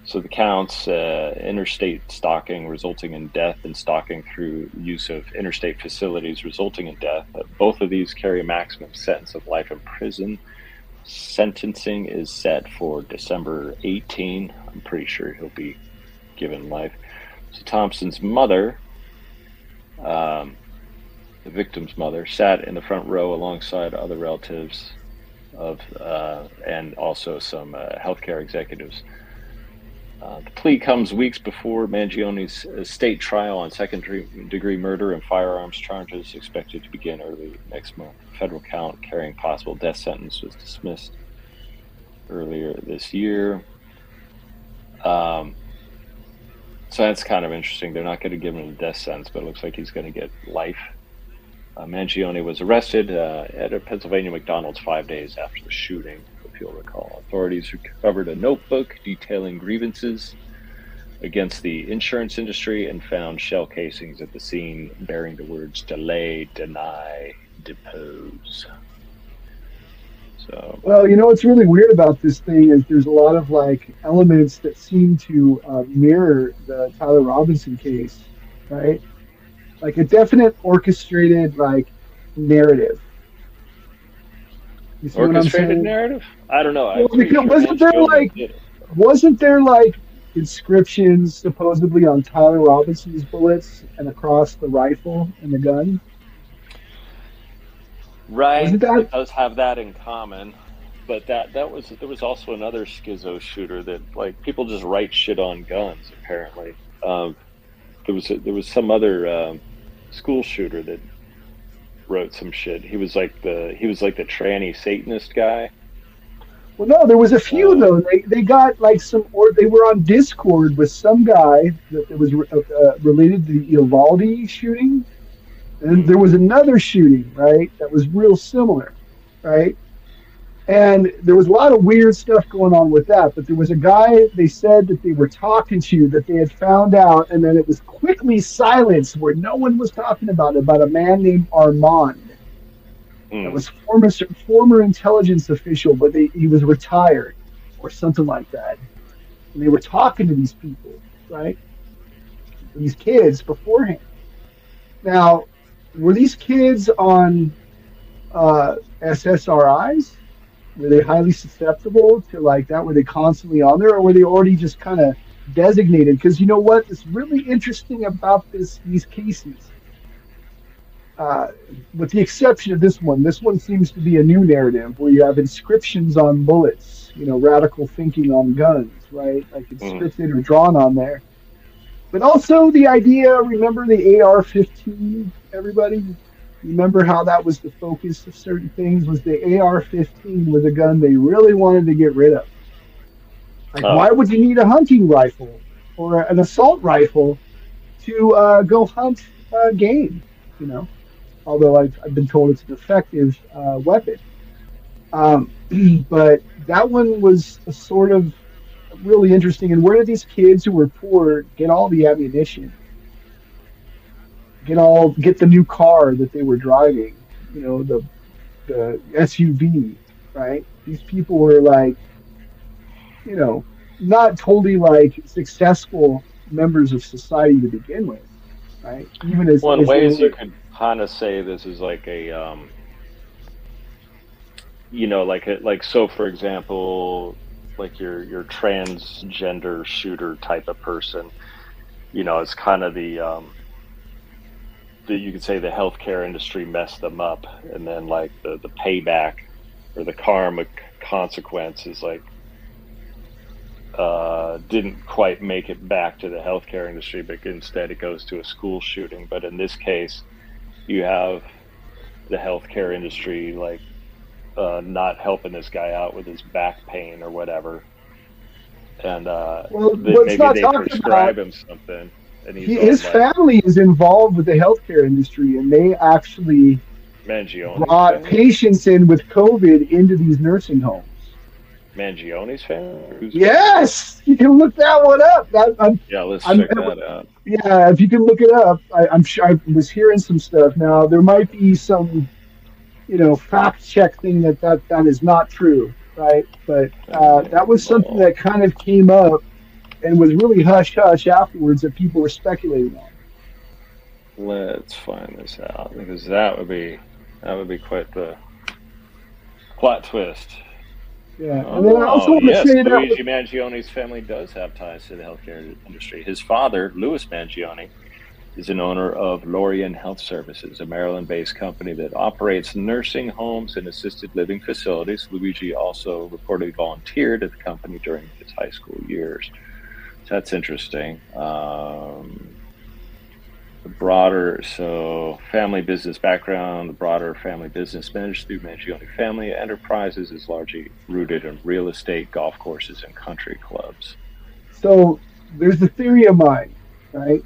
So the counts, interstate stalking resulting in death and stalking through use of interstate facilities resulting in death. Both of these carry a maximum sentence of life in prison. Sentencing is set for December 18. I'm pretty sure he'll be given life. So Thompson's mother, the victim's mother, sat in the front row alongside other relatives of and also some healthcare executives. The plea comes weeks before Mangione's state trial on second-degree murder and firearms charges, expected to begin early next month. The federal count carrying possible death sentence was dismissed earlier this year. So that's kind of interesting. They're not going to give him a death sentence, but it looks like he's going to get life. Mangione was arrested at a Pennsylvania McDonald's 5 days after the shooting, if you'll recall. Authorities recovered a notebook detailing grievances against the insurance industry and found shell casings at the scene bearing the words delay, deny, depose. So, well, you know what's really weird about this thing is there's a lot of like elements that seem to mirror the Tyler Robinson case, right? Like a definite orchestrated like narrative. You see what I'm orchestrated saying? narrative? I don't know. Well, because wasn't there like inscriptions supposedly on Tyler Robinson's bullets and across the rifle and the gun? Right, Wasn't that? it does have that in common, but there was also another schizo shooter that like people just write shit on guns. Apparently, there was some other school shooter that wrote some shit. He was like the tranny Satanist guy. Well, no, there was a few though. They got like some, or they were on Discord with some guy that was related to the Uvalde shooting. And there was another shooting, right, that was real similar, right? And there was a lot of weird stuff going on with that. But there was a guy they said that they were talking to that they had found out, and then it was quickly silenced where no one was talking about a man named Armand. That was former intelligence official, but he was retired or something like that. And they were talking to these people, right? These kids beforehand. Now, were these kids on SSRIs? Were they highly susceptible to like that? Were they constantly on there, or were they already just kind of designated? Because you know what is really interesting about these cases, with the exception of this one seems to be a new narrative where you have inscriptions on bullets, you know, radical thinking on guns, right? Like it's scripted or drawn on there. But also the idea, remember the AR-15, everybody? Remember how that was the focus of certain things? Was the AR-15 was a gun they really wanted to get rid of. Like, why would you need a hunting rifle or an assault rifle to go hunt game, you know? Although I've been told it's an effective weapon. But that one was a sort of really interesting. And where did these kids who were poor get all the ammunition? Get the new car that they were driving, you know, the SUV, right? These people were like, you know, not totally like successful members of society to begin with, right? Even as one ways you could kind of say this is like a you know, like so for example, like your transgender shooter type of person, you know, it's kind of the you could say the healthcare industry messed them up, and then like the payback or the karma consequence is like didn't quite make it back to the healthcare industry, but instead it goes to a school shooting. But in this case, you have the healthcare industry like not helping this guy out with his back pain or whatever, and maybe they prescribe him something. And his family is involved with the healthcare industry, and they actually brought patients in with COVID into these nursing homes. Mangione's family? Yes! You can look that one up. Let's check that out. Yeah, if you can look it up. I'm sure I was hearing some stuff. Now, there might be some, you know, fact check thing that is not true, right? But that was something that kind of came up and was really hush-hush afterwards that people were speculating on. Let's find this out, because that would be quite the plot twist. Yeah, and then I also want to say that Luigi Mangione's family does have ties to the healthcare industry. His father, Louis Mangione, is an owner of Lorien Health Services, a Maryland-based company that operates nursing homes and assisted living facilities. Luigi also reportedly volunteered at the company during his high school years. So that's interesting. The broader, family business background, the broader family business managed through Mangione Family Enterprises is largely rooted in real estate, golf courses, and country clubs. So there's a theory of mine, right,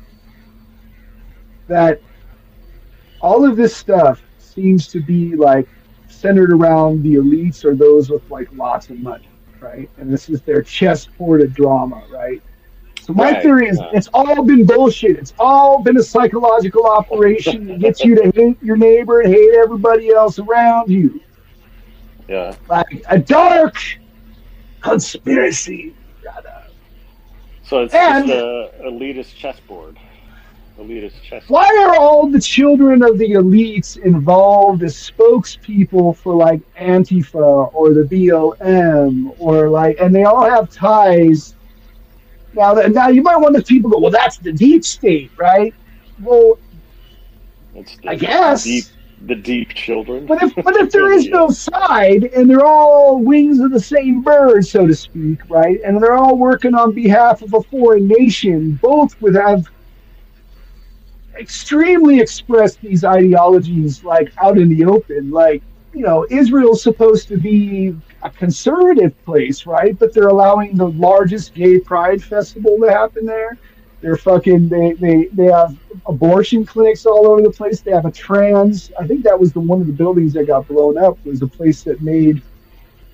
that all of this stuff seems to be like centered around the elites or those with like lots of money, right? And this is their chessboard of drama, right? So my Right, theory is yeah. it's all been bullshit. It's all been a psychological operation that gets you to hate your neighbor and hate everybody else around you. Yeah. Like a dark conspiracy. So it's And- just a elitist chessboard. Elitist chessboard. Why are all the children of the elites involved as spokespeople for like Antifa or the BLM or like, and they all have ties? Now you might wonder, people go, well, that's the deep state, right? Well, It's I guess. the deep children. But if there is no side and they're all wings of the same bird, so to speak, right? And they're all working on behalf of a foreign nation, both would have extremely expressed these ideologies like out in the open. Like, you know, Israel's supposed to be a conservative place, right? But they're allowing the largest gay pride festival to happen there. They're fucking they have abortion clinics all over the place. They have a trans, I think that was one of the buildings that got blown up, was a place that made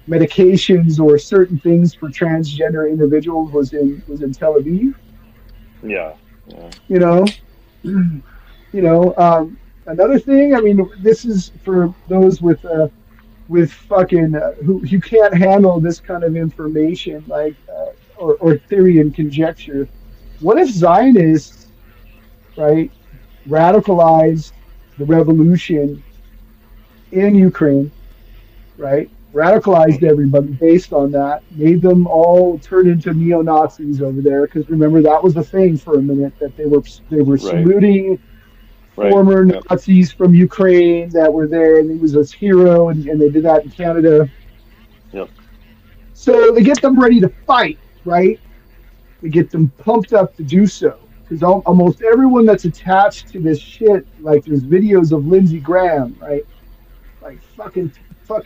medications or certain things for transgender individuals, was in Tel Aviv. Yeah. You know, another thing, I mean, this is for those with fucking who you can't handle this kind of information, like or theory and conjecture. What if Zionists, right, radicalized the revolution in Ukraine, right? Radicalized everybody based on that, made them all turn into neo-Nazis over there. Because remember, that was the thing for a minute, that they were saluting former Nazis from Ukraine that were there, and he was a hero, and they did that in Canada. Yep. So they get them ready to fight, right? They get them pumped up to do so. Because almost everyone that's attached to this shit, like there's videos of Lindsey Graham, right? Like fucking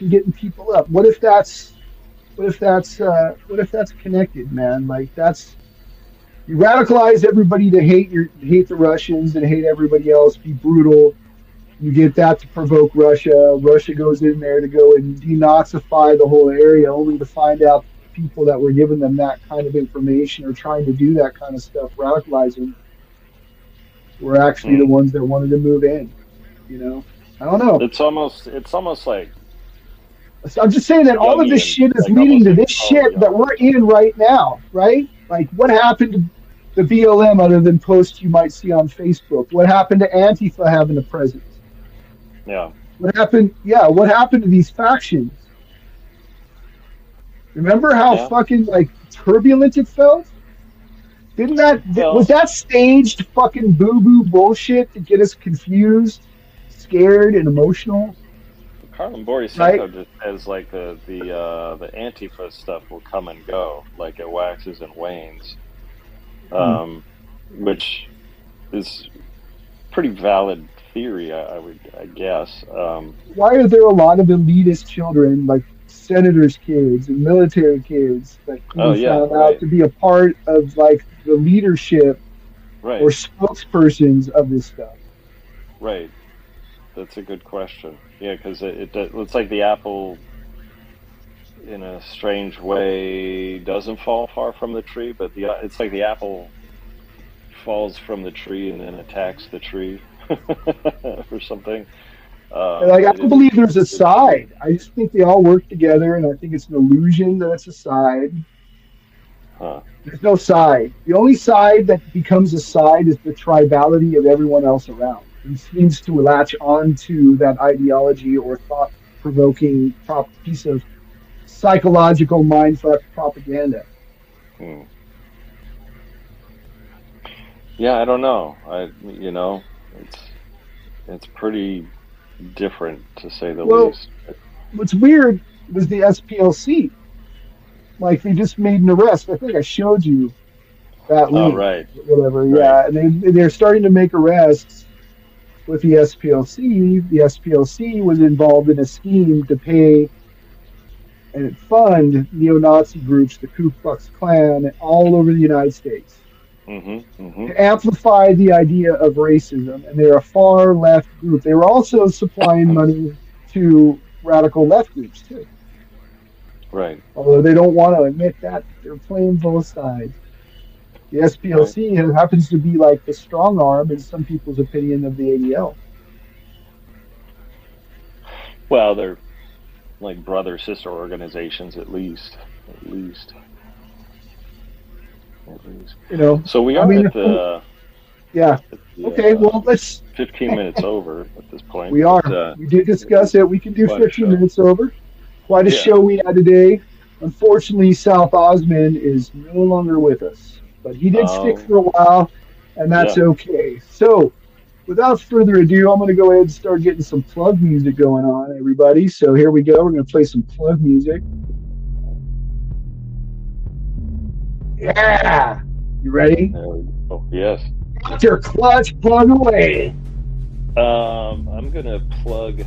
getting people up. What if that's connected, man? Like you radicalize everybody to hate the Russians and hate everybody else, be brutal. You get that to provoke Russia. Russia goes in there to go and denazify the whole area, only to find out people that were giving them that kind of information or trying to do that kind of stuff, radicalizing, were actually the ones that wanted to move in. You know, I don't know. It's almost like, I'm just saying that all of this shit is leading to this shit that we're in right now, right? Like, what happened to the BLM other than posts you might see on Facebook? What happened to Antifa having a presence? Yeah. What happened? Yeah, what happened to these factions? Remember how fucking like turbulent it felt? Was that staged fucking boo-boo bullshit to get us confused, scared, and emotional? Carlin Borisenko just says like the Antifa stuff will come and go, like it waxes and wanes, which is pretty valid theory, I guess. Why are there a lot of elitist children, like senators' kids and military kids, that found out to be a part of like the leadership or spokespersons of this stuff? Right. That's a good question. Yeah, because it's like the apple, in a strange way, doesn't fall far from the tree, but it's like the apple falls from the tree and then attacks the tree or something. I don't believe there's a side. I just think they all work together, and I think it's an illusion that it's a side. There's no side. The only side that becomes a side is the tribality of everyone else around. He seems to latch on to that ideology or thought-provoking piece of psychological mindfuck propaganda. Yeah, I don't know. It's pretty different, to say the least. What's weird was the SPLC. Like, they just made an arrest. I think I showed you that link. Oh, right. Whatever, yeah. And they're starting to make arrests with the SPLC. The SPLC was involved in a scheme to pay and fund neo-Nazi groups, the Ku Klux Klan, all over the United States. To amplify the idea of racism. And they're a far left group. They were also supplying money to radical left groups, too. Right. Although they don't want to admit that, they're playing both sides. The SPLC happens to be like the strong arm in some people's opinion of the ADL. Well, they're like brother sister organizations at least. You know. So we are at the. Yeah. Okay. Well, let's. 15 minutes over at this point. We are. We did discuss it. We can do 15 minutes over. Quite a show we had today. Unfortunately, SouthOzMan is no longer with us, but he did stick for a while, and that's okay. So, without further ado, I'm going to go ahead and start getting some plug music going on, everybody. So here we go. We're going to play some plug music. Yeah. You ready? Oh, yes. Get your clutch plug away. I'm going to plug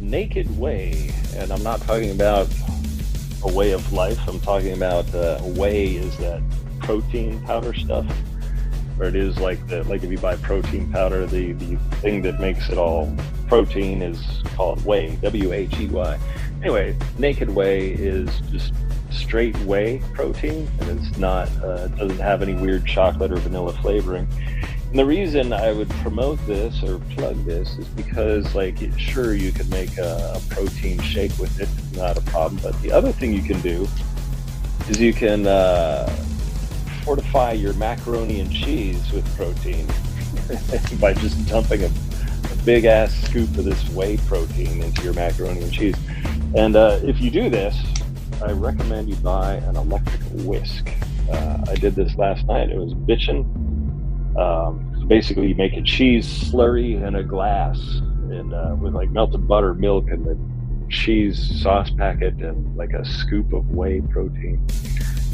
Naked Way, and I'm not talking about a way of life. I'm talking about whey is that protein powder stuff, where it is like if you buy protein powder, the thing that makes it all protein is called whey, W-H-E-Y. Anyway, Naked Way is just straight whey protein, and it's not doesn't have any weird chocolate or vanilla flavoring. And the reason I would promote this or plug this is because, like, sure, you could make a protein shake with it, not a problem. But the other thing you can do is you can fortify your macaroni and cheese with protein by just dumping a big ass scoop of this whey protein into your macaroni and cheese. And if you do this, I recommend you buy an electric whisk. I did this last night. It was bitchin'. Basically, you make a cheese slurry in a glass, and with like melted butter, milk, and the cheese sauce packet, and like a scoop of whey protein.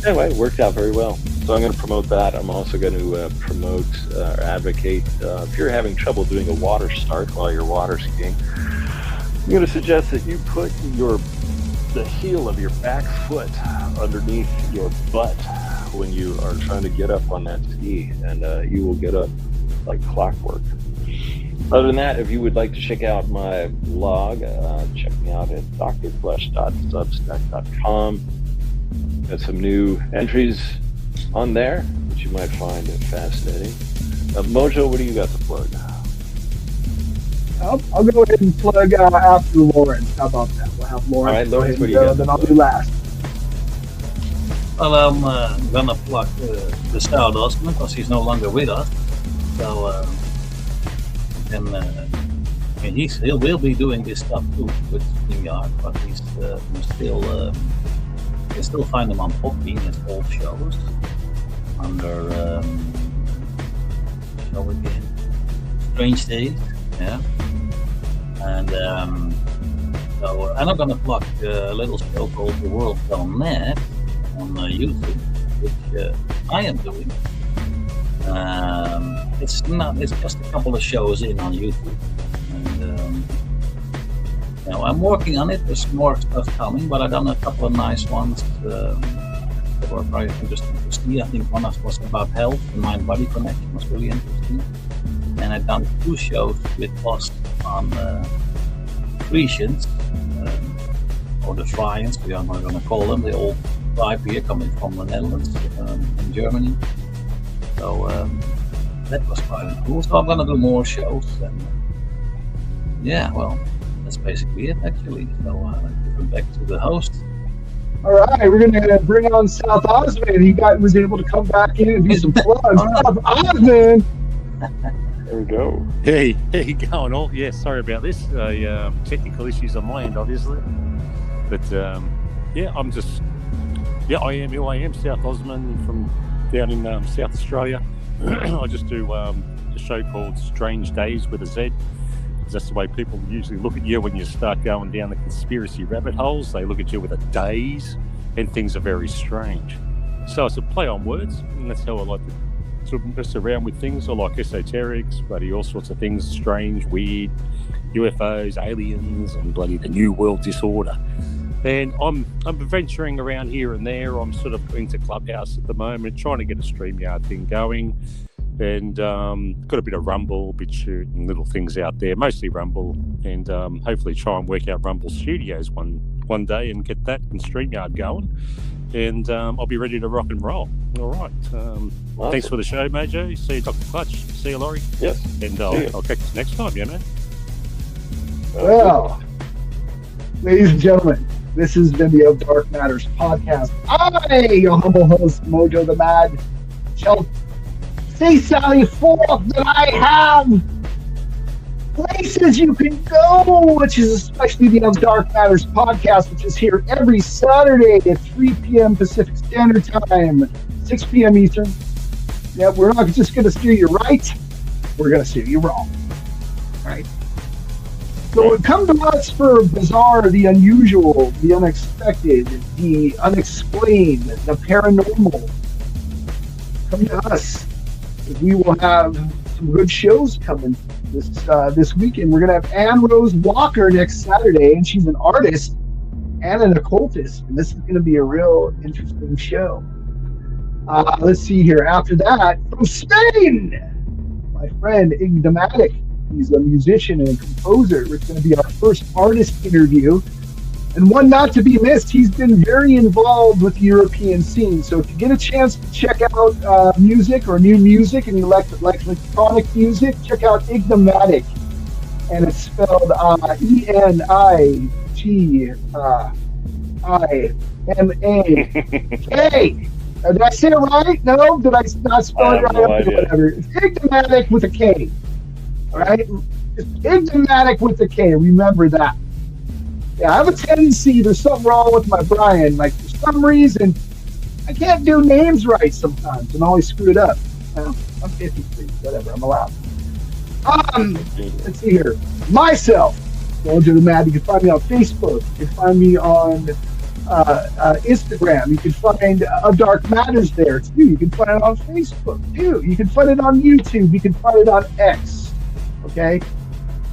Anyway, it worked out very well. So I'm going to promote that. I'm also going to promote or advocate if you're having trouble doing a water start while you're water skiing. I'm going to suggest that you put the heel of your back foot underneath your butt when you are trying to get up on that ski, and you will get up like clockwork. Other than that, if you would like to check out my blog, check me out at drflesh.substack.com. Got some new entries on there that you might find fascinating. MoJoE, what do you got to plug? I'll go ahead and plug after Lawrence. How about that? We'll have Lawrence. All right, Lawrence, what do you go, got? then I'll do last. Well, I'm gonna plug the SouthOzMan because he's no longer with us. So, he will be doing this stuff too with StreamYard, but he's still you can still find him on Podbean, his old shows under show again, Strange Dayz, yeah. And so, and I'm gonna plug a little show called The World Gone Mad on YouTube, which I am doing. It's just a couple of shows in on YouTube, and I'm working on it. There's more stuff coming, but I've done a couple of nice ones that were very interesting to see. I think one was about health and mind-body connection was really interesting, and I've done 2 shows with us on Frisians, or the Frians, we are going to call them, the old tribe here coming from the Netherlands and Germany. So that was quite cool. So I'm going to do more shows. And that's basically it, actually. So going back to the host. All right, we're going to bring on SouthOzMan. He was able to come back in and do some plugs. SouthOzMan! There we go. Hey, going all? Yeah, sorry about this. Technical issues on my end, obviously. But I'm just. Yeah, I am who I am, SouthOzMan from down in South Australia. I just do a show called Strange Dayz with a Z. That's the way people usually look at you when you start going down the conspiracy rabbit holes. They look at you with a daze, and things are very strange. So it's a play on words, and that's how I like to sort of mess around with things. I like esoterics, bloody all sorts of things, strange, weird, UFOs, aliens, and bloody the New World Disorder. And I'm venturing around here and there. I'm sort of into Clubhouse at the moment, trying to get a StreamYard thing going. And got a bit of Rumble, BitChute, and little things out there, mostly Rumble. And hopefully try and work out Rumble Studios one day and get that and StreamYard going. and I'll be ready to rock and roll. All right. Thanks for the show, MoJoE. See you, Dr. Clutch. See you, Laurie. Yes. And I'll catch you next time, yeah, man. Well, ladies and gentlemen, this has been the Of Dark Matters podcast. I, your humble host, MoJoE the Mad, shall say sally forth that I have places you can go, which is especially the Of Dark Matters podcast, which is here every Saturday at 3 p.m. Pacific Standard Time, 6 p.m. Eastern. Yeah, we're not just going to steer you right, we're going to steer you wrong. Right? So come to us for bizarre, the unusual, the unexpected, the unexplained, the paranormal. Come to us. We will have some good shows coming this weekend. We're going to have Ann Rose Walker next Saturday, and she's an artist and an occultist. And this is going to be a real interesting show. Let's see here. After that, from Spain, my friend Igdamatic. He's a musician and a composer. It's going to be our first artist interview. And one not to be missed, he's been very involved with the European scene. So if you get a chance to check out music or new music and you like electronic music, check out Igdamatic. And it's spelled Enigmatic. Did I say it right? No? Did I not spell it right? No idea. Whatever. It's Igdamatic with a K. All right? It's Igdamatic with a K. Remember that. Yeah, I have a tendency, there's something wrong with my brain. Like, for some reason, I can't do names right sometimes and always screw it up. Well, I'm 53, whatever, I'm allowed. Let's see here. Myself, MoJoE the Mad. You can find me on Facebook. You can find me on Instagram. You can find Of Dark Matters there, too. You can find it on Facebook, too. You can find it on YouTube. You can find it on X. Okay?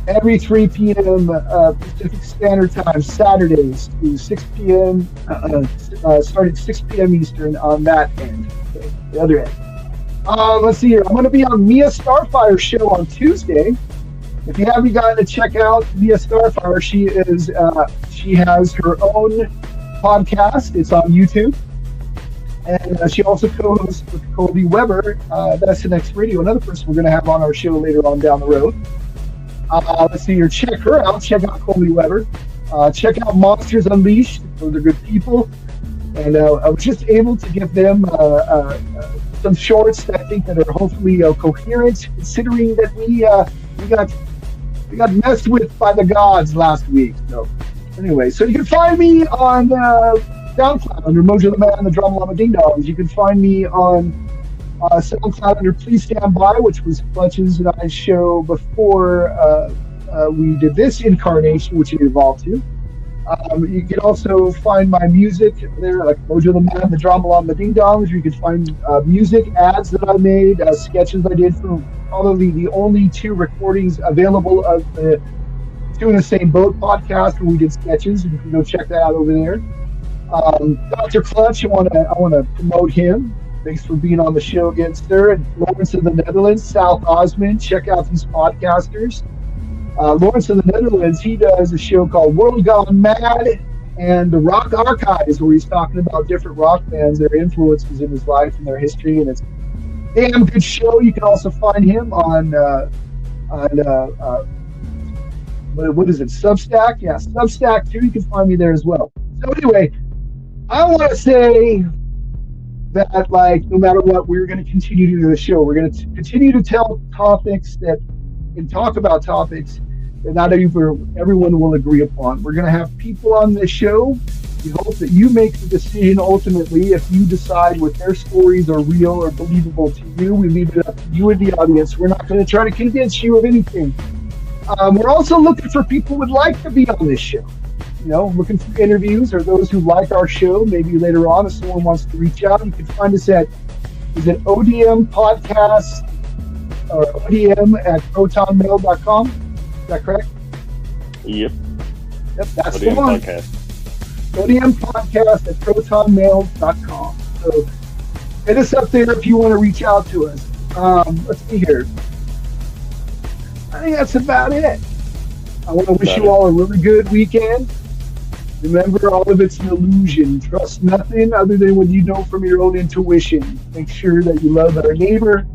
Every 3 p.m. Pacific Standard Time, Saturdays to 6 p.m. Starting 6 p.m. Eastern on that end. Okay? The other end. Let's see here. I'm going to be on Mia Starfire's show on Tuesday. If you haven't gotten to check out Mia Starfire, she has her own podcast. It's on YouTube. And she also co-hosts with Colby Weber. That's the next radio. Another person we're going to have on our show later on down the road. Let's see here. Check her out. Check out Colby Weber. Check out Monsters Unleashed. Those are good people. And I was just able to give them some shorts that I think that are hopefully coherent, considering that we got messed with by the gods last week. So anyway, so you can find me on SoundCloud under MoJoE the Man and the Drama Llama Ding Dongs. You can find me on SoundCloud under Please Stand By, which was Clutch's and I's show before we did this incarnation, which it evolved to. You can also find my music there, like MoJoE the Man, the Drama Llama Ding Dongs. You can find music ads that I made, sketches I did for probably the only 2 recordings available of the Two in the Same Boat podcast, where we did sketches. And you can go check that out over there. Dr. Clutch, I want to promote him. Thanks for being on the show again, sir. And Lawrence of the Netherlands, SouthOzMan. Check out these podcasters. Lawrence of the Netherlands, he does a show called World Gone Mad and the Rock Archives, where he's talking about different rock bands, their influences in his life and their history, and it's a damn good show. You can also find him on what is it, Substack? Yeah, Substack too. You can find me there as well. So anyway, I want to say that, like, no matter what, we're going to continue to do the show. We're going to continue to tell topics and talk about topics that not everyone will agree upon. We're going to have people on this show. We hope that you make the decision ultimately if you decide what their stories are real or believable to you. We leave it up to you and the audience. We're not going to try to convince you of anything. We're also looking for people who would like to be on this show. You know, looking for interviews or those who like our show. Maybe later on, if someone wants to reach out, you can find us at, is it ODM Podcast or ODM at protonmail.com? Is that correct? Yep. Yep, that's ODM the one. Podcast. ODM Podcast at protonmail.com. So hit us up there if you want to reach out to us. Let's see here. I think that's about it. I want to wish you all a really good weekend. Remember, all of it's an illusion. Trust nothing other than what you know from your own intuition. Make sure that you love our neighbor,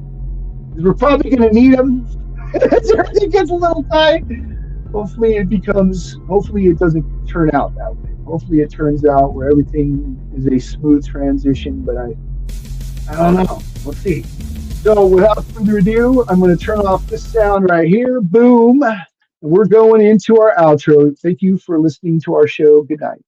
because we're probably going to need them as everything gets a little tight. Hopefully it doesn't turn out that way. Hopefully it turns out where everything is a smooth transition, but I don't know. We'll see. So without further ado, I'm going to turn off this sound right here. Boom. And we're going into our outro. Thank you for listening to our show. Good night.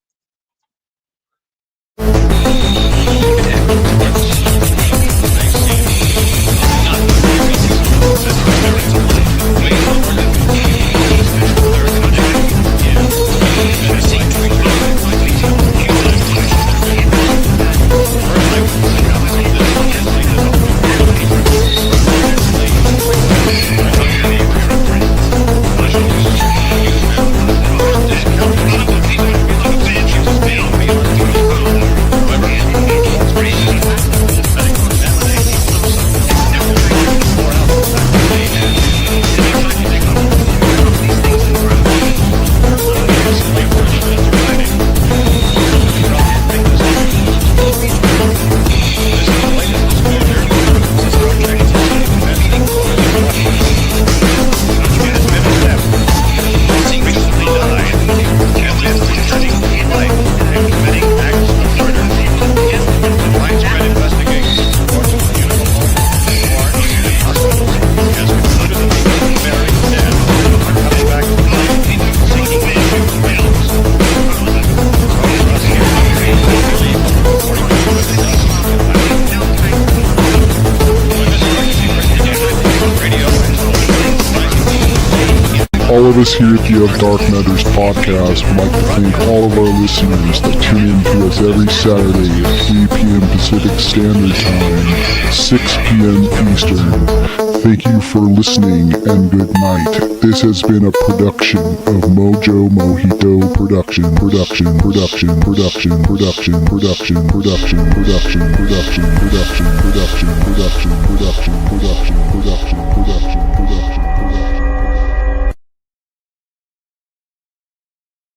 All of us here at the Of Dark Matters podcast would like to thank all of our listeners that tune in to us every Saturday at 3 p.m. Pacific Standard Time, 6 p.m. Eastern. Thank you for listening and good night. This has been a production of MoJoE Mojito Production.